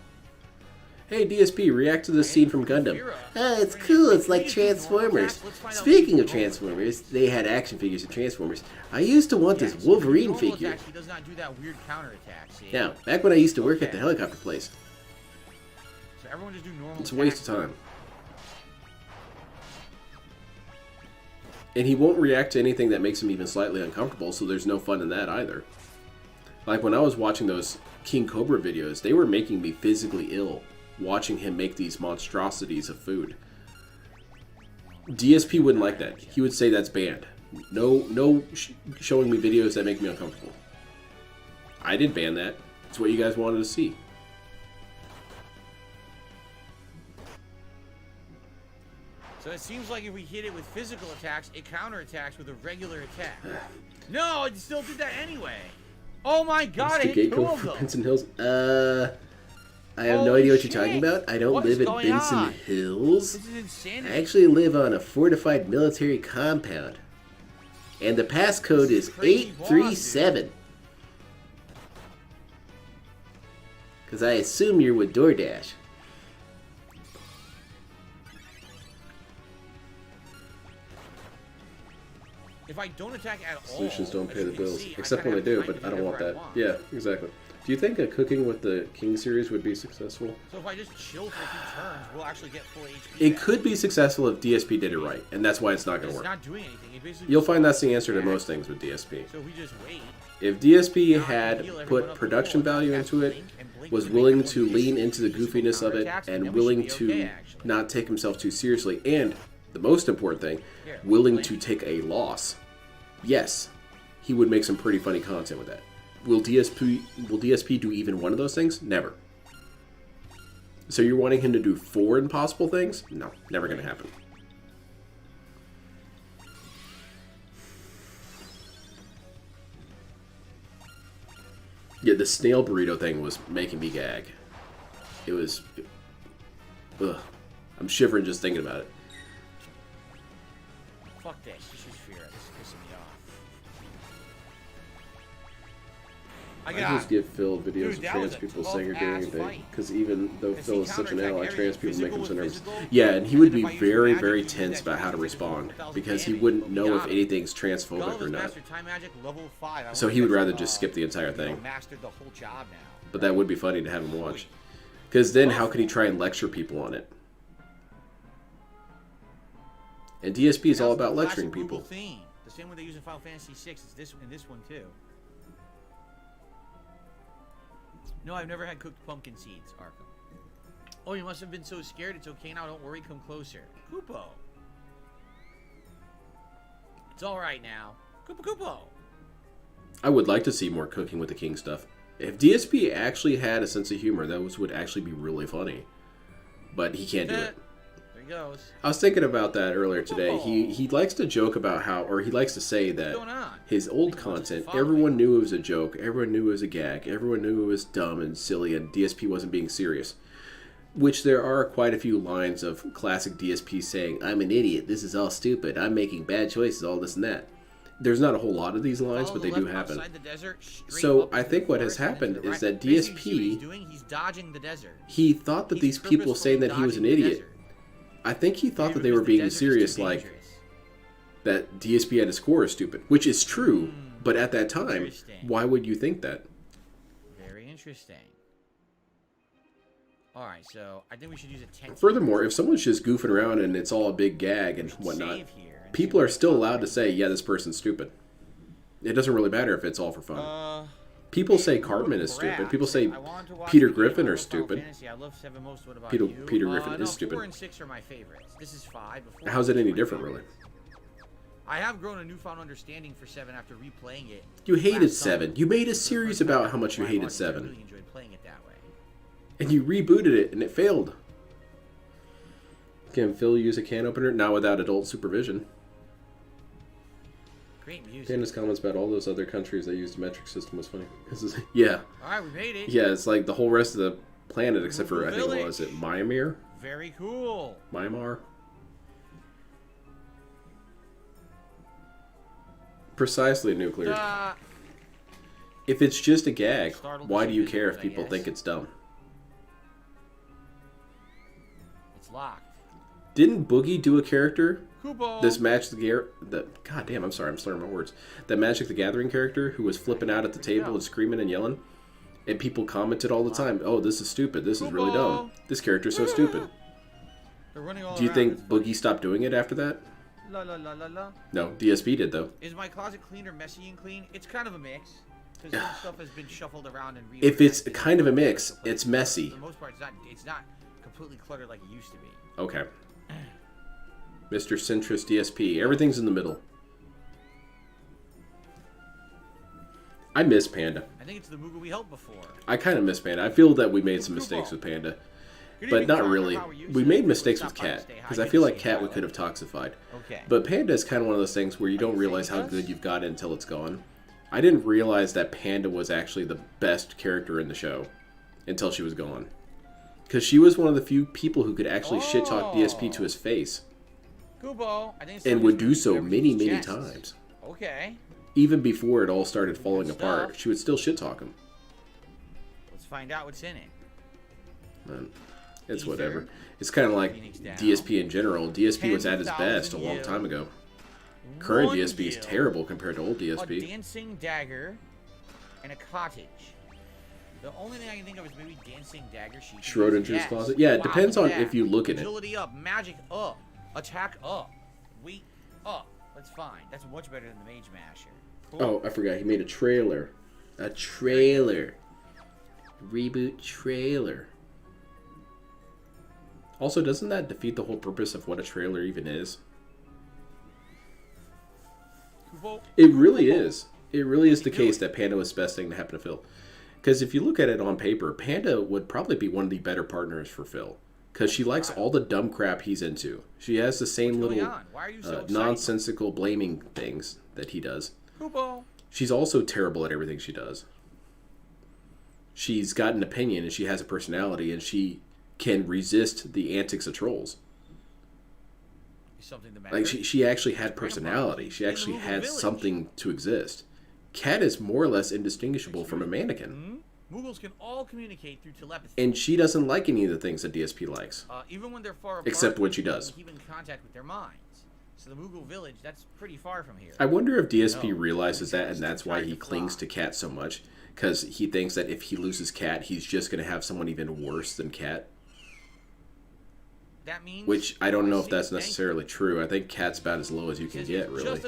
Hey DSP, react to this scene from Gundam. Ah, it's cool. It's like Transformers. Speaking of Transformers, they had action figures of Transformers. I used to want this Wolverine Normal figure. attacks, he does not do that weird counterattack. See? Now, back when I used to work at the Okay. helicopter place, So everyone just do normal. It's a waste of attacks. time. And he won't react to anything that makes him even slightly uncomfortable, so there's no fun in that either. Like when I was watching those King Cobra videos, they were making me physically ill watching him make these monstrosities of food. DSP wouldn't like that. He would say that's banned. No showing me videos that make me uncomfortable. I did ban that. It's what you guys wanted to see. So it seems like if we hit it with physical attacks, it counterattacks with a regular attack. No, it still did that anyway. Oh my God! I Mr. hit two Gateco of from them. Benson Hills. I have no Holy idea what you're shit. talking about. I don't What live is in going Benson on? Hills. This is insanity. I actually live on a fortified military compound. And the passcode This is is crazy boss, 837. Because I assume you're with DoorDash. If I don't attack at all, Solutions don't as pay you the can bills. see, I Except when they kinda do, have but time I to don't do want whatever that. I want. Yeah, exactly. Do you think a Cooking with the King series would be successful? So if I just chill for a few turns, we'll actually get full HP. It back. could be successful if DSP did it right, and that's why it's not going It's to work. not doing anything. It basically You'll just find that's the slows answer to back. most things with DSP. So if we just wait. If DSP now I can had heal everyone put up to production full. value Cast into it, Blink, and Blink was would make willing everyone to miss lean into the physical goofiness of it, counterattacks, then and we willing should be okay, to actually. not take himself too seriously, and the most important thing, Here, willing Blink. to take a loss, yes, he would make some pretty funny content with that. Will DSP do even one of those things? Never. So you're wanting him to do 4 impossible things? No, never going to happen. Yeah, the snail burrito thing was making me gag. It was... Ugh. I'm shivering just thinking about it. Fuck this. This is fear. This is pissing me off. I just give Phil videos of trans people saying or doing anything. Because even though Phil is such an ally, trans people make him so nervous. Yeah, and he would be very, very tense about how to respond. Because he wouldn't know if anything's transphobic or not. So he would rather just skip the entire thing. But that would be funny to have him watch. Because then how could he try and lecture people on it? And DSP is all about lecturing people. The same one they use in Final Fantasy VI is this one too. No, I've never had cooked pumpkin seeds, Arkham. Oh, you must have been so scared. It's okay now. Don't worry. Come closer. Koopo. It's all right now. Koopo. I would like to see more Cooking with the King stuff. If DSP actually had a sense of humor, those would actually be really funny. But he can't do it. There he goes. I was thinking about that earlier today. He likes to joke about how, or he likes to say that his old content, everyone knew it was a joke, everyone knew it was a gag, everyone knew it was dumb and silly, and DSP wasn't being serious. Which there are quite a few lines of classic DSP saying, I'm an idiot, this is all stupid, I'm making bad choices, all this and that. There's not a whole lot of these lines, but they do happen. So I think what has happened is that DSP, he thought that these people saying that he was an idiot, I think he thought that they were being serious, like that DSP at his core is stupid, which is true, but at that time, why would you think that? Very interesting. Alright, so I think we should use a 10. Furthermore, if someone's just goofing around and it's all a big gag and whatnot, people are still allowed to say, yeah, this person's stupid. It doesn't really matter if it's all for fun. People say Cartman is stupid. People say Peter Griffin are stupid. Peter Griffin is stupid. 4 and 6 are my favorites. This is 5. How's it any different, really? I have grown a newfound understanding for 7 after replaying it. You hated 7. You made a series about how much you hated 7. I really enjoyed playing it that way. And you rebooted it, and it failed. Can Phil use a can opener? Not without adult supervision. Great music. Panda's comments about all those other countries that used the metric system was funny. Yeah. Alright, we made it. Yeah, it's like the whole rest of the planet except for, I think it was, Myanmar? Very cool. Myanmar? Precisely nuclear. If it's just a gag, why do you care if people think it's dumb? It's locked. Didn't Boogie do a character? Kubo. This Magic the God damn, I'm sorry, I'm slurring my words. That Magic the Gathering character who was flipping out at the table and screaming and yelling, and people commented all the time, "Oh, this is stupid. This is really dumb. This character's so stupid." Do you think Boogie stopped doing it after that? La la la la la. No, DSP did though. Is my closet clean or messy and clean? It's kind of a mix. Because some stuff has been shuffled around and if it's kind of a mix, it's messy. For the most part, it's not completely cluttered like it used to be. Okay. Mr. Centrist DSP. Everything's in the middle. I miss Panda. I think it's the Moogle we helped before. I kind of miss Panda. I feel that we made some mistakes with Panda. But not really. We made mistakes with Cat. Because I feel like Cat we could have toxified. Okay. But Panda is kind of one of those things where you don't realize how good you've got it until it's gone. I didn't realize that Panda was actually the best character in the show until she was gone. Because she was one of the few people who could actually shit-talk DSP to his face. Kubo. And would do so many, many times. Okay. Even before it all started falling apart, she would still shit-talk him. Let's find out what's in it. Man, it's whatever. It's kind of like DSP in general. DSP was at his best a long time ago. Current DSP is terrible compared to old DSP. A dancing dagger and a cottage. The only thing I can think of is maybe dancing dagger. Schrodinger's closet. Yeah, it depends on if you look at it. Agility up, magic up, attack up, weight up. That's fine. That's much better than the Mage Masher. Cool. Oh, I forgot. He made a trailer. A trailer. Reboot trailer. Also, doesn't that defeat the whole purpose of what a trailer even is? It really is. It really is the case that Panda was the best thing to happen to Phil. Because if you look at it on paper, Panda would probably be one of the better partners for Phil. Because she likes all the dumb crap he's into. She has the same little nonsensical blaming things that he does. She's also terrible at everything she does. She's got an opinion and she has a personality and she can resist the antics of trolls. Like she actually had personality. She actually had something to exist. Cat is more or less indistinguishable from a mannequin. Moogles can all communicate through telepathy. And she doesn't like any of the things that DSP likes. Even when they're far apart, except when she does. Keep in contact with their minds. So the Moogle village, that's pretty far from here. I wonder if DSP realizes that, and that's why he clings to Cat so much. Because he thinks that if he loses Cat, he's just going to have someone even worse than Cat. That means, which I don't know if that's necessarily true. I think Cat's about as low as you can get, really.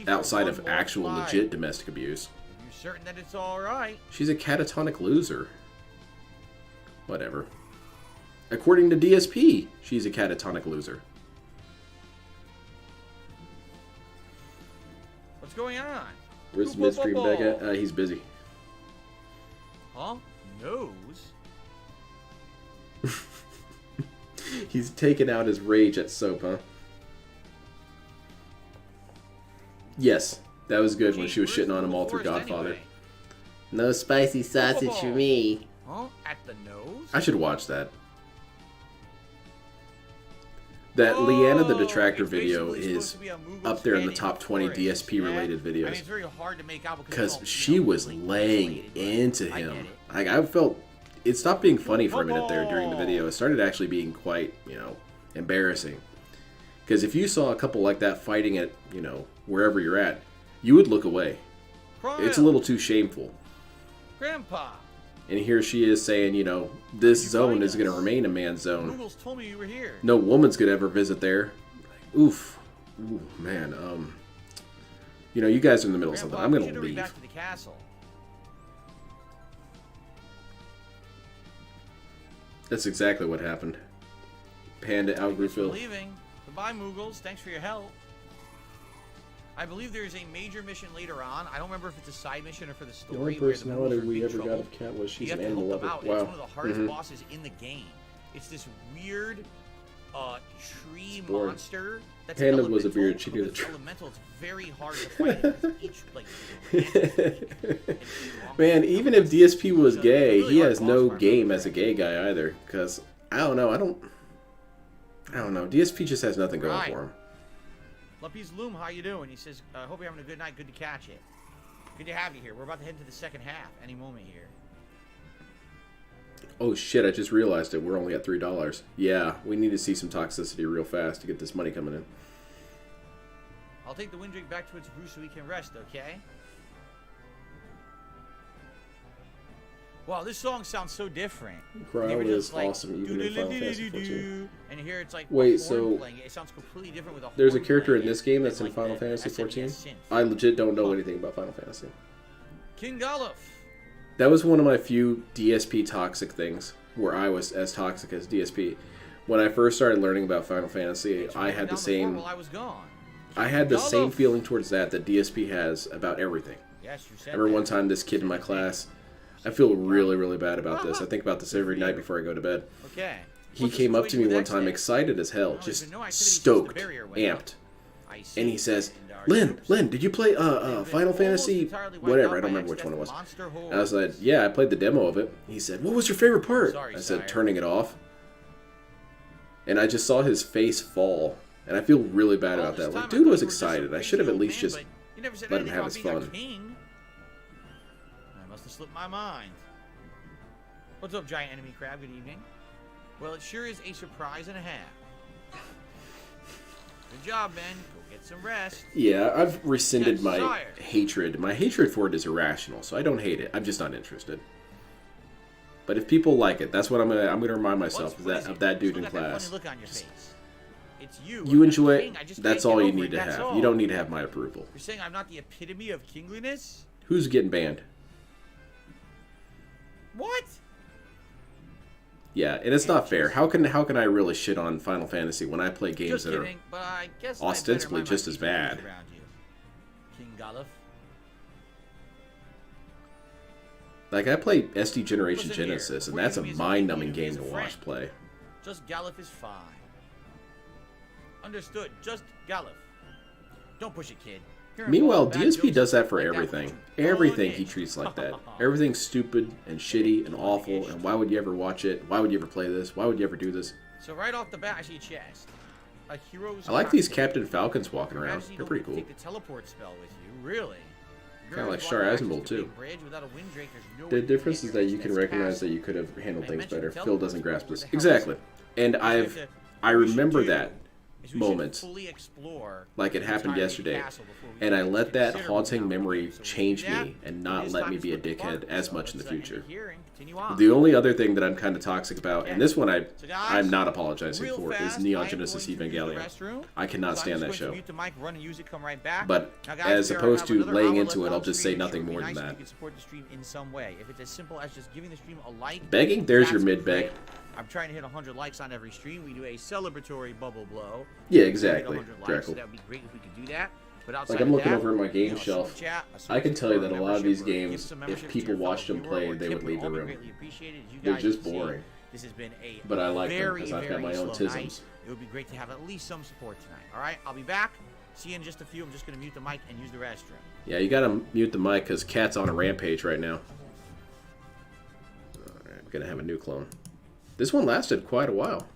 Outside of actual legit domestic abuse. You're certain that it's all right. She's a catatonic loser. Whatever. According to DSP, she's a catatonic loser. What's going on? Where's Midstream Becca? He's busy. Huh? Nose? He's taking out his rage at Soap, huh? Yes, that was good when she was shitting on him all through Godfather. Anyway. No spicy sausage for me. Huh? At the nose? I should watch that. That Leanna the Detractor video is up there in the top 20 DSP related videos. I mean, it's very hard to make out because she was laying into him. Like, I felt it stopped being funny for a minute there during the video. It started actually being quite, embarrassing. Because if you saw a couple like that fighting at, wherever you're at, you would look away. It's a little too shameful. Grandpa. And here she is saying, this zone is going to remain a man's zone. Moogles told me you were here. No woman's going to ever visit there. Oof. Ooh, man. You guys are in the middle of something. I'm going to leave. Back to the castle. That's exactly what happened. Panda outgrew Phil. Leaving. Goodbye, Moogles. Thanks for your help. I believe there's a major mission later on. I don't remember if it's a side mission or for the story. The only personality we ever got of Cat was she's an animal lover. Wow. It's one of the hardest bosses in the game. It's this weird tree monster. That's Panda was a beard. She knew the truth. Elemental. It's very hard to fight. Each Man, even if DSP was gay, he has no game as a gay guy either. Because I don't know. I don't know. DSP just has nothing going for him. Lumpy's Loom, how you doing? He says, hope you're having a good night. Good to catch it. Good to have you here. We're about to head into the second half any moment here. Oh shit, I just realized it. We're only at $3. Yeah, we need to see some toxicity real fast to get this money coming in. I'll take the wind drink back to its brew so we can rest, okay? Wow, this song sounds so different. Crowd is awesome, even in Final Fantasy 14. And here it's like wait, so playing. It sounds completely different with a there's a character in this game that's in Final Fantasy 14? I legit don't know anything about Final Fantasy. King Goluf. That was one of my few DSP toxic things, where I was as toxic as DSP. When I first started learning about Final Fantasy, I had the same feeling towards that DSP has about everything. Yes, you said I remember one time this kid in my class, I feel really, really bad about this. I think about this every night before I go to bed. Okay. He came up to me one time excited as hell, just stoked, amped. And he says, Lynn, did you play Final Fantasy, whatever, I don't remember which one it was. And I was like, yeah, I played the demo of it. He said, what was your favorite part? I said, turning it off. And I just saw his face fall. And I feel really bad about that. Like, dude was excited. I should have at least just let him have his fun. I must have slipped my mind. What's up, giant enemy crab? Good evening. Well, it sure is a surprise and a half. Good job, Ben. Go get some rest. Yeah, I've rescinded my hatred. My hatred for it is irrational, so I don't hate it. I'm just not interested. But if people like it, that's what I'm gonna remind myself of that dude in class. Look on your face. It's you. You enjoy it. That's all you need to have. You don't need to have my approval. You're saying I'm not the epitome of kingliness? Who's getting banned? What? Yeah, and it's not fair. How can I really shit on Final Fantasy when I play games that are ostensibly just as bad? King Goluf. Like, I play SD Generation Genesis, and that's a mind-numbing game to watch play. Just Goluf is fine. Understood. Just Goluf. Don't push it, kid. Meanwhile, DSP does that for everything. Everything he treats like that. Everything's stupid and shitty and awful, and why would you ever watch it? Why would you ever play this? Why would you ever do this? So right off the bat, I see a chest. A hero's I like these Captain Falcons walking around. They're pretty cool. Take the teleport spell with you, really? Kind of like Star Asimov, too. The difference is that you can recognize that you could have handled things better. Phil doesn't grasp this. Exactly. And I remember that moment like it happened yesterday, and I let that haunting memory change me and not let me be a dickhead as much in the future. The only other thing that I'm kind of toxic about, and this one I'm not apologizing for, is Neon Genesis Evangelion. I cannot stand that show. But as opposed to laying into it, I'll just say nothing more than that. Begging? There's your mid-beg. I'm trying to hit 100 likes on every stream. We do a celebratory bubble blow. Yeah, exactly. Likes, so that would be great if we could do that. But outside like I'm looking that, over at my game shelf. I can tell you that a lot of these games, if people watched them play, they would leave the room. They're just boring. This has been a but I like them because I've got my own tisms. It would be great to have at least some support tonight. All right, I'll be back. See you in just a few. I'm just going to mute the mic and use the restroom. Yeah, you got to mute the mic because Cat's on a rampage right now. All right, I'm going to have a new clone. This one lasted quite a while.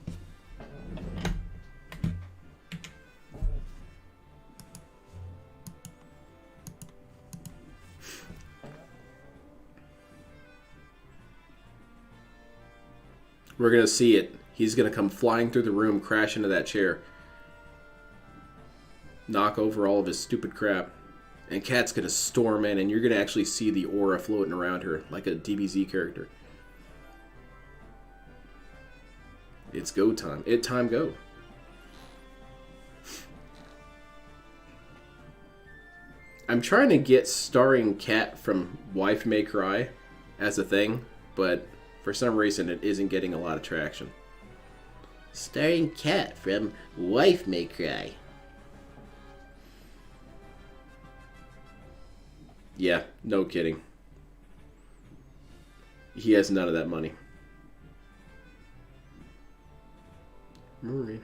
We're going to see it. He's going to come flying through the room, crash into that chair. Knock over all of his stupid crap. And Cat's going to storm in, and you're going to actually see the aura floating around her like a DBZ character. It's go time. Time go. I'm trying to get starring Cat from Wife May Cry as a thing, but for some reason it isn't getting a lot of traction. Starring Cat from Wife May Cry. Yeah, no kidding. He has none of that money. Marie.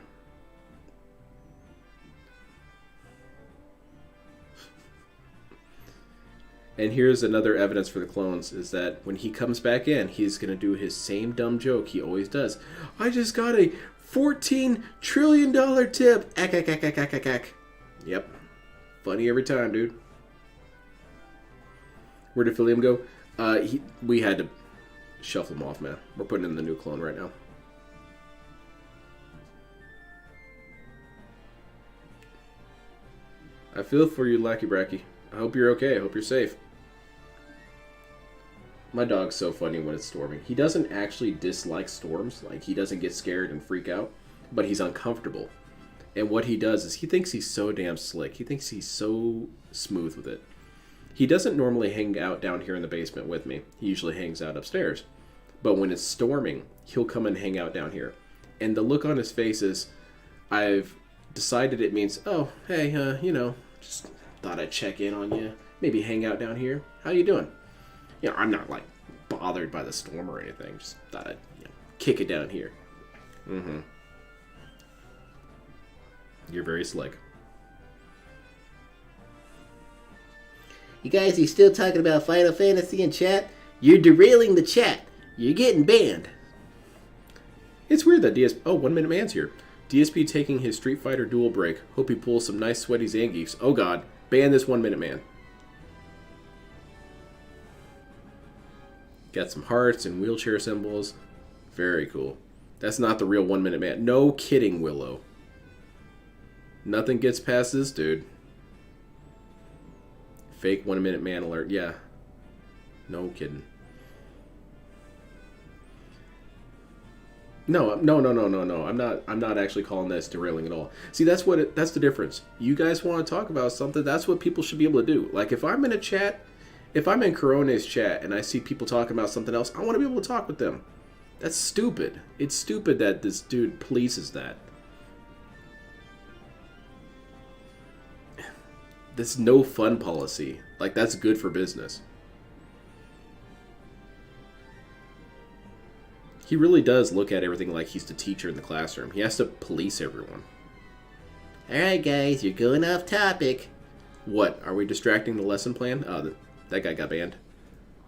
And here's another evidence for the clones, is that when he comes back in, he's going to do his same dumb joke he always does. I just got a $14 trillion tip. Ack, ack, ack, ack, ack, ack, ack. Yep. Funny every time, dude. Where did Philium go? We had to shuffle him off, man. We're putting in the new clone right now. I feel for you, Lackey Bracky. I hope you're okay. I hope you're safe. My dog's so funny when it's storming. He doesn't actually dislike storms. Like, he doesn't get scared and freak out. But he's uncomfortable. And what he does is he thinks he's so damn slick. He thinks he's so smooth with it. He doesn't normally hang out down here in the basement with me. He usually hangs out upstairs. But when it's storming, he'll come and hang out down here. And the look on his face is, I've decided it means, oh, hey, you know, just thought I'd check in on you. Maybe hang out down here. How you doing? You know, I'm not, like, bothered by the storm or anything. Just thought I'd, you know, kick it down here. Mm-hmm. You're very slick. You guys, are still talking about Final Fantasy in chat? You're derailing the chat. You're getting banned. It's weird that DSP... Oh, 1 Minute Man's here. DSP taking his Street Fighter duel break. Hope he pulls some nice sweaty Zangiefs. Oh god. Ban this 1 Minute Man. Got some hearts and wheelchair symbols. Very cool. That's not the real 1 Minute Man. No kidding, Willow. Nothing gets past this dude. Fake 1 Minute Man alert. Yeah. No kidding. No. I'm not actually calling this derailing at all. See, that's the difference. You guys want to talk about something, that's what people should be able to do. Like, if I'm in a chat, if I'm in Corone's chat and I see people talking about something else, I want to be able to talk with them. That's stupid. It's stupid that this dude polices that. This no fun policy. Like, that's good for business. He really does look at everything like he's the teacher in the classroom. He has to police everyone. Alright guys, you're going off topic. What? Are we distracting the lesson plan? That guy got banned.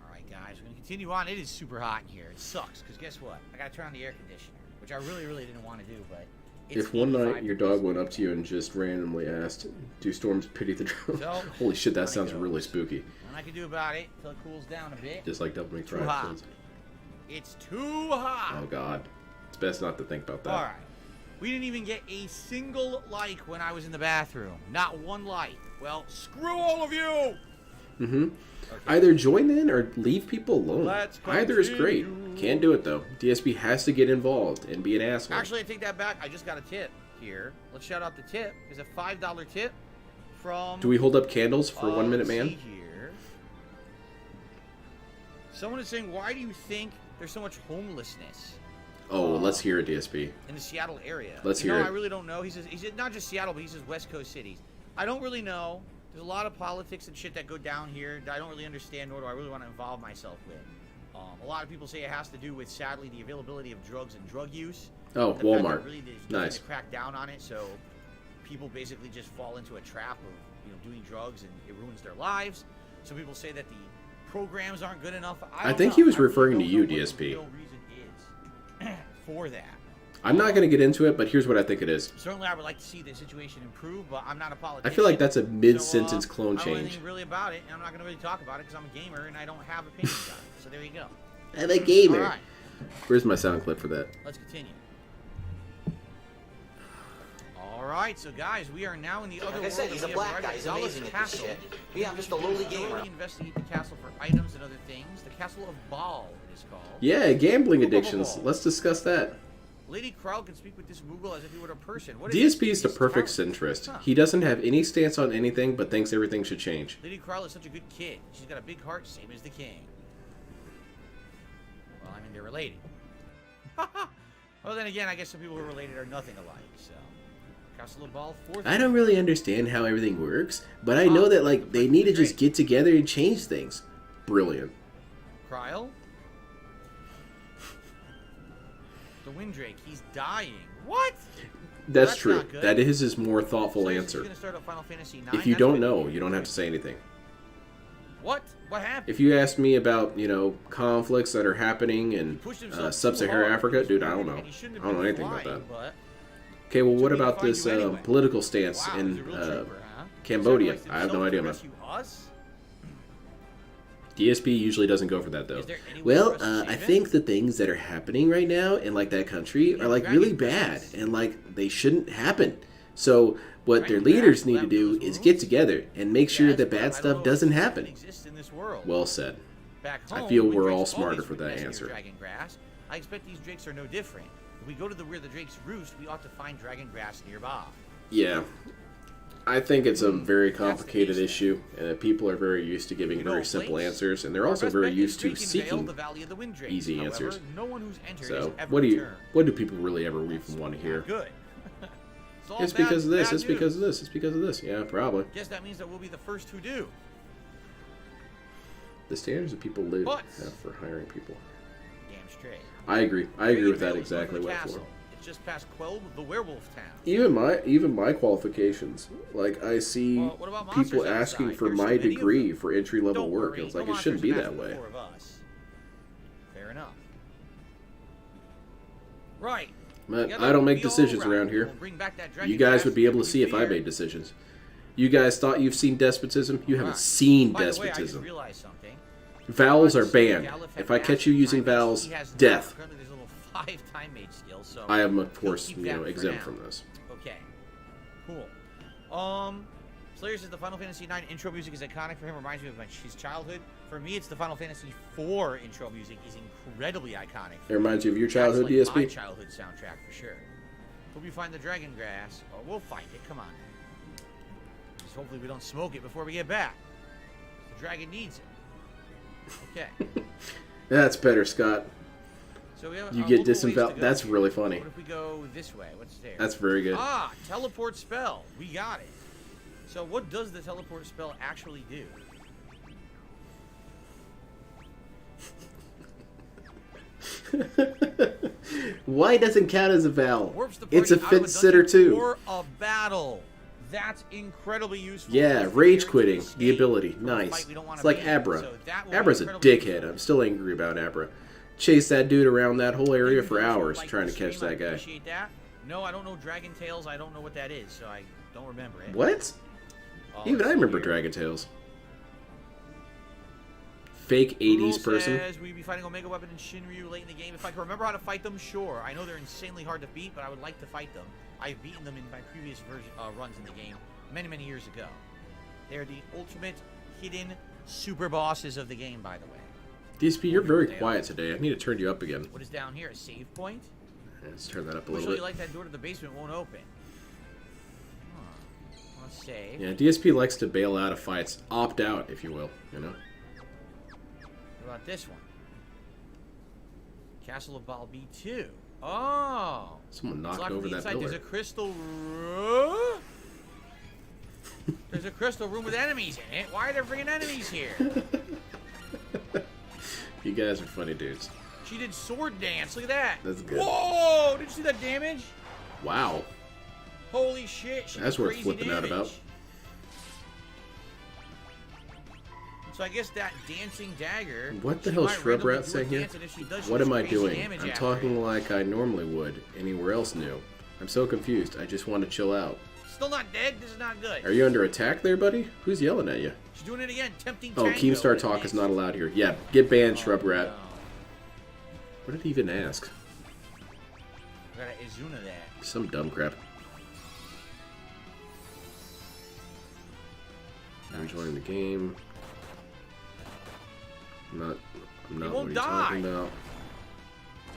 Alright guys, we're going to continue on. It is super hot in here. It sucks, because guess what? I got to turn on the air conditioner, which I really didn't want to do, but... If one night your dog went up to you and just randomly asked, do storms pity the drum? So, holy shit, that sounds really spooky. Nothing I can do about it until it cools down a bit. Just like Double Too hot. McFry. It's too hot. Oh God, it's best not to think about that. All right. We didn't even get a single like when I was in the bathroom. Not one like. Well, screw all of you. Mm-hmm. Okay. Either join in or leave people alone. Let's Either is great. continue. Can't do it though. DSP has to get involved and be an asshole. Actually, I take that back. I just got a tip here. Let's shout out the tip. There's a $5 tip from... Do we hold up candles for 1 Minute let's Man? see here. Someone is saying, why do you think there's so much homelessness Oh, let's hear it, DSP. in the Seattle area? Let's hear it. I really don't know. He says not just Seattle, but he says West Coast cities. I don't really know. There's a lot of politics and shit that go down here that I don't really understand, nor do I really want to involve myself with. A lot of people say it has to do with, sadly, the availability of drugs and drug use. Oh, The fact Walmart. that really is Nice. to crack down on it, so people basically just fall into a trap of doing drugs, and it ruins their lives. Some people say that the programs aren't good enough. I don't think know. he was I really referring to don't you, know what the DSP. real reason is for that. I'm not going to get into it, but here's what I think it is. Certainly, I would like to see the situation improve, but I'm not a politician. I feel like that's a mid-sentence clone I don't know change. anything really about it, and I'm not going to really talk about it because I'm a gamer and I don't have opinions on it. So there you go. I'm a gamer. All right, Where's my sound clip for that? let's continue. All right, so guys, we are now in the other Like I world. said, he's a We have black arrived guy. at He's Dallas amazing at this Castle. shit. Yeah, I'm just a lowly We gamer. thoroughly investigate the castle for items and other things. The Castle of Baal, it is called. Yeah, gambling addictions. Let's discuss that. Lady Crowd can speak with this Moogle as if he were a person. What is DSP this? is the He's perfect talented. centrist. Huh. He doesn't have any stance on anything, but thinks everything should change. Lady Crowell is such a good kid. She's got a big heart, same as the king. Well, I mean, they're related. Well, then again, I guess some people who are related are nothing alike, so. Castle of Baal, 4th. I don't really understand how everything works, but I know that like they need to just get together and change things. Brilliant. Cryle? The Windrake, he's dying. What? That's That's true. not good. That is his more thoughtful So he's answer. gonna start a Final Fantasy IX? If you That's don't what- know, you don't have to say anything. What? What happened? If you ask me about, conflicts that are happening in Pushed himself too sub-Saharan hard. Africa, He was dude, I weird, don't know. and he shouldn't I have don't know been anything about flying, that. but- Okay, well, what So we about find this you anyway. political stance Wow, in he's a real trooper, huh? Cambodia? Sacrificed I have no himself idea, to man. rescue us? DSP usually doesn't go for that, though. Is there any way for Well, us to I save him? think the things that are happening right now in like that country are like really bad and like they shouldn't happen. So what their leaders need to do is get together and make sure Yes, that but I bad don't stuff know if doesn't it happen. exists in this world. Well said. Back I home, feel when we're drakes all smarter always for that nest near answer. dragon grass, I expect these drakes are no different. If we go to where the drakes roost, we ought to find dragon grass nearby. Yeah. I think it's a very complicated issue, and that people are very used to giving You know very a simple place? answers, and they're Our also best very bet is used to Drake and Vale, seeking the Valley of the Windrakes. easy However, answers. no one who's entered So, has ever what returned. do people really ever even want to hear? Good. It's all It's bad- because of this. bad It's because of news. this. It's because of this. Yeah, probably. Guess that means that we'll be the first who do. The standards that people live But- have for hiring people. Damn straight. I agree. I agree Really with that Vale is north of exactly the what for. castle. It's just past Quelb, the werewolf town. Even my qualifications, like I see Well, what about monsters people asking outside? for There's so my many of degree them. for entry level Don't work. worry, It's no like it shouldn't be monsters that have way. before of us. Fair enough. Right. But Together I don't we'll make be all decisions right. around here. We'll bring back that dragon You guys grass would be able to that see you if I fear. made decisions. You guys thought you've seen despotism? You haven't Alright. seen By the way, I just despotism. realized something. Vowels are I've seen banned. Galif had If I catch you massive using time mage. vowels, He has not. death. Currently, there's a little 5 time mage skill, so I am, of he'll course, keep that for exempt now. from this. Okay. Cool. Slayer says the Final Fantasy IX intro music is iconic for him. Reminds me of his childhood. For me, it's the Final Fantasy IV intro music is incredibly iconic. It reminds you of your childhood, That's like my DSP? childhood soundtrack for sure. Hope you find the dragon grass. Oh, we'll find it. Come on. Just hopefully we don't smoke it before we get back. The dragon needs it. Okay. That's better, Scott. So we have You our get local ways to disemboweled. go That's here. really funny. What if we go this way? What's there? That's very good. Ah, teleport spell. We got it. So what does the teleport spell actually do? Why doesn't count as a vowel? Warps the It's a party out of fence sitter dungeon too. or a battle. That's incredibly useful. Yeah, If rage we're quitting, to the escape ability, from a nice. fight we don't wanna It's like be in. Abra. So that will be Abra's a incredibly dickhead. useful. I'm still angry about Abra. Chase that dude around that whole area for Thank you hours like trying to the catch stream. I that guy. Appreciate that. No, I don't know Dragon Tales. I don't know what that is, so I don't remember it. What? Oh, Even let's I see remember here. Dragon Tales. fake Google 80s person. says we'd be fighting Omega Weapon and Shinryu late in the game. If I can remember how to fight them, sure. I know they're insanely hard to beat, but I would like to fight them. I've beaten them in my previous runs in the game many, many years ago. They're the ultimate hidden super bosses of the game, by the way. DSP, you're very quiet today. I need to turn you up again. What is down here? A save point? Let's turn that up a Looks little bit. like that door to the basement won't open. Huh. Let's save. Yeah, DSP likes to bail out of fights. Opt out, if you will, you know? What about this one? Castle of Baal B2. Oh! Someone knocked Locked over that inside. pillar. There's a crystal There's a crystal room with enemies in it. Why are there freaking enemies here? You guys are funny dudes. She did sword dance. Look at that. That's good. Whoa! Did you see that damage? Wow. Holy shit. She That's did worth crazy flipping out damage. about. So I guess that dancing dagger. What the she hell is might Shrub randomly Rat do a saying here? dance, and if she does, she What does am I crazy doing? damage I'm after talking it. like I normally would anywhere else new. I'm so confused. I just want to chill out. Still not dead. This is not good. Are you under attack there, buddy? Who's yelling at you? She's doing it again. Tempting Oh, tango. Keemstar talk is not allowed here. Yeah, get banned, Shrub Rat. No. What did he even ask? I got a Izuna that. Some dumb crap. I'm enjoying the game. I'm not won't what he's die. talking about.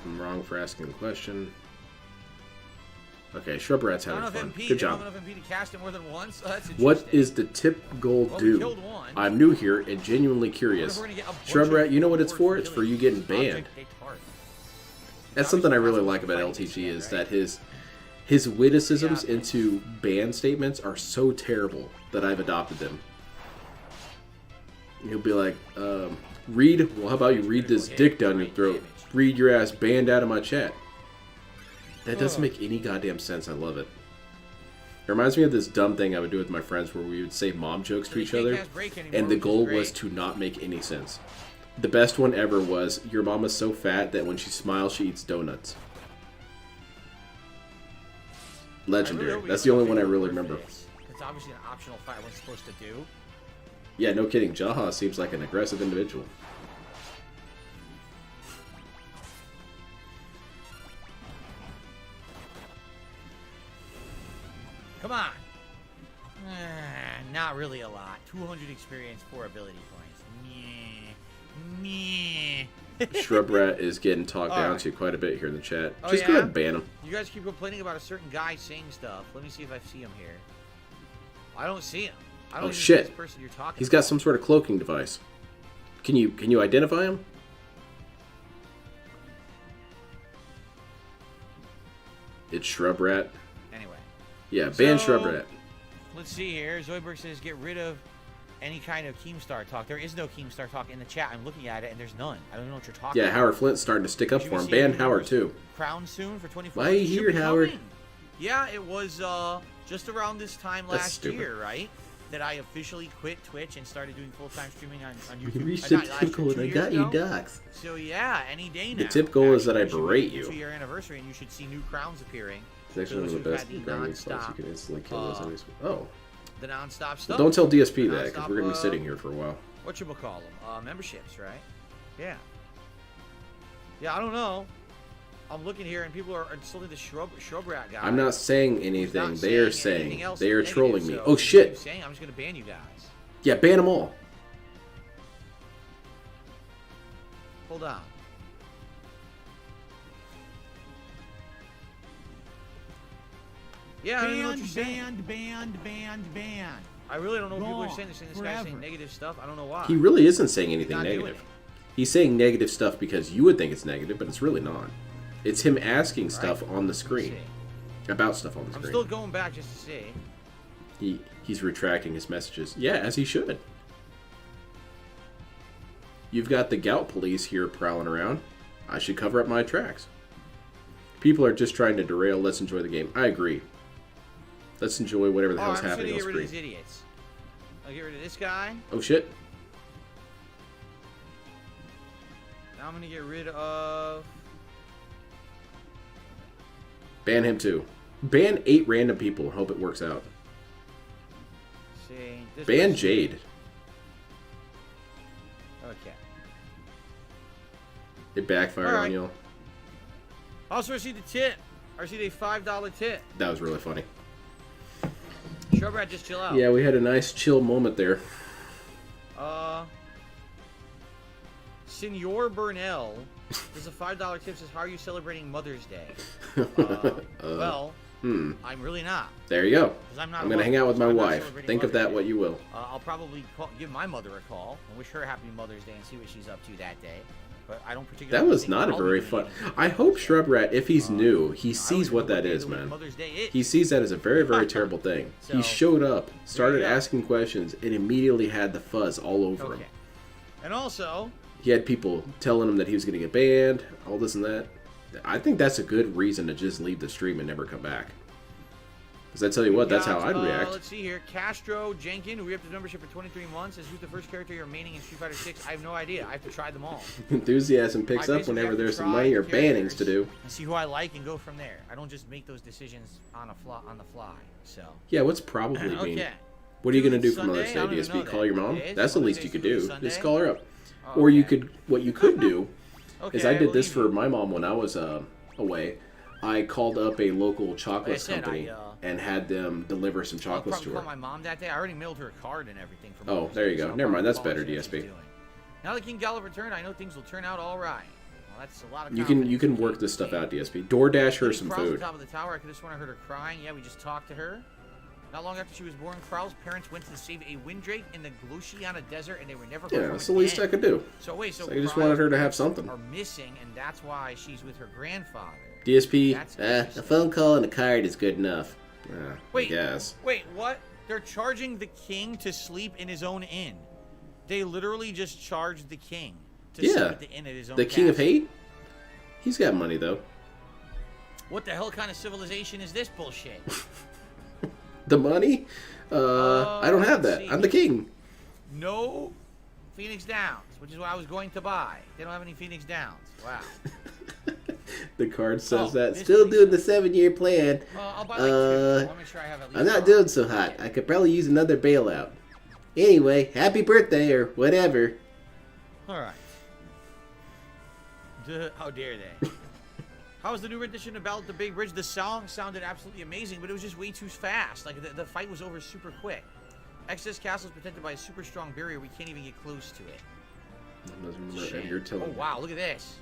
I'm wrong for asking the question. Okay, Shrub Rat's having Not enough fun. MP. Good Not job. enough MP to cast it more than once. Oh, that's What interesting. is the tip goal Well, we do? killed one. I'm new here and genuinely curious. We're gonna get a bunch Shrub of Rat, you know what it's for? rewards It's for you getting killing. banned. Object Descartes. That's something I really Obviously, like about fighting LTG this is guy, that his witticisms Yeah. into ban statements are so terrible that I've adopted them. He'll be like, read, well, how about you read this dick down your throat? Read your ass banned out of my chat. That doesn't make any goddamn sense. I love it. It reminds me of this dumb thing I would do with my friends where we would say mom jokes to each other, and the goal was to not make any sense. The best one ever was, your mama's so fat that when she smiles, she eats donuts. Legendary. That's the only one I really remember. It's obviously an optional fight we're supposed to do. Yeah, no kidding. Jaha seems like an aggressive individual. Come on. Not really a lot. 200 experience, 4 ability points. Meh. Shrub Rat is getting talked down Alright. to quite a bit here in the chat. Oh, Just go yeah? ahead and ban him. You guys keep complaining about a certain guy saying stuff. Let me see if I see him here. I don't see him. I don't Oh, even see shit. this person you're talking He's about. got some sort of cloaking device. Can you identify him? It's Shrub Rat. Anyway. Yeah, ban So- Shrub Rat. Let's see here. Zoidberg says get rid of any kind of Keemstar talk. There is no Keemstar talk in the chat. I'm looking at it and there's none. I don't know what you're talking Yeah, about. Howard Flint's starting to stick up Should for we him. see Ban if Howard there's too. Crown soon for 24 Why are you It should here, be Howard? coming. Yeah, it was just around this time That's last stupid. year, right? That I officially quit Twitch and started doing full-time streaming on You YouTube. reached I the got last tip year, goal 2 and I years got you ago. docs. So yeah, any day now. The tip goal is that I Actually, berate we should you. be 2-year anniversary, and you should see new crowns appearing. It's actually one of Those the who've best had the grinding spots. You non-stop, can instantly kill those enemies. Oh. The non-stop Well, stuff. don't tell DSP The that, because we're going to be non-stop, sitting here for a while. Whatchamacallem? Memberships, right? Yeah. Yeah, I don't know. I'm looking here, and people are insulting the shrub rat guy. I'm not saying He's anything. not They are anything saying. else They are negative, trolling me. so Oh, if you shit. keep saying, I'm just going to ban you guys. Yeah, ban them all. Hold on. Yeah, I don't know what you're saying. Banned. I really don't know what people are Wrong. saying. They're saying this guy's saying Forever. negative stuff. I don't know why. He really isn't saying anything not doing negative. it. He's saying negative stuff because you would think it's negative, but it's really not. It's him asking stuff on the Let's screen. see. About stuff on the I'm screen. still going back just to see. He's retracting his messages. Yeah, as he should. You've got the gout police here prowling around. I should cover up my tracks. People are just trying to derail. Let's enjoy the game. I agree. Let's enjoy whatever the hell's I'm just happening gonna on get rid of screen. these idiots. I'll get rid of this guy. Oh shit. Now I'm gonna get rid of. Ban him too. Ban 8 random people and hope it works out. See. This Ban person- Jade. Okay. It backfired on you. Also received a tip. I received a $5 tip. That was really funny. Shrub Rat, just chill out. Yeah, we had a nice chill moment there. Senor Burnell does a $5 tip. Says, how are you celebrating Mother's Day? Well, I'm really not. There you go. I'm going to hang out with my wife. Think of that what you will. I'll probably give my mother a call and wish her a happy Mother's Day and see what she's up to that day. But I don't particularly. That was not a very fun. I hope Shrub Rat, if he's new, he sees what that is, man. He sees that as a very, very terrible thing. He showed up, started asking questions, and immediately had the fuzz all over him. And also, he had people telling him that he was going to get banned, all this and that. I think that's a good reason to just leave the stream and never come back. Because I tell you what, that's how I'd react. Let's see here. Castro Jenkin, who re-upped his membership for 23 months, says, who's the first character you're maining in Street Fighter 6? I have no idea. I have to try them all. Enthusiasm picks up whenever there's some money or bannings to do. And see who I like and go from there. I don't just make those decisions on the fly. So. Yeah, what's probably mean? What are you going to do for Mother's Day, DSP? Call your mom? That's the least you could do. Just call her up. Or you could, what you could do, is I did this for my mom when I was away. I called up a local chocolate company and had them deliver some chocolates to her. I called my mom that day. I already mailed her a card and everything. Oh, there you go. Never mind. That's better, DSP. Now that King Gallup returned, I know things will turn out all right. Well, that's a lot of you can work this stuff out, DSP. DoorDash her some food. On top of the tower, I could have sworn I heard her crying. Yeah, we just talked to her. Not long after she was born, Carl's parents went to save a winddrake in the Gluciana Desert, and they were never. Yeah, that's the least I could do. So wait, so I just wanted her to have something. Are missing, and that's why she's with her grandfather. DSP, a phone call and a card is good enough. Wait, I guess. Wait, what? They're charging the king to sleep in his own inn. They literally just charged the king to sleep at the inn at his own. The King of Hate? He's got money though. What the hell kind of civilization is this bullshit? The money? I don't have that. I'm the king. No Phoenix Downs, which is what I was going to buy. They don't have any Phoenix Downs. Wow. The card says that. Still doing the 7-year plan. I'll buy like 2. I want to make sure I have at least I'm not doing so hot. I could probably use another bailout. Anyway, happy birthday or whatever. All right. How dare they? How was the new rendition about the Big Bridge? The song sounded absolutely amazing, but it was just way too fast. Like, the fight was over super quick. Excess Castle is protected by a super strong barrier. We can't even get close to it. Oh, wow. Look at this.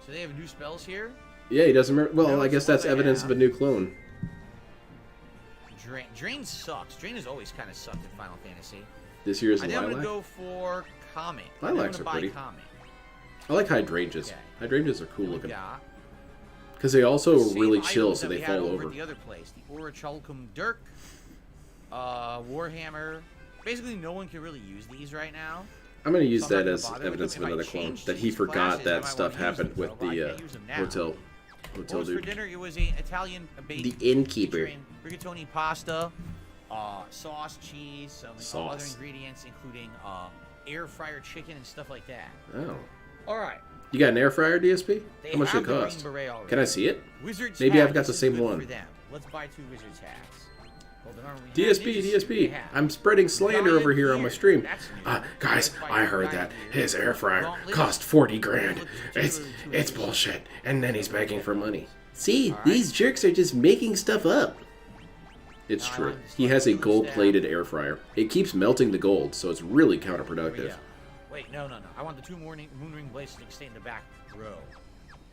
So they have new spells here? Yeah, he doesn't remember. Well, I guess that's evidence of a new clone. Drain sucks. Drain has always kind of sucked in Final Fantasy. This year is Lilac? Lilac? I'm going to go for Comet. Lilacs are pretty. Comet. I like hydrangeas. Okay. Hydrangeas are cool looking. Yeah. Because they also really chill, so they fall over. The other place, the Orichalcum Dirk, Warhammer. Basically, no one can really use these right now. I'm going to use that as evidence of another clone. That he forgot that stuff happened with the hotel dude. For dinner, it was an Italian the innkeeper. Rigatoni pasta, sauce, cheese, some other ingredients, including air fryer chicken and stuff like that. Oh. All right. You got an air fryer, DSP? How much does it cost? Can I see it? Wizard's Maybe hat. I've got the same one. Let's buy 2 Wizard's hats. DSP. I'm spreading slander over here on my stream. Guys, I heard that his air fryer cost 40 grand. It's bullshit. And then he's begging for money. See, these jerks are just making stuff up. It's true. He has a gold-plated air fryer. It keeps melting the gold, so it's really counterproductive. Wait, no. I want the 2 Moonring blades to stay in the back row.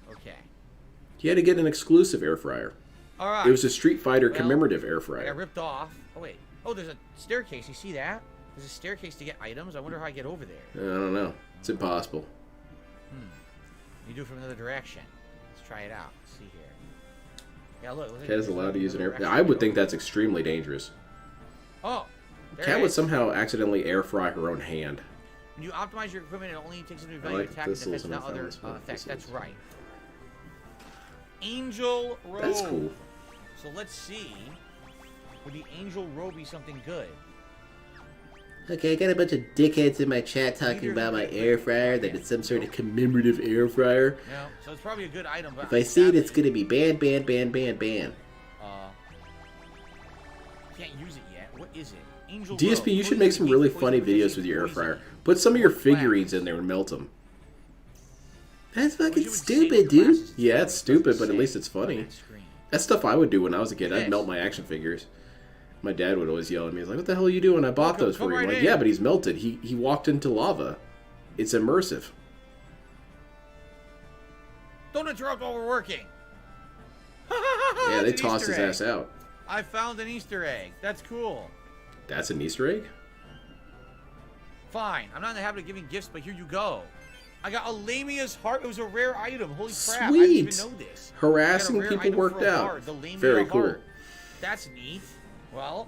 Okay. He had to get an exclusive air fryer. All right. It was a Street Fighter commemorative air fryer. I got ripped off. Oh, wait. Oh, there's a staircase. You see that? There's a staircase to get items. I wonder how I get over there. I don't know. It's impossible. You do it from another direction. Let's try it out. Let's see here. Yeah, look. Cat is allowed to use an air fryer. I would think that's extremely dangerous. Oh. Cat would somehow accidentally air fry her own hand. When you optimize your equipment, it only takes into value attack and defense, not other effects. That's right. Angel Robe. That's cool. So let's see. Would the Angel Robe be something good? Okay, I got a bunch of dickheads in my chat talking about my air fryer, that it's some sort of commemorative air fryer. No, so it's probably a good item. But if I see it, it's going to be banned. Can't use it yet. What is it? Angel DSP, Robe. you should make some really funny videos with your air fryer. Put some of your figurines in there and melt them. That's I wish fucking it would save stupid, your dude. glasses. Yeah, it's What does it stupid, but at say least it's on funny. that screen? That's stuff I would do when I was a kid. I'd Yes. melt my action figures. My dad would always yell at me. He's like, "What the hell are you doing? I bought Welcome, those for come you." I'm right like, in. "Yeah, but he's melted. He walked into lava. It's immersive." Don't interrupt while we're working. Yeah, they It's an tossed Easter his egg. ass out. I found an Easter egg. That's cool. That's an Easter egg? Fine. I'm not in the habit of giving gifts, but here you go. I got a Lamia's heart. It was a rare item. Holy crap. I didn't even Sweet. know this. Harassing I got a rare people item worked for a out. bard, the Lamia Very cool. heart. That's neat. Well,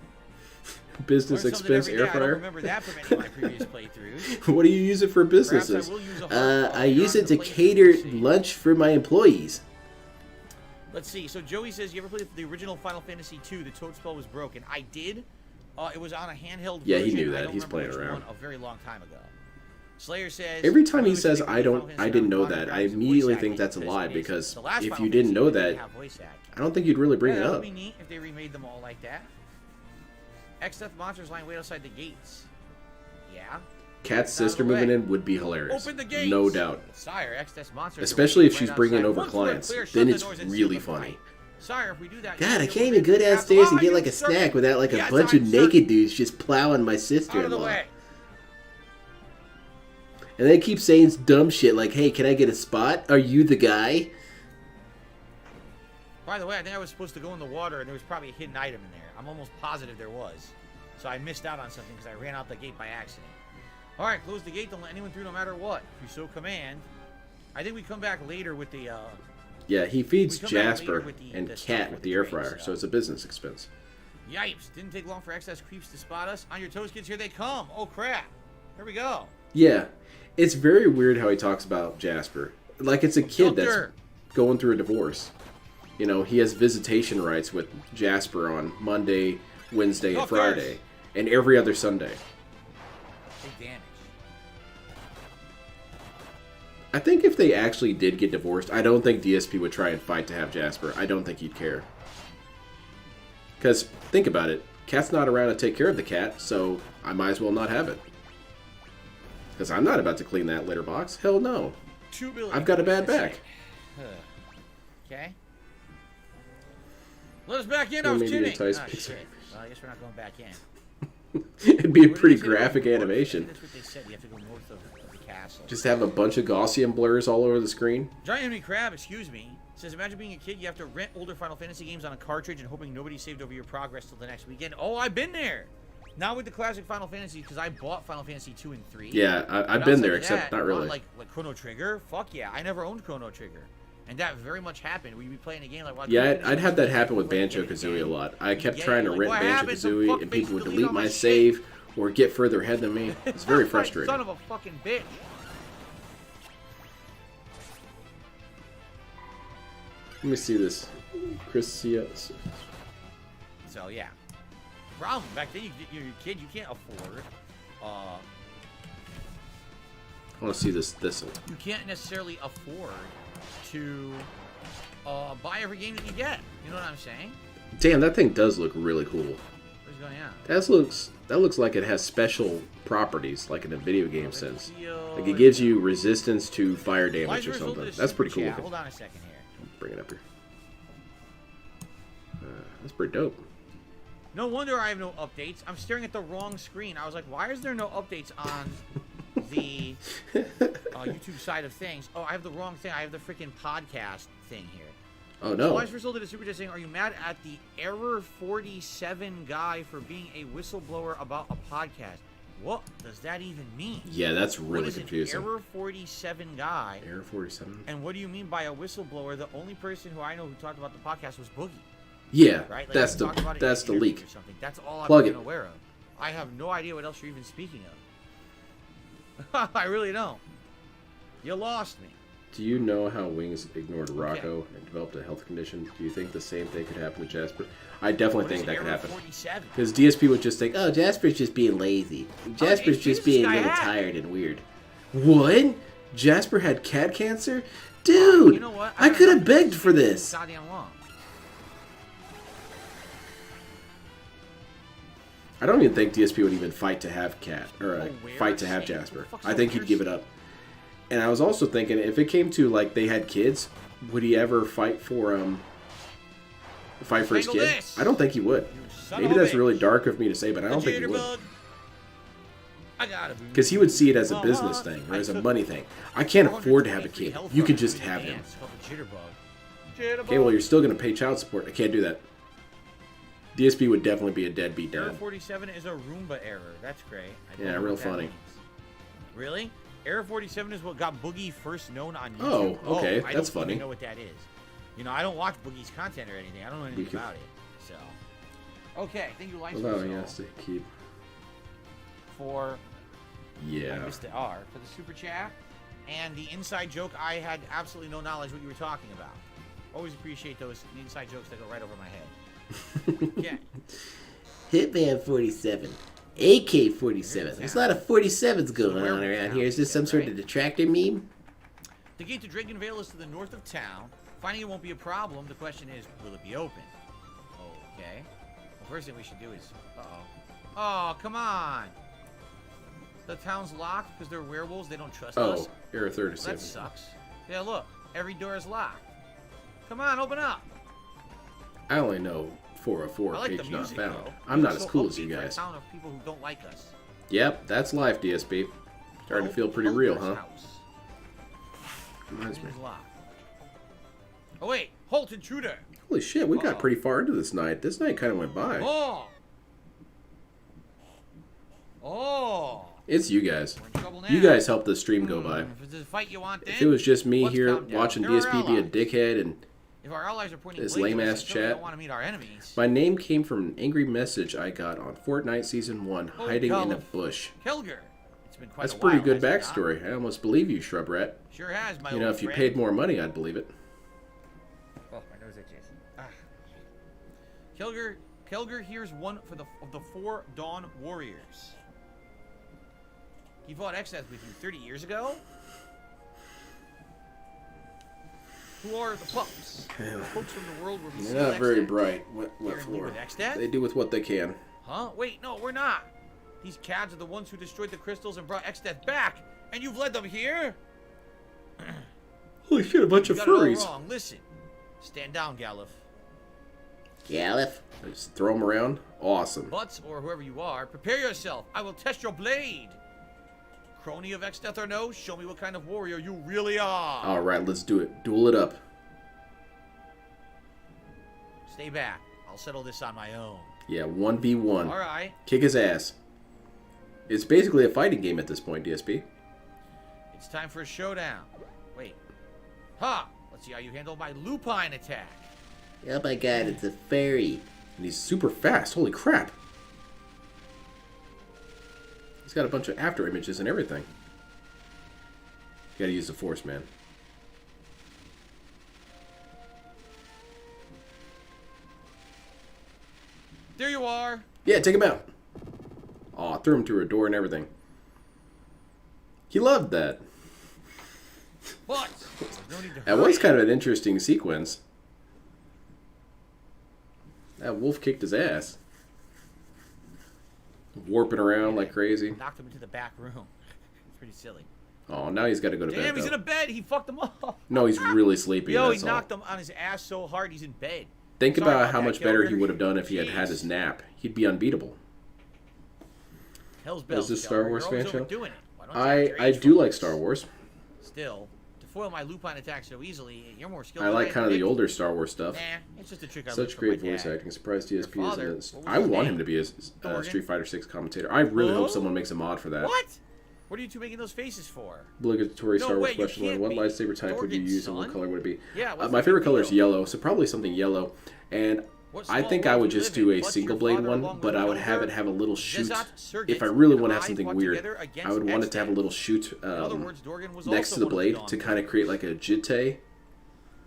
Business learn something expense every day. air I don't fryer. remember that from any of my previous playthroughs. What do you use it for Perhaps businesses? I will use a heart I use it to cater lunch for my employees. Let's see. So Joey says, you ever played the original Final Fantasy II? The toad spell was broken. I did. It was on a handheld Yeah, he version. knew I that. don't He's remember playing which around. one, a very long time ago. Slayer says... Every time he "Joey says was I Final don't, Fantasy I didn't know Modern that, I Graphics and immediately voice think acting that's a lie it is. because The last if Final you didn't Fantasy know didn't that, have voice acting. I don't think you'd really bring Yeah, it that up. would be neat if they remade them all like that. X-Death monsters lying wait outside the gates. Yeah. Cat's Out of sister the way. moving in would be hilarious. Open the gates. No doubt. Sire, X-Death monsters. are Especially if waiting she's right bringing outside. over Once we're clients. clear, shut Then the it's doors and really seal them funny. tight. Sire, if we do that, God, I you'll can't be even go able to downstairs and pass- get Oh, like a you snack certain- without like a Yes, bunch I'm of certain. naked dudes just plowing my Out of the sister-in-law. way. And they keep saying dumb shit like, "Hey, can I get a spot? Are you the guy?" By the way, I think I was supposed to go in the water, and there was probably a hidden item in there. I'm almost positive there was. So I missed out on something because I ran out the gate by accident. All right, close the gate. Don't let anyone through no matter what. If you so command. I think we come back later with the... Yeah, he feeds We come back Jasper later with the and stuff Cat for with the the air drinks, fryer, so it's a business expense. Yipes. Didn't take long for excess creeps to spot us. On your toes, kids. Here they come. Oh, crap. Here we go. Yeah, it's very weird how he talks about Jasper. Like it's a kid that's Filter. going through a divorce. You know, he has visitation rights with Jasper on Monday, Wednesday, and Filters. Friday, and every other Sunday. Big damage. I think if they actually did get divorced, I don't think DSP would try and fight to have Jasper. I don't think he'd care. Because, think about it. Cat's not around to take care of the cat, so I might as well not have it. Because I'm not about to clean that litter box. Hell no. 2 billion. I've got a bad back. Okay. Let us back in. I Or was maybe kidding. entice Ah, Pixar. shit. Well, I guess we're not going back in. It'd be a Where pretty did they say graphic to go north? animation. That's what they said. You have to go north of the castle. Just have a bunch of Gaussian blurs all over the screen. Giant Enemy Crab, excuse me, says, imagine being a kid, you have to rent older Final Fantasy games on a cartridge and hoping nobody saved over your progress till the next weekend. Oh, I've been there! Not with the classic Final Fantasy, because I bought Final Fantasy 2 and 3. Yeah, I've But been outside there, of except that, not really. Like Chrono Trigger? Fuck yeah. I never owned Chrono Trigger. And that very much happened. We'd be playing a game like... Yeah, I'd have that happen with Banjo-Kazooie a lot. I kept trying to rent Banjo-Kazooie, and people would delete my save or get further ahead than me. It's very frustrating. Son of a fucking bitch. Let me see this. Chrisia. So, yeah. Problem, back then, you're a kid, you can't afford... I want to see this thistle. you can't necessarily afford to buy every game that you get. You know what I'm saying? Damn, that thing does look really cool. What's going on? That looks like it has special properties, like in a video game sense. Like it gives you resistance to fire damage or something. That's pretty cool looking. Hold on a second here. Bring it up here. That's pretty dope. No wonder I have no updates. I'm staring at the wrong screen. I was like, why is there no updates on the YouTube side of things? Oh, I have the wrong thing. I have the freaking podcast thing here. Oh no. Wise Result did a super chat saying, are you mad at the Error 47 guy for being a whistleblower about a podcast? What does that even mean? Yeah, that's What really is an confusing. Error 47 guy? Error 47. And what do you mean by a whistleblower? The only person who I know who talked about the podcast was Boogie. Yeah, Right? Like, that's we the talked about it that's in the an interview leak. or something. That's all Plug I've been it. aware of. I have no idea what else you're even speaking of. I really don't. You lost me. Do you know how Wings ignored Rocco and developed a health condition? Do you think the same thing could happen to Jasper? I definitely What is think that could Error happen. 47? Because DSP would just think, oh, Jasper's just being lazy. Jasper's it's just this being a guy little had. tired and weird. what? Jasper had cat cancer? Dude, You know what? I could have begged for this. Goddamn long. I don't even think DSP would even fight to have Cat or Oh, where? fight to have Shane? Jasper. Who the fuck's I a think he'd weird give it Shane? up. And I was also thinking, if it came to like they had kids, would he ever fight for his kid? This. I don't think he would. Maybe that's really dark of me to say, but I don't think he would. Because he would see it as a business thing or as a money thing. I can't afford to have a kid. You could just have him. Okay, well, you're still going to pay child support. I can't do that. DSP would definitely be a deadbeat Error dad. 47 is a Roomba error. That's great. Yeah, real funny. Really? Error 47 is what got Boogie first known on Oh, YouTube? okay. I That's don't funny. even know what that is. You know, I don't watch Boogie's content or anything. I don't know anything about it. So, okay. Thank you, Lights. Well, he has to keep. For Yeah. I missed the R for the super chat and the inside joke. I had absolutely no knowledge what you were talking about. Always appreciate those inside jokes that go right over my head. Yeah. Hitman 47. AK 47. There's a lot of 47s going on around here. Is this some sort of detractor meme? The gate to Dragonvale is to the north of town. Finding it won't be a problem. The question is, will it be open? Okay. Well, first thing we should do is... Uh-oh. Oh, come on. The town's locked because they're werewolves. They don't trust us. Oh, error 37. That sucks. Yeah, look. Every door is locked. Come on, open up. I only know 404 I like page the not music, found. though. I'm not It's as so cool as you upbeat for a guys. town of people who don't like us. Yep, that's life, DSP. Starting to feel pretty real, huh? House. Reminds me. Everything's locked. Oh wait, halt intruder. Holy shit, we got pretty far into this night. This night kind of went by. Oh. Oh. It's you guys. We're in trouble now. You guys helped the stream go by. If it's a fight you want, then If it was just me let's here calm down. watching They're our DSP be a allies. dickhead and If our allies are pointing this blades at us, lame-ass it shows we don't chat. want to meet our enemies. my name came from an angry message I got on Fortnite Season 1, Oh, hiding in a Golf. bush. Kelger. It's been quite That's a pretty while, good hasn't it, Doc? backstory. I almost believe you, Shrub Rat. Sure has, my You know, old if you friend. paid more money, I'd believe it. Oh, my nose itches. Ah. Kelger here's one of the 4 Dawn Warriors. He fought Exeth with you 30 years ago? Who are the pups? The folks from the world where we see They're not very Exeth. bright. Wet You're in league floor. with Exeth? They do with what they can. Huh? Wait, no, we're not. These cads are the ones who destroyed the crystals and brought Exeth back, and you've led them here? Holy shit, a bunch You of got it all furries. wrong. Listen. Stand down, Galif. Galif? Just throw them around. Awesome. Butts, or whoever you are, prepare yourself. I will test your blade. Crony of Exeth or no, show me what kind of warrior you really are. Alright, let's do it. Duel it up. Stay back. I'll settle this on my own. Yeah, 1v1. All right. Kick his ass. It's basically a fighting game at this point, DSP. It's time for a showdown. Wait. Ha! Let's see how you handle my lupine attack. Oh my god, it's a fairy. And he's super fast. Holy crap. He's got a bunch of after images and everything. You gotta use the force, man. There you are. Yeah, take him out. Aw, threw him through a door and everything. He loved that. But there's no need to That hurry. was kind of an interesting sequence. That wolf kicked his ass. Warping around like crazy. Knocked him into the back room. It's pretty silly. Oh, now he's got to go to Damn, bed, he's though. in a bed. He fucked him up. No, he's really sleepy. Yo, he that's all. knocked him on his ass so hard he's in bed. Think Sorry about how that, much better he Kelger. would have done if he had had his Jeez. nap. He'd be unbeatable. Hell's Is bells. this Star Kelger. Wars You're always fan show? overdoing it. Why don't you act your I age do for like once? Star Wars. Still, to foil my lupine attack so easily, you're more skilled I than like kind of the predict. older Star Wars stuff. Nah, it's just a trick I learned Such from great my voice dad. acting. Surprised DSP Your father, isn't. what was I his want name? him to be a Morgan? Street Fighter 6 commentator. I really hope Huh? someone makes a mod for that. What? What are you two making those faces for? Obligatory No Star Wars way, you question one. can't What be. lightsaber type would you Morgan's use and what son? color would it be? Yeah, what's My the favorite big color is deal? yellow, so probably something yellow. And What I small think I world would you just live do in, a plus single your blade father one, along but with I would have Kelger, it have a little shoot. Zezat, Sergit, If I really and want to have I something fought weird, together against I would want it to have a Exeth. little shoot In other words, Dorgan was next also to the one of blade Dawn to kind of Warriors. create like a jitte.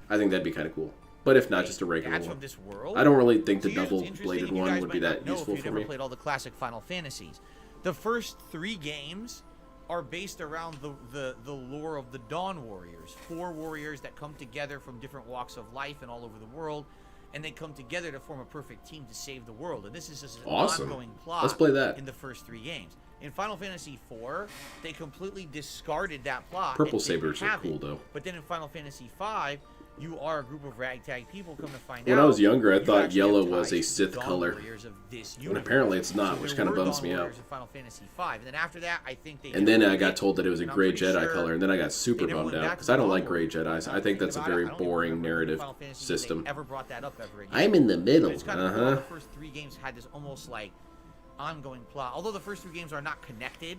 I think that'd be kind of cool. But if not, just a regular That's one. from this world? I don't really think the So here's what's double-bladed interesting, you one guys would be might that not know useful if you've for ever me. played all the classic Final Fantasies. The first 3 games are based around the lore of the Dawn Warriors. 4 warriors that come together from different walks of life and all over the world, and they come together to form a perfect team to save the world. And this is just an Awesome. ongoing plot Let's play that. in the first 3 games. In Final Fantasy IV, they completely discarded that plot. Purple and didn't sabers are have cool it. though. But then in Final Fantasy V, you are a group of ragtag people come to find out. When I was younger, I you thought actually yellow have was a ties to Sith the Dawn color. Warriors of this And universe. apparently it's not, So which there kind of were bums Dawn me out. Warriors in Final Fantasy V, and then after that, I think they. And then I got told that it was a and I'm gray pretty Jedi sure color, and then I got super they never bummed went out back because to I don't Dawn like gray Warriors. Jedis. Now I think that's a about it, very I don't even boring remember narrative Final Fantasy if system. they ever brought that up ever again. I'm in the middle. It's kind of cool. The first 3 games had this almost like ongoing plot. Although the first 3 games are not connected,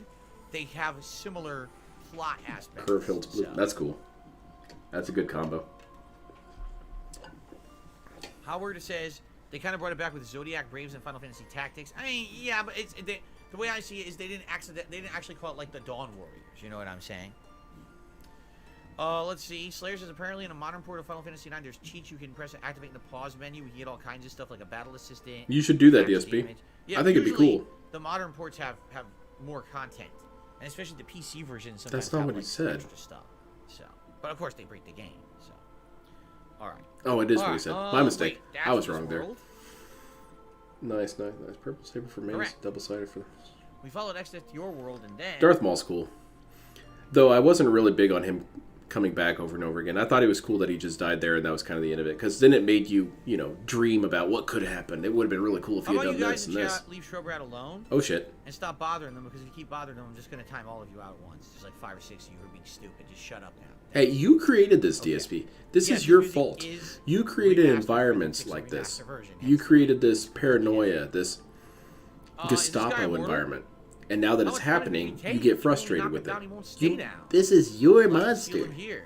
they have similar plot aspects. Curve Hills Blue. So, That's cool. That's a good combo. Howard says they kind of brought it back with Zodiac Braves and Final Fantasy Tactics. I mean, yeah, but the way I see it is they didn't actually call it like the Dawn Warriors. You know what I'm saying? Let's see. Slayers is apparently in a modern port of Final Fantasy IX. There's cheats you can press and activate in the pause menu. We can get all kinds of stuff like a battle assistant. You should do that, max DSP. damage. Yeah, I think it'd be usually cool. The modern ports have more content, and especially the PC version. Sometimes That's not have, what he like, said. Extra stuff. So, but of course they break the game. So, all right. Oh, it is what he Alright, said. My mistake. wait, I was that's wrong this there. world? Nice. Purple saber for maze, Correct. double-sided for... We followed Exodus to your world, and then Darth Maul's cool. Though I wasn't really big on him coming back over and over again. I thought it was cool that he just died there and that was kind of the end of it. Because then it made you, dream about what could have happened. It would have been really cool if How he had about done you this guys and in this. chat leave Shrubrat alone Oh, shit. and stop bothering them, because if you keep bothering them, I'm just going to time all of you out at once. There's like 5 or 6 of you who are being stupid. Just shut up now. Hey, you created this, DSP. This Yeah, is your music fault. is You created remastered environments from the like this. remaster version, You hence created this paranoia, this is this guy Gestapo immortal? environment. And now that How it's much money did happening, he you take? get If frustrated knock with down, it. he won't stay You- down. This is your Let's seal monster. him here.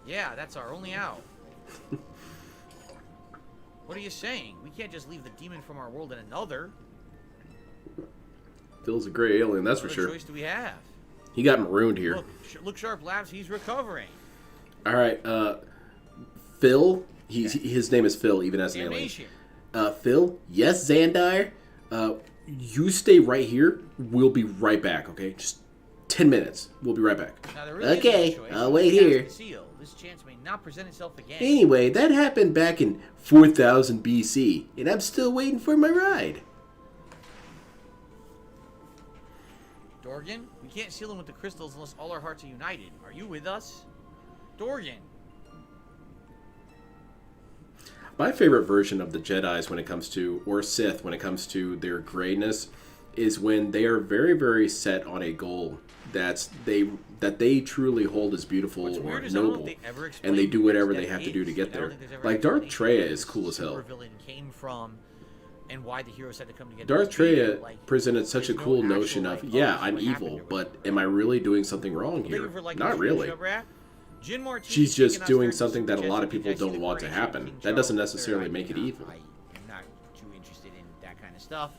Yeah, that's our only out. What are you saying? We can't just leave the demon from our world in another. Phil's a gray alien, that's for What sure. choice do we have? He got marooned here. Look sharp, Labs. He's recovering. All right, Phil. His name is Phil, even as an alien. Animation. Phil. Yes, Xandar. You stay right here. We'll be right back. Okay, just 10 minutes. We'll be right back. Now, there really Okay, is no choice. I'll We wait cast here. the seal. This chance may not present itself again. Anyway, that happened back in 4000 BC, and I'm still waiting for my ride. Dorgan, we can't seal him with the crystals unless all our hearts are united. Are you with us? Dorgan. My favorite version of the Jedis when it comes to, or Sith when it comes to their grayness, is when they are very, very set on a goal that they truly hold as beautiful What's or weird is I don't know noble, if they ever and explain they do who whatever Next they Step have to do to is. get I don't there. think there's ever Like Darth explanation Treya where is the cool as hell. supervillain came from and why the heroes had to come together. Darth to beat him. Treya Like, presented such a there's no cool actual, notion like, of, oh, yeah, this is I'm what happened evil, or but whatever. am I really doing something wrong Thank you here? for liking Not the stream, really. Shubrat. Jin Martinez She's just taking us doing through the something that a super lot of chats people with the don't want to Coronation happen. King That doesn't Charles necessarily III. make it I evil. am not too interested in that kind of stuff,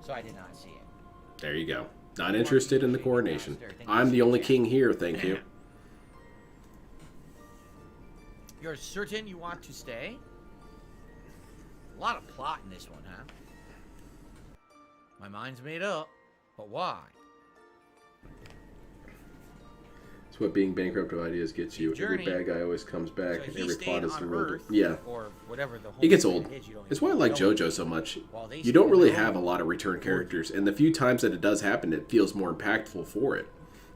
so I did not see it. There you go. Not interested in the coronation. I'm the only king here, thank you. You're certain you want to stay? A lot of plot in this one, huh? My mind's made up, but why? It's what being bankrupt of ideas gets you. Every Journey. bad guy always comes back, So and he every stayed plot is on the road. Earth, Yeah. or whatever the It gets home old. planet is, you don't It's even why I like know. JoJo so much. While they You stay don't on really their have a own. lot of return characters, and the few times that it does happen, it feels more impactful for it.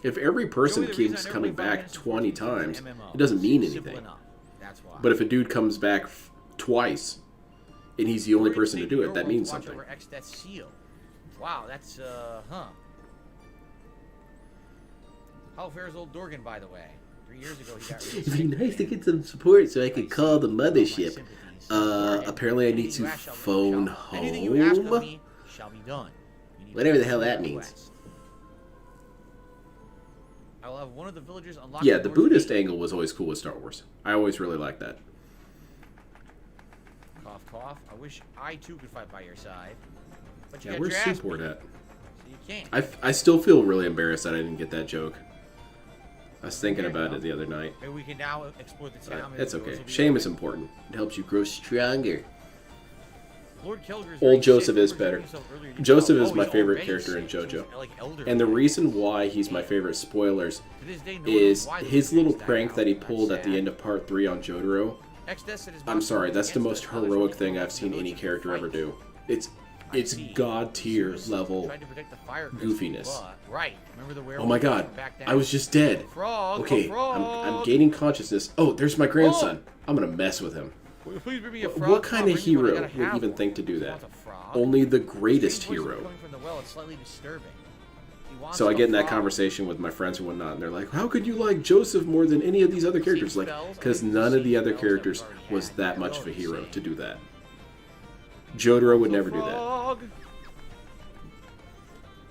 If every person Joey, the reason keeps I never coming played Final back Fantasy 20 14 is an times, MMO. it doesn't mean Simple anything. enough. That's why. But if a dude comes back twice, and he's the only Or person to maybe do your it, that world means watch something. over X-Death Seal. Wow, that's How fair is old Dorgan, by the way? 3 years ago, he got really It'd be sick. nice to get some support so I could call the My mothership. sympathies. Apparently I need Anything to you ask shall be- phone Anything you ask of home. me shall be done. You need to Whatever the fulfill hell your that means. request. I will have one of the villagers unlock Yeah, the the north Buddhist gate. angle was always cool with Star Wars. I always really liked that. Cough, cough. I wish I too could fight by your side. But you Yeah, got where's your ass support beat, at? so you can't. I still feel really embarrassed that I didn't get that joke. I was thinking Okay, about well, it the other night. Maybe we can now explore the town. It's Maybe the okay. doors will be Shame is open. important. It helps you grow stronger. Lord Kelger's Old very Joseph sick. is Remember better. himself earlier, he Joseph felt, is my he's favorite already character in sick, so JoJo. he's, like, elderly. And the reason why he's my favorite, spoilers, To this day, no one is knows why the his Lord little died prank out. that he I'm pulled at the sad. end of Part 3 on Jotaro. X-Death said his I'm mom sorry, was that's the against most it. Now there's heroic only thing one I've seen any village to character ever fight. do. It's It's god tier level Tried to protect the fire crystal, goofiness. but- right. Remember the Oh werewolf my god, from back down? I was just dead. Frog, Okay, a frog. I'm gaining consciousness. Oh, there's my grandson. I'm gonna mess with him. Will you please bring me a frog? What kind Come on, of bring me one, I hero gotta would have even one. think to do He that? wants a frog. Only the greatest Strange voices hero. coming from the well, it's slightly disturbing. He wants So I a get in that frog. conversation with my friends and whatnot, and they're like, how could you like Joseph more than any of these other characters? Like, because none of the other characters was that much of a hero to do that. Jotaro would never do that. Frog.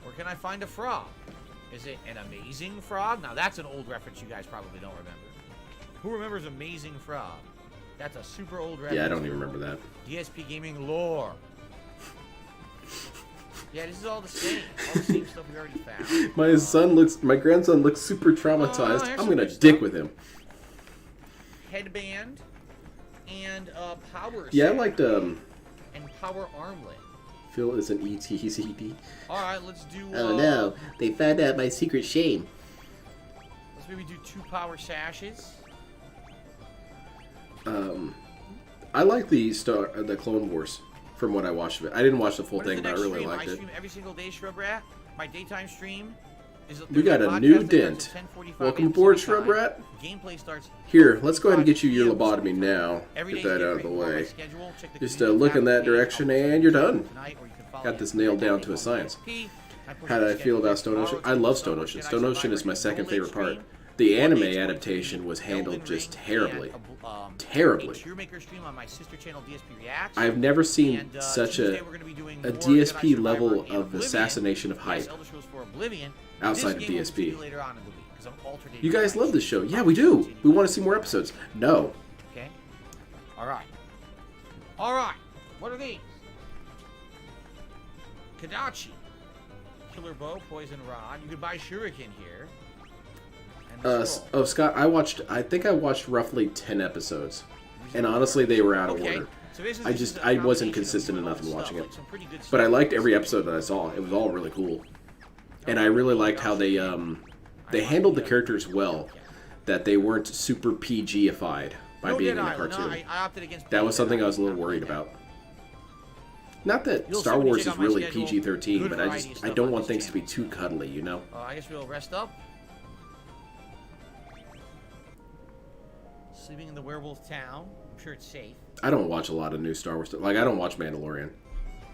Where can I find a frog? Is it an amazing frog? Now that's an old reference you guys probably don't remember. Who remembers Amazing Frog? That's a super old reference. Yeah, I don't even remember that. DSP Gaming lore. Yeah, this is all the same. All the same stuff we already found. My grandson looks super traumatized. here's I'm some gonna good dick stuff. with him. Headband and power. Yeah, I set liked and power armlet. Phil is an ETCD. All right, let's do. Oh no, they found out my secret shame. Let's maybe do 2 power sashes. I like the Clone Wars from what I watched of it. I didn't watch the full When is thing, the but I next really stream? liked I it. stream every single day, Shrub Rat. My daytime stream is. We got there's a podcast new that starts dent. at 10:45 Welcome a.m. aboard, Pacific Shrub time. Rat. Gameplay starts. Here, let's go ahead and get you your 5 p.m. lobotomy now. Every Get day that you out of the get my way. schedule. Check the Just community look in tab that page. direction I'll post and you're it done. tonight, or you can follow Got me this on nailed Twitter, down to a DSP. science. I post How my did I feel schedule about Stone tomorrow, Ocean? I love Tuesday, Stone Ocean. Wednesday, Stone night, Ocean is my Survivor, second favorite Golden part. Stream, The anime 1 day, adaptation was handled Elden just Ring, terribly. and Terribly. a Cheermaker stream on my sister channel DSP Reacts. I've never seen And, such Tuesday a we're gonna be doing a more DSP Jedi level Survivor and of Oblivion. assassination of Yes, hype Elder Scrolls 4 Oblivion. outside of This game we'll DSP. continue later on in the week, 'cause I'm alternating You guys my love this show. stream. Yeah, we do. We want to see more episodes. No. Okay. All right. All right. What are these? Kadachi, Killer Bow, Poison Rod. You could buy Shuriken here. And the scroll. Oh, Scott, I think I watched roughly 10 episodes. And honestly, they were out of Okay, order. so basically this is a I wasn't combination of consistent doing all enough in this watching stuff, it. like some pretty good But I stuff. liked every episode that I saw. It was all really cool. And I really liked how they handled the characters well. That they weren't super PG-ified by No being in Dead a Island. cartoon. No, I opted against That was Dead something I was a Island. little Not worried playing about. Not that You'll Star see when you Wars check is out my really schedule, PG-13, good but variety of I stuff don't on want this things to be channel. too cuddly, you know? I guess we'll rest up. Sleeping in the werewolf town. I'm sure it's safe. I don't watch a lot of new Star Wars stuff. Like, I don't watch Mandalorian.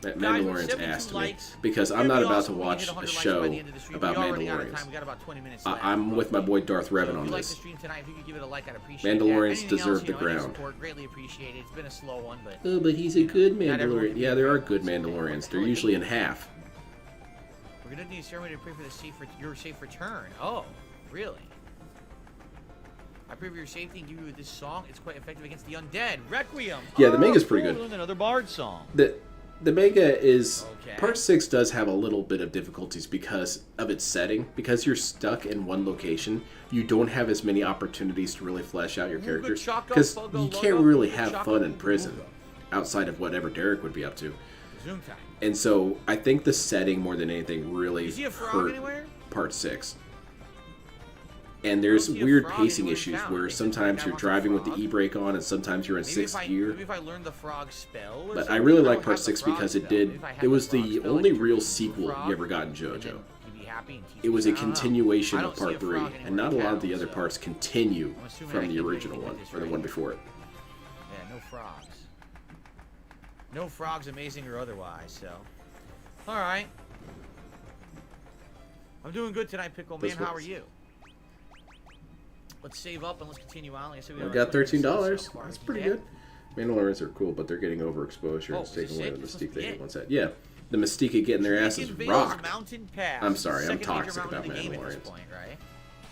Mandalorian's 72 ass to me. likes. Because I'm It'd not be about awesome to when we watch hit a 100 likes by show the end of the stream. about We are running out of Mandalorians. time. We got about 20 minutes left. I'm with my boy Darth So Revan if on you like this. the stream tonight, if you could give it a like, I'd appreciate Mandalorians that. Anything deserve else, the you know, any ground. support, greatly appreciated. It's been a slow one, but Oh, but he's a good not everyone Mandalorian. can be Yeah, there are great. good Mandalorians. They're usually in half. we're gonna need a ceremony to pray for your safe return. Oh, really? I pray for your safety and give you this song. It's quite effective against the undead. Requiem. Yeah, the manga's pretty good. Another bard song. The manga is... Okay. Part 6 does have a little bit of difficulties because of its setting. Because you're stuck in one location, you don't have as many opportunities to really flesh out your characters. chaka, Because fuga, you can't loga, really fuga, have chaka, fun in fuga, prison. fuga. Outside of whatever Derek would be up to. Zoom time. And so, I think the setting, more than anything, really You see a frog hurt anywhere? Part 6. And there's see a weird frog pacing anywhere in issues town. where Makes it sometimes like I you're want a driving with the frog. e-brake on and sometimes you're in Maybe 6th gear. Maybe if I learned the frog spell. Or But I something. really don't like have Part the 6 frog because it spell. Maybe did... if I had It was frog the spell, only I could real turn into a sequel frog, you ever got in and JoJo. then you'd be happy and teach It me was a something. I don't know. continuation I of don't see Part a 3, frog and not a anywhere lot in of the town, other so parts continue I'm assuming I from the can't original really one, get this or the right. one before it. Yeah, no frogs. No frogs, amazing or otherwise, so. Alright. I'm doing good tonight, Pickle Man. This How are was- you? Let's save up and let's continue on. Like I said, we I have got 20 minutes $13. so far. That's If you pretty can. good. Mandalorians are cool, but they're getting overexposure. Oh, It's is it taking away the sick? This mystique must they be had it. once had. Yeah, the mystique of getting their asses Beacon Vale's rocked. Mountain Pass. I'm sorry, I'm Second major toxic mountain about in the game at this Mandalorians. point, right?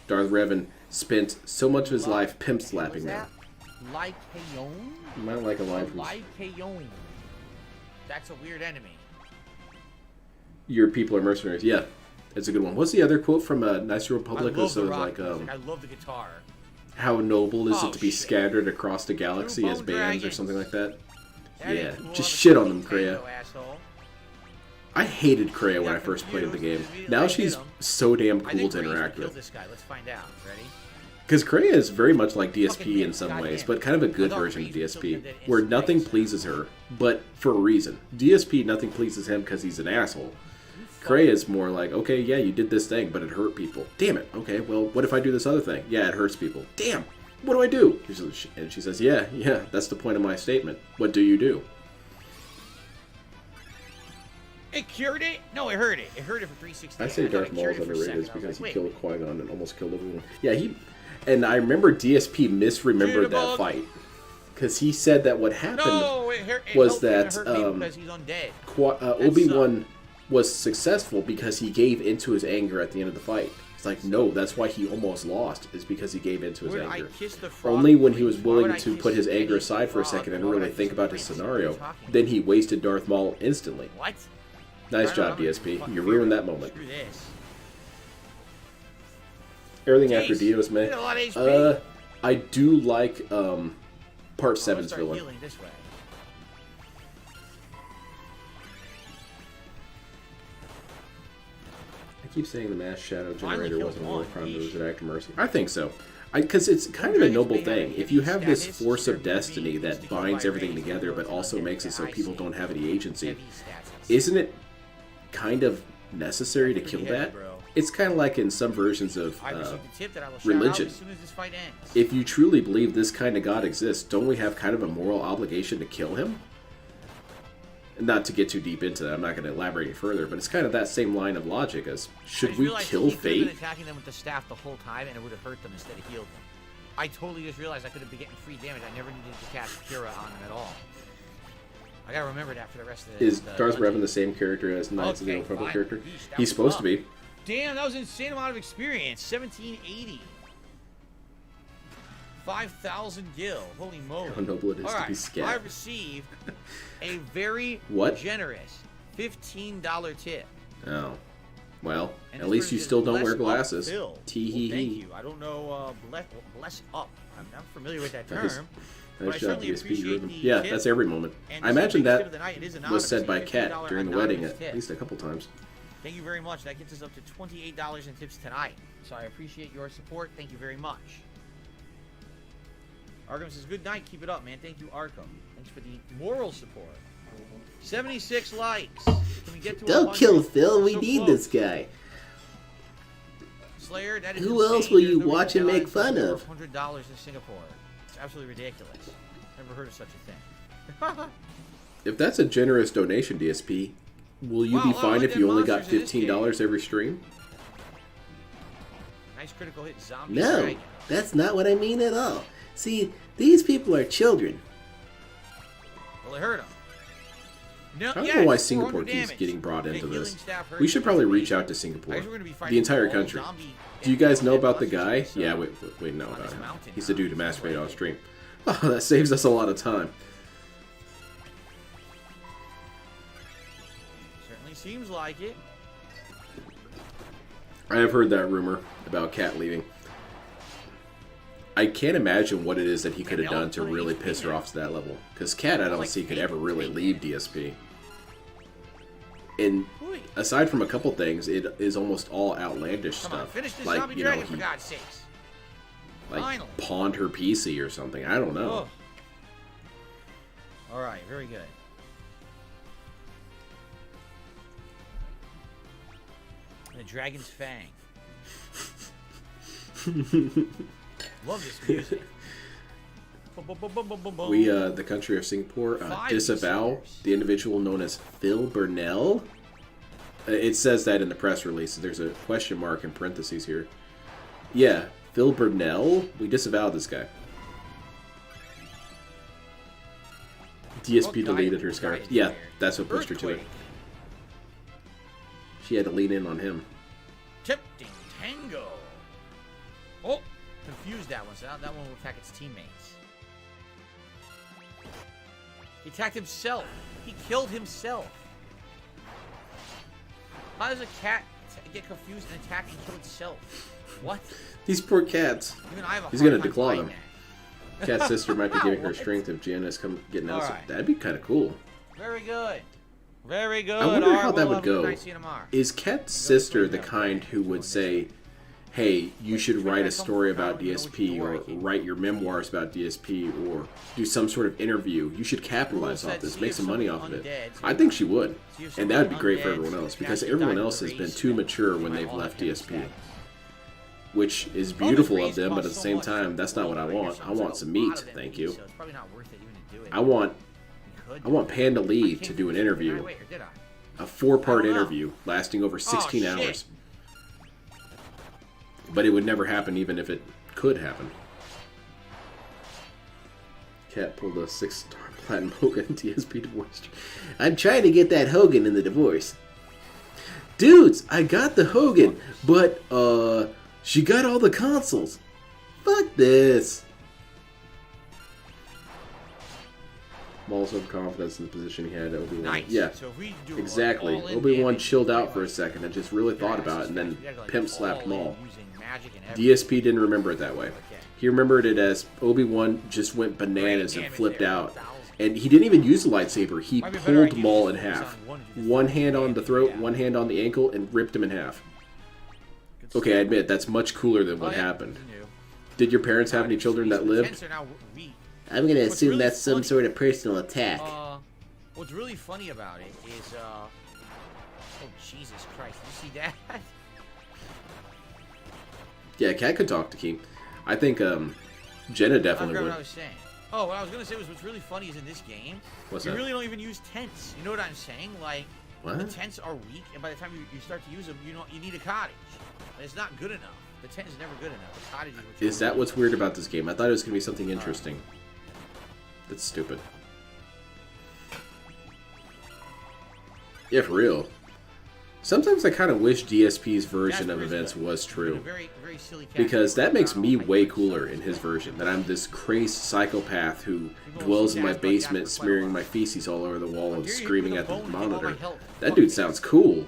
Darth Revan spent so much of his life pimp slapping them. Lycaon? You might like a line from Lycaon. That's a weird enemy. Your people are mercenaries. Yeah, it's a good one. What's the other quote from Nice I Republic? love Was the sort of rock like, music. I love the guitar. how noble is Oh, it to be shit. scattered across the galaxy Two as bone bands or dragons. something like that? That Yeah, is cool. just I'm a shit on them, Nintendo Kreia. asshole. I hated Kreia when Yeah, I first played the computers, game. just Now like she's them. so damn I cool think to Ray's gonna interact kill with. this guy. Let's find out. Ready? Because Kreia is very much like DSP in some ways, but kind of a good version of DSP, where nothing pleases her, but for a reason. DSP, nothing pleases him because he's an asshole. Kreia is more like, okay, yeah, you did this thing, but it hurt people. Damn it. Okay, well, what if I do this other thing? Yeah, it hurts people. Damn. What do I do? And she says, yeah, that's the point of my statement. What do you do? It cured it? No, it hurt it. It hurt it for 360. I say Darth Maul is underrated because he killed Qui-Gon and almost killed everyone. Yeah, and I remember DSP misremembered that fight. Because he said that what happened was that Obi-Wan was successful because he gave into his anger at the end of the fight. It's like, no, that's why he almost lost, is because he gave into his anger. Only when he was willing to put his anger aside for a second and really think about his scenario, then he wasted Darth Maul instantly. What? Nice job, DSP. You ruined that moment. Everything after Dio is meh. I do like Part 7's villain. I keep saying the mass shadow generator wasn't a war crime, but it was an act of mercy. I think so. Because it's kind of a noble thing. If you have this force of destiny that binds everything together, but also makes it so people don't have any agency, isn't it kind of necessary to kill that? It's kind of like in some versions of religion. If you truly believe this kind of God exists, don't we have kind of a moral obligation to kill him? Not to get too deep into that, I'm not going to elaborate any further, but it's kind of that same line of logic as, should we kill Fate? I been attacking them with the staff the whole time, and it would have hurt them instead of healed them. I totally just realized I could have been getting free damage. I never needed to cast Kira on them at all. I gotta remember that for the rest of the... Is Darth Revan the same character as Knights of the Old Republic character? He's supposed to be. Damn, that was an insane amount of experience. 1780. 5,000 gil. Holy moly. How noble it is to be scat. I received a very generous $15 tip. Oh. Well, at least you still don't wear glasses. Tee-hee-hee. Thank you. I don't know, bless up. I'm not familiar with that term. Nice job, DSP. Yeah, that's every moment. I imagine that was said by Kat during the wedding at least a couple times. Thank you very much. That gets us up to $28 in tips tonight. So I appreciate your support. Thank you very much. Arkham says, good night. Keep it up, man. Thank you, Arkham. Thanks for the moral support. 76 likes. Can we get to Don't kill Phil. We need this guy. Slayer, that is Who else will you watch and make fun of? $100 in Singapore. It's absolutely ridiculous. Never heard of such a thing. If that's a generous donation, DSP, will you be fine if you only got $15 every stream? Nice critical hit, zombie. No, that's not what I mean at all. See, these people are children. Well, it hurt them. No, I don't know why Singapore keeps getting brought into this. We should probably reach out to Singapore. The entire country. Do you guys know about the guy? Yeah, we know about him. He's the dude who masturbated on stream. Oh, that saves us a lot of time. Certainly seems like it. I have heard that rumor about Kat leaving. I can't imagine what it is that he could have done to really piss her off to that level. Because Kat, I don't see could ever really leave DSP. And aside from a couple things, it is almost all outlandish stuff. Like, you know, he pawned her PC or something. I don't know. All right, very good. The Dragon's Fang. Love this music. We, the country of Singapore, disavow the individual known as Phil Burnell. It says that in the press release. There's a question mark in parentheses here. Yeah, Phil Burnell. We disavow this guy. DSP deleted her scarf. Yeah, that's what pushed her to it. She had to lean in on him. Tempting Tango. Oh, confused that one. So that one will attack its teammates. He attacked himself. He killed himself. How does a cat get confused and attack and kill itself? What? These poor cats. He's gonna declaw them. Cat's sister might be giving her strength if Janice come getting out. Right. That'd be kind of cool. Very good. Very good. I wonder how that would go. Is Cat's sister the kind who would say, hey, you should write a story about DSP or write your memoirs about DSP or do some sort of interview. You should capitalize off this, make some money off of it. I think she would. And that would be great for everyone else because everyone else has been too mature when they've left DSP. Which is beautiful of them, but at the same time, that's not what I want. I want some meat, thank you. I want Panda Lee to do an interview. A 4-part interview lasting over 16 hours. But it would never happen even if it could happen. Cat pulled a 6-star platinum Hogan DSP divorce. I'm trying to get that Hogan in the divorce. Dudes, I got the Hogan, but she got all the consoles. Fuck this. Also have confidence in the position he had, Obi-Wan. Nice. Yeah, so if we do exactly. Obi-Wan chilled out for a second and just really thought about it, and then pimp slapped Maul. DSP didn't remember it that way. He remembered it as Obi-Wan just went bananas and flipped out. And he didn't even use the lightsaber. He pulled Maul in half. One hand on the throat, one hand on the ankle, and ripped him in half. Okay, I admit, that's much cooler than what happened. Did your parents have any children that lived? I'm gonna assume that's some sort of personal attack. What's really funny about it is, oh Jesus Christ, did you see that? Yeah, Cat could talk to Key. I think Jenna definitely would. What I was saying. Oh, what I was gonna say was what's really funny is in this game, What's you that? really don't even use tents. You know what I'm saying? Like, What? the tents are weak, and by the time you start to use them, you need a cottage. And it's not good enough. The tent is never good enough. The cottage is what you Is that what's weird about this game? I thought it was going to be something interesting. That's stupid. Yeah, for real. Sometimes I kind of wish DSP's version of events was true. very, very silly Because that makes me way cooler in his version. That I'm this crazed psychopath who dwells in my basement smearing my feces all over the wall and screaming at the monitor. That dude sounds cool.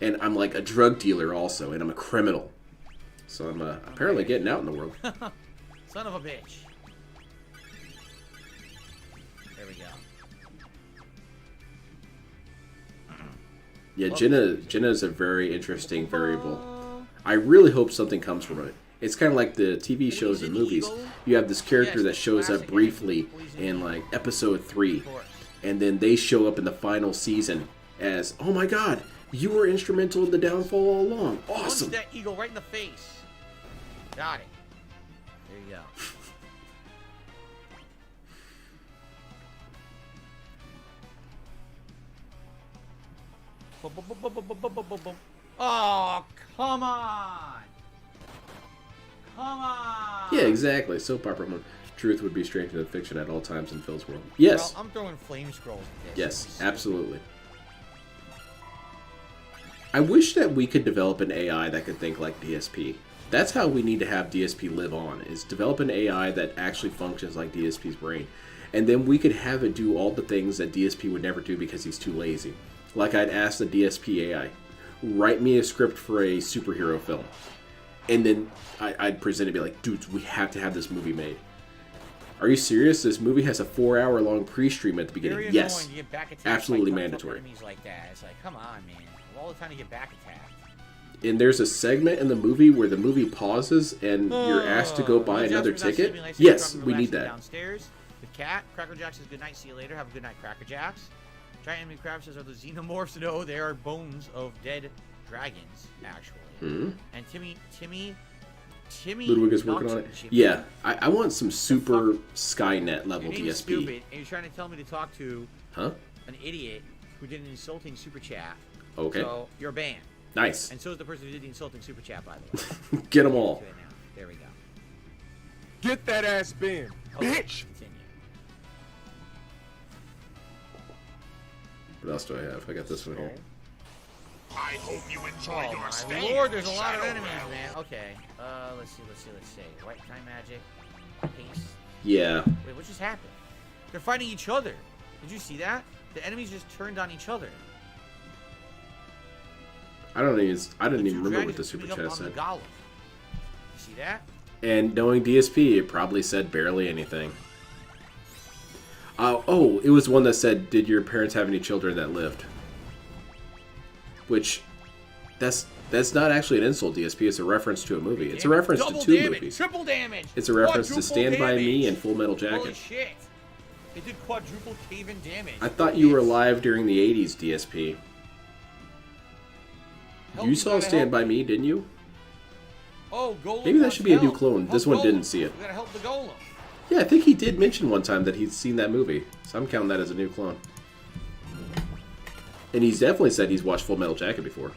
And I'm like a drug dealer also, and I'm a criminal. So I'm apparently getting out in the world. Son of a bitch. There we go. Yeah, Jenna's a very interesting variable. I really hope something comes from it. It's kind of like the TV shows and movies. You have this character that shows up briefly in like episode 3, and then they show up in the final season as, oh my god, you were instrumental in the downfall all along. Awesome. Punch that eagle right in the face. Got it. There you go. Oh, come on! Come on! Yeah, exactly. Soap opera one. Truth would be stranger than fiction at all times in Phil's world. Yes. Well, I'm throwing flame scrolls at this. Yes, absolutely. I wish that we could develop an AI that could think like DSP. That's how we need to have DSP live on, is develop an AI that actually functions like DSP's brain. And then we could have it do all the things that DSP would never do because he's too lazy. Like I'd ask the DSP AI, write me a script for a superhero film. And then I'd present it and be like, dudes, we have to have this movie made. Are you serious? This movie has a 4-hour-long pre-stream at the beginning. Yes, absolutely mandatory. Like that. It's like, come on, man. All the time to get back attacked. And there's a segment in the movie where the movie pauses and you're asked to go buy another ticket. Yes, we need that. Downstairs, the cat, Cracker Jack says good night, see you later. Have a good night, Cracker Jacks. Giant Enemy Crab says, are the xenomorphs? No, they are bones of dead dragons, actually. Hmm? And Timmy Ludwig is working on it. Yeah, I want some super Skynet level your name is DSP. stupid, and you're trying to tell me to talk to Huh? an idiot who did an insulting super chat. Okay. So you're banned. Nice. And so is the person who did the insulting super chat, by the way. Get them all. There we go. Get that ass banned, Okay, bitch! continue. What else do I have? I got this one here. I hope you enjoy Oh your my stay. lord, there's a lot of Shadow enemies, Realm. man. Okay, let's see. White time magic, haste. Yeah. Wait, what just happened? They're fighting each other. Did you see that? The enemies just turned on each other. I didn't even Two remember dragons what the are super teaming up chat on the said. golem. You see that? And knowing DSP, it probably said barely anything. Oh, it was one that said, did your parents have any children that lived? Which, that's That's not actually an insult, DSP. It's a reference to a movie. It's a reference to two movies. Triple damage. It's a reference to Stand By Me damage. and Full Metal Holy Jacket. shit. It did quadruple cave-in damage. I thought you were alive during the 80s, DSP. You saw Stand By Me, didn't you? Oh, Golem. Maybe that should be a new help. clone. This Help one didn't Golem. see it. We gotta help the Golem. Yeah, I think he did mention one time that he'd seen that movie. So I'm counting that as a new clone. And he's definitely said he's watched Full Metal Jacket before.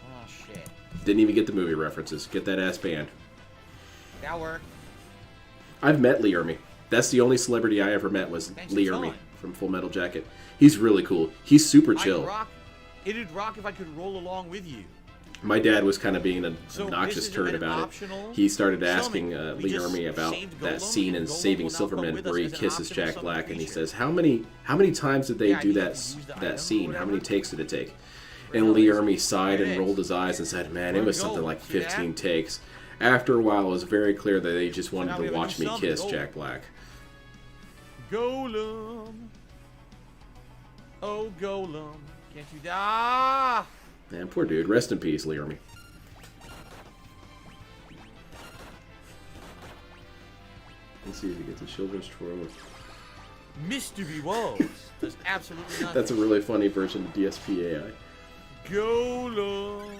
Oh, shit. Didn't even get the movie references. Get that ass banned. That worked. I've met Lee Ermey. That's the only celebrity I ever met was Thanks a Lee ton. Ermey from Full Metal Jacket. He's really cool. He's super chill. It'd rock if I could roll along with you. My dad was kind of being an So obnoxious this is turd an about optional it. He started asking summon. We Lee just Ermey about saved that Golem, scene in and Golem Saving will now come Silverman with where he us as an kisses optional Jack summon Black, and he creature. says, "How many times did they Yeah, I do think that if you use the that item scene? or How many whatever. takes did it take?" Where And the Lee hell is Ermey it? sighed There it and is. rolled his eyes and said, "Man, it Where'd was it go? something like See that? 15 takes." After a while, it was very clear that they just wanted now we to have a watch new me summon, kiss Golem. Jack Black. Golem. Oh, Golem. Can't you die? Man, poor dude. Rest in peace, Lee Ermey. Let's see if he gets a children's tour with. Mystery Woes does absolutely nothing. That's a really funny version of DSP AI. Golem.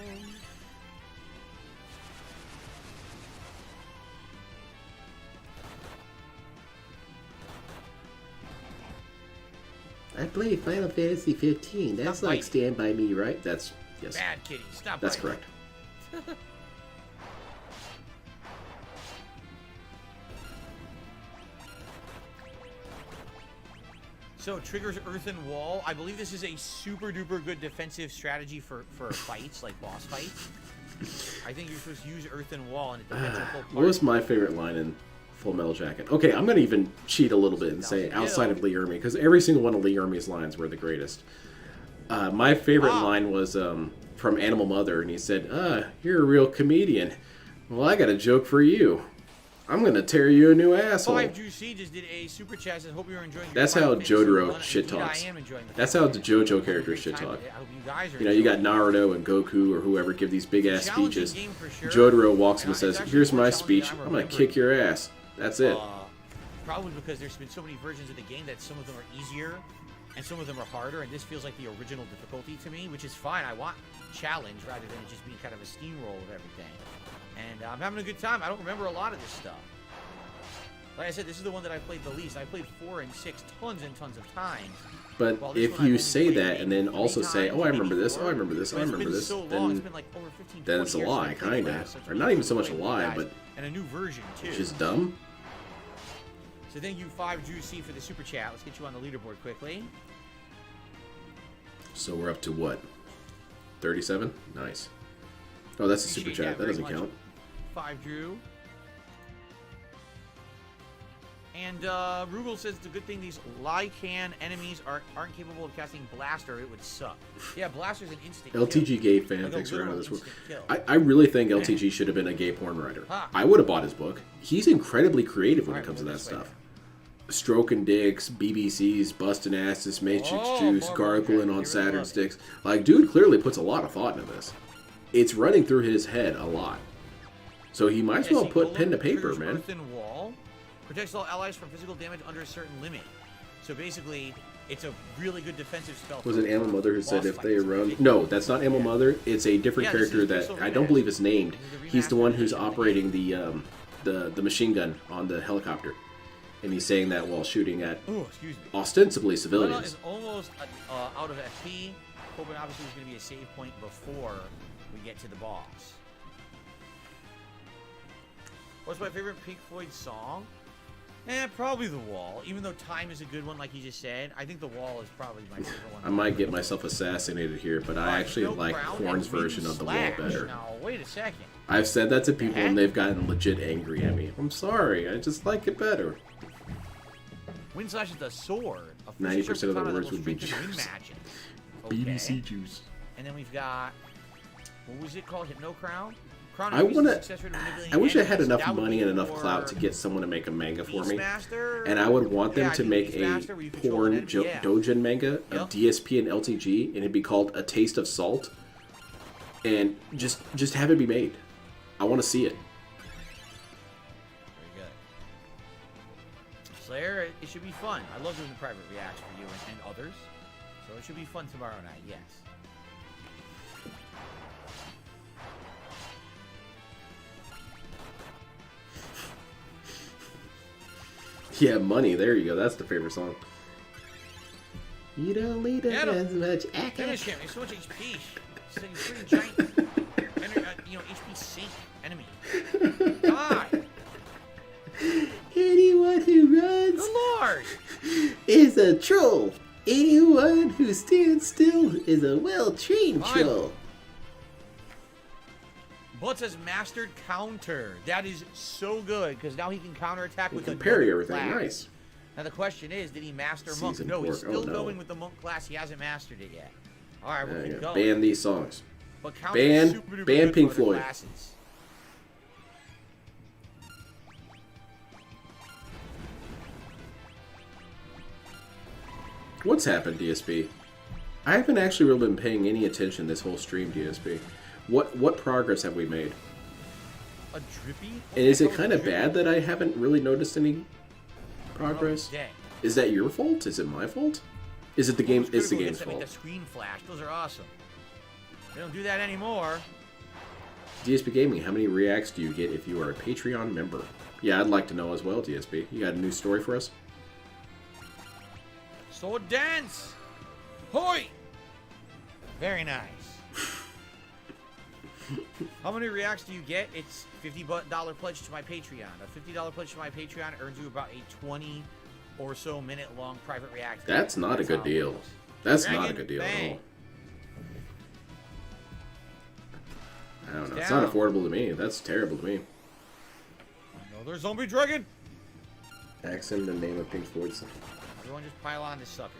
I played Final Fantasy 15. That's Stop like biting. Stand By Me, right? That's yes. Bad kitty. Stop That's biting. correct. So triggers Earthen Wall. I believe this is a super duper good defensive strategy for fights, like boss fights. I think you're supposed to use Earthen Wall and it defends your whole What was party. my favorite line in Full Metal Jacket? Okay, I'm gonna even cheat a little bit and say outside of Lee Ermey, because every single one of Lee Ermey's lines were the greatest. My favorite line was from Animal Mother, and he said, "You're a real comedian. Well, I got a joke for you. I'm gonna tear you a new asshole." 5 Juicy just did a super chat. Says, "Hope you're enjoying." That's your how Final Fantasy Jotaro run." shit Indeed, talks. I am enjoying the That's Final how the Fantasy. JoJo Having a characters great shit time talk. with it. I hope you guys are. You know, you got enjoying it. Naruto and Goku or whoever give these big ass Challenging speeches. game for sure. Jotaro walks up and It's says, actually "Here's more my challenging than speech. I'm I'm gonna remembering. kick your ass." That's it. Probably because there's been so many versions of the game that some of them are easier and some of them are harder, and this feels like the original difficulty to me, which is fine. I want challenge rather than it just being kind of a steamroll of everything. And I'm having a good time. I don't remember a lot of this stuff. Like I said, this is the one that I played the least. I played 4 and 6 tons and tons of times. But Well, this if one I've you only say played that maybe and then 3 also say, times, "Oh, I maybe remember this, 4. oh, I remember this, oh, I But it's remember been this," so long. then It's been like over 15, then 20 it's a years lie, since I played kinda. last, so it's Or been not even cool so to much play a with you lie, guys. but And a new version, too. it's just dumb. So thank you, 5 Juicy, for the super chat. Let's get you on the leaderboard quickly. So we're up to what? 37? Nice. Oh, that's a super Appreciate chat. That very doesn't much. count. 5 Drew. And Rugal says it's a good thing these Lycan enemies aren't capable of casting Blaster. It would suck. Yeah, Blaster's an instant LTG kill. gay Like a fanfics are out literal of this world. instant kill. I really think LTG should have been a gay porn writer. Huh. I would have bought his book. He's incredibly creative when it Alright, comes to we'll that this way stuff. Stroking dicks, BBCs, busting asses, Matrix Oh, juice, more gargling Jack. on You Saturn really sticks. Like, dude clearly puts a lot of thought into this. It's running through his head a lot. So he might as well Jesse put Golem pen to paper, triggers man. Earthen Wall. Protects all allies from physical damage under a certain limit. So basically, it's a really good defensive spell. Was for it Animal Mother who boss said if they fights. run? No, that's not Animal Mother. It's a different Yeah, this character is that Crystal I don't Remastered. believe is named. This is the He's the one remastered who's version of the operating the machine gun on the helicopter, and he's saying that while shooting at Oh, excuse me. ostensibly Luna civilians. is almost out of FP. Hoping obviously there's going to be a save point before we get to the boss. What's my favorite Pink Floyd song? Probably The Wall. Even though Time is a good one, like you just said, I think The Wall is probably my favorite one. I might get myself assassinated here, but I actually No like Crown Korn's and Wind version of The Wall Slash. better. Now, wait a second. I've said that to people and they've gotten legit angry at me. I'm sorry, I just like it better. Wind Slash is the sword. A 90% of the katana that words will would be strengthen wind juice. magic. BBC juice. And then we've got, what was it called? Hypno Crown? Crown I increases wanna. the success rate of manipulating I wish I had enemies. enough That would money be and enough for clout to get someone to make a manga for me, Beastmaster? and I would want them Yeah, I to think make Beastmaster, a where you control porn an enemy, yeah. doujin manga of Yep. DSP and LTG, and it'd be called A Taste of Salt. and just have it be made. I want to see it. Very good. Slayer, it should be fun. I love doing the private reacts for you and others. So it should be fun tomorrow night, yes. Yeah, money. There you go. That's the favorite song. You don't need as much Finish him. He's so much HP. He's a pretty giant, HP sink enemy. Die. Anyone who runs Good lord. is a troll. Anyone who stands still is a well-trained troll. Butts has mastered counter. That is so good because now he can counterattack with can parry everything. Class. Nice. Now the question is, did he master monk? Season No, he's 4. still Oh, no. going with the monk class. He hasn't mastered it yet. All right, we'll keep going. Ban these songs. But counter Ban- is super duper ban good Pink for other Floyd. classes. What's happened, DSP? I haven't actually really been paying any attention this whole stream, DSP. What progress have we made? A drippy? And is it kind of bad that I haven't really noticed any progress? Dang. Is that your fault? Is it my fault? Is it the game? It's the Critical game's hits that make fault. the screen flash. Those are awesome. They don't do that anymore. DSP Gaming, how many reacts do you get if you are a Patreon member? Yeah, I'd like to know as well, DSP. You got a new story for us? So dance! Hoi! Very nice. How many reacts do you get? It's $50 pledge to my Patreon. A $50 pledge to my Patreon earns you about a 20 or so minute long private react. That's not a good deal. That's not a good deal at all. I don't know. It's not affordable to me. That's terrible to me. Another zombie dragon! Accent in the name of Pink Floyd. Everyone just pile on this sucker.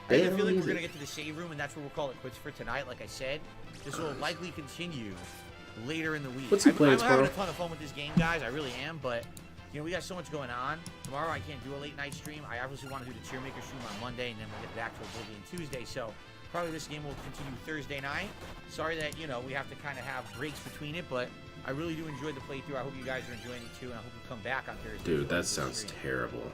I have a feeling we're going to get to the save room, and that's where we'll call it quits for tonight. Like I said, this will likely continue later in the week. What's he playing I'm having tomorrow? a ton of fun with this game, guys. I really am, but we got so much going on. Tomorrow I can't do a late night stream. I obviously want to do the Cheermaker stream on Monday, and then we'll get back to Oblivion Tuesday. So probably this game will continue Thursday night. Sorry that, we have to kind of have breaks between it, but I really do enjoy the playthrough. I hope you guys are enjoying it too, and I hope you come back on Thursday. Dude, that sounds terrible.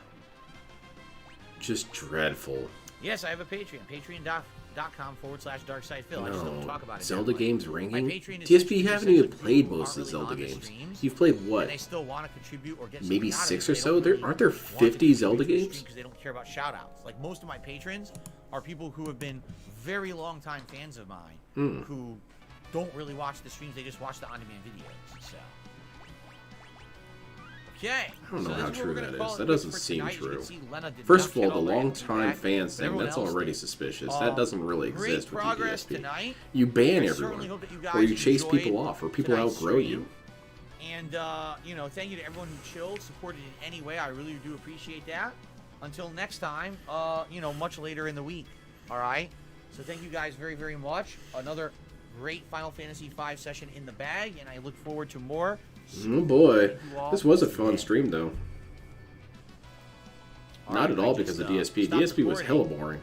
Just dreadful. Yes, I have a Patreon. Patreon.com/DarkSidePhil. I just don't talk about it. Zelda that games much. ringing? My Patreon is DSP, you haven't even people played who most of aren't the really Zelda on the games. streams, You've played and what? they still want to contribute or get Maybe something out of 6 it. or They so? don't really Aren't there want to 50 contribute Zelda to the games? stream because they don't care about shoutouts. Like most of my patrons are people who have been very long time fans of mine who don't really watch the streams. They just watch the on-demand videos. So. Okay. I don't know how true that is. That It doesn't for seem tonight. You can true. see Lena did First not of all, get the all that long-time feedback, fans but thing, everyone that's else already did. suspicious. That doesn't really Great exist with progress the DSP. tonight. You ban I certainly everyone. hope that you guys Or you chase enjoyed people off, or people tonight's outgrow stream. you. And, thank you to everyone who chilled, supported in any way. I really do appreciate that. Until next time, much later in the week. All right? So thank you guys very, very much. Another great Final Fantasy V session in the bag, and I look forward to more. Oh boy. This was a fun stream, though. Not at all because of DSP. DSP was hella boring.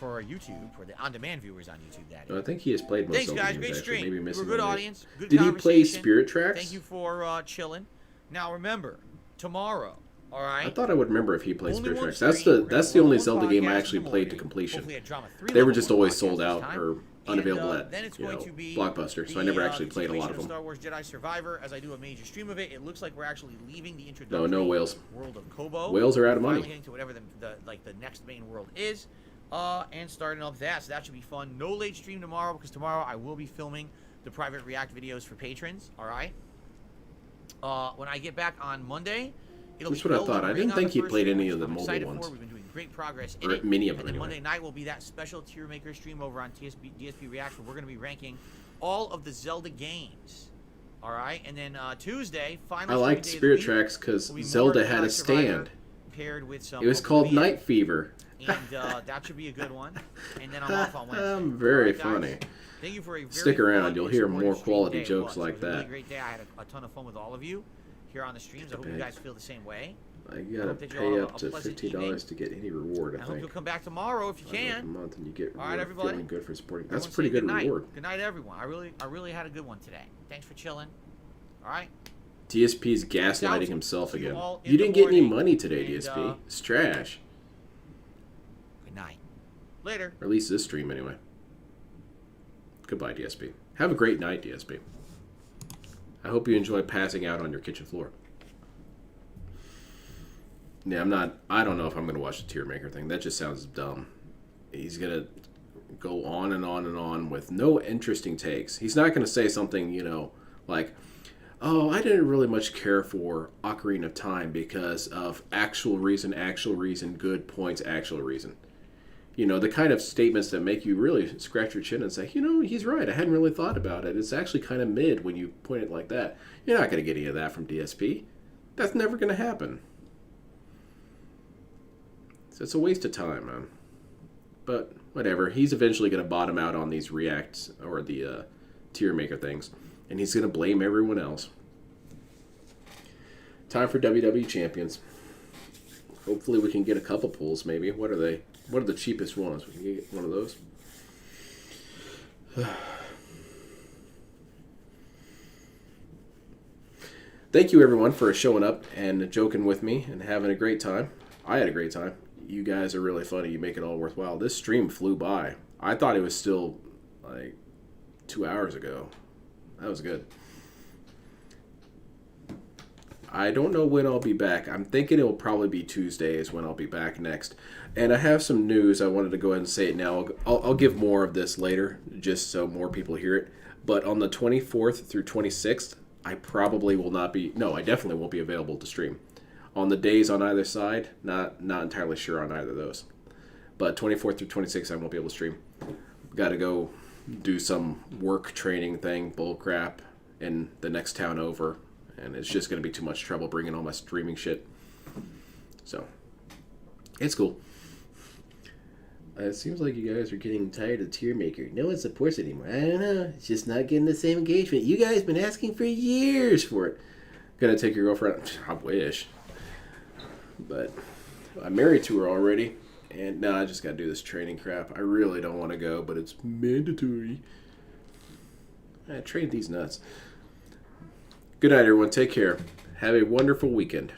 For YouTube, for the on-demand viewers on YouTube, that is. I think he has played most Thanks, Zelda guys. games, Great actually. stream. Maybe You were missing a good one of audience. Good Did he play conversation. Spirit Tracks? Thank you for chilling. Now remember, tomorrow, all right? I thought I would remember if he played Only Spirit one Tracks. That's stream. the We're gonna only level Zelda one game I podcast actually in the played to morning. completion. Hopefully at Drama 3 They were level just one always podcast sold this out time. or unavailable And, at then it's going to be Blockbuster, so I never actually played a lot of continuation them. Star Wars Jedi Survivor, as I do a major stream of it. It looks like we're actually leaving the introductory No whales. world of Kobo. Whales are out of Finally money. getting to whatever the next main world is. And starting up that, so that should be fun. No late stream tomorrow because tomorrow I will be filming the private react videos for patrons. All right. When I get back on Monday, it'll That's be what I Elden thought. I Ring didn't on think the he first played stream, any which of the I'm mobile excited ones. for. We've been doing great progress in Or it. many of them, And then anyway. Monday night will be that special tier maker stream over on DSP Reaction. We're going to be ranking all of the Zelda games. All right, and then Tuesday, final. I liked stream day of the Spirit week, Tracks because will be more Zelda Jedi had a Survivor stand. Paired with some It was called Oblivion, Night Fever. and that should be a good one. And then I'm off on Wednesday. Very All right, guys? funny. Thank you for a very Stick around, fun you'll and hear supportive more stream quality day. It jokes was. like It was a really that. great day. I had a ton of fun with all of you here on the streams. I hope you guys feel the same way. I gotta hope that you all pay have up a to pleasant $15 evening. to get any reward. I I hope think. you'll come back tomorrow if you Like a can. month, and you get All right, reward, everybody. feeling good for supporting. That's a Everyone pretty say good night. reward. Good night, everyone. I really had a good one today. Thanks for chilling. All right. DSP's Out. gaslighting himself See you again. all in You the didn't get any morning, money today, and, DSP. It's trash. Good night. Later. Or at least this stream, anyway. Goodbye, DSP. Have a great night, DSP. I hope you enjoy passing out on your kitchen floor. Yeah, I don't know if I'm going to watch the tier maker thing. That just sounds dumb. He's going to go on and on and on with no interesting takes. He's not going to say something, like, oh, I didn't really much care for Ocarina of Time because of actual reason, good points, actual reason. The kind of statements that make you really scratch your chin and say, he's right. I hadn't really thought about it. It's actually kind of mid when you point it like that. You're not going to get any of that from DSP. That's never going to happen. So it's a waste of time, man. But whatever. He's eventually going to bottom out on these reacts or the tier maker things. And he's going to blame everyone else. Time for WWE Champions. Hopefully we can get a couple pulls, maybe. What are they? What are the cheapest ones? We can get one of those. Thank you, everyone, for showing up and joking with me and having a great time. I had a great time. You guys are really funny. You make it all worthwhile. This stream flew by. I thought it was still, like, 2 hours ago. That was good. I don't know when I'll be back. I'm thinking it will probably be Tuesday is when I'll be back next. And I have some news. I wanted to go ahead and say it now. I'll give more of this later, just so more people hear it. But on the 24th through 26th, I probably will not be... No, I definitely won't be available to stream. On the days on either side, not entirely sure on either of those. But 24th through 26th, I won't be able to stream. Got to go do some work training thing, bull crap, in the next town over. And it's just going to be too much trouble bringing all my streaming shit. So, it's cool. It seems like you guys are getting tired of tier maker. No one supports it anymore. I don't know. It's just not getting the same engagement. You guys been asking for years for it. Gonna take your girlfriend? I wish. But I'm married to her already. And now I just got to do this training crap. I really don't want to go, but it's mandatory. I trained these nuts. Good night, everyone. Take care. Have a wonderful weekend.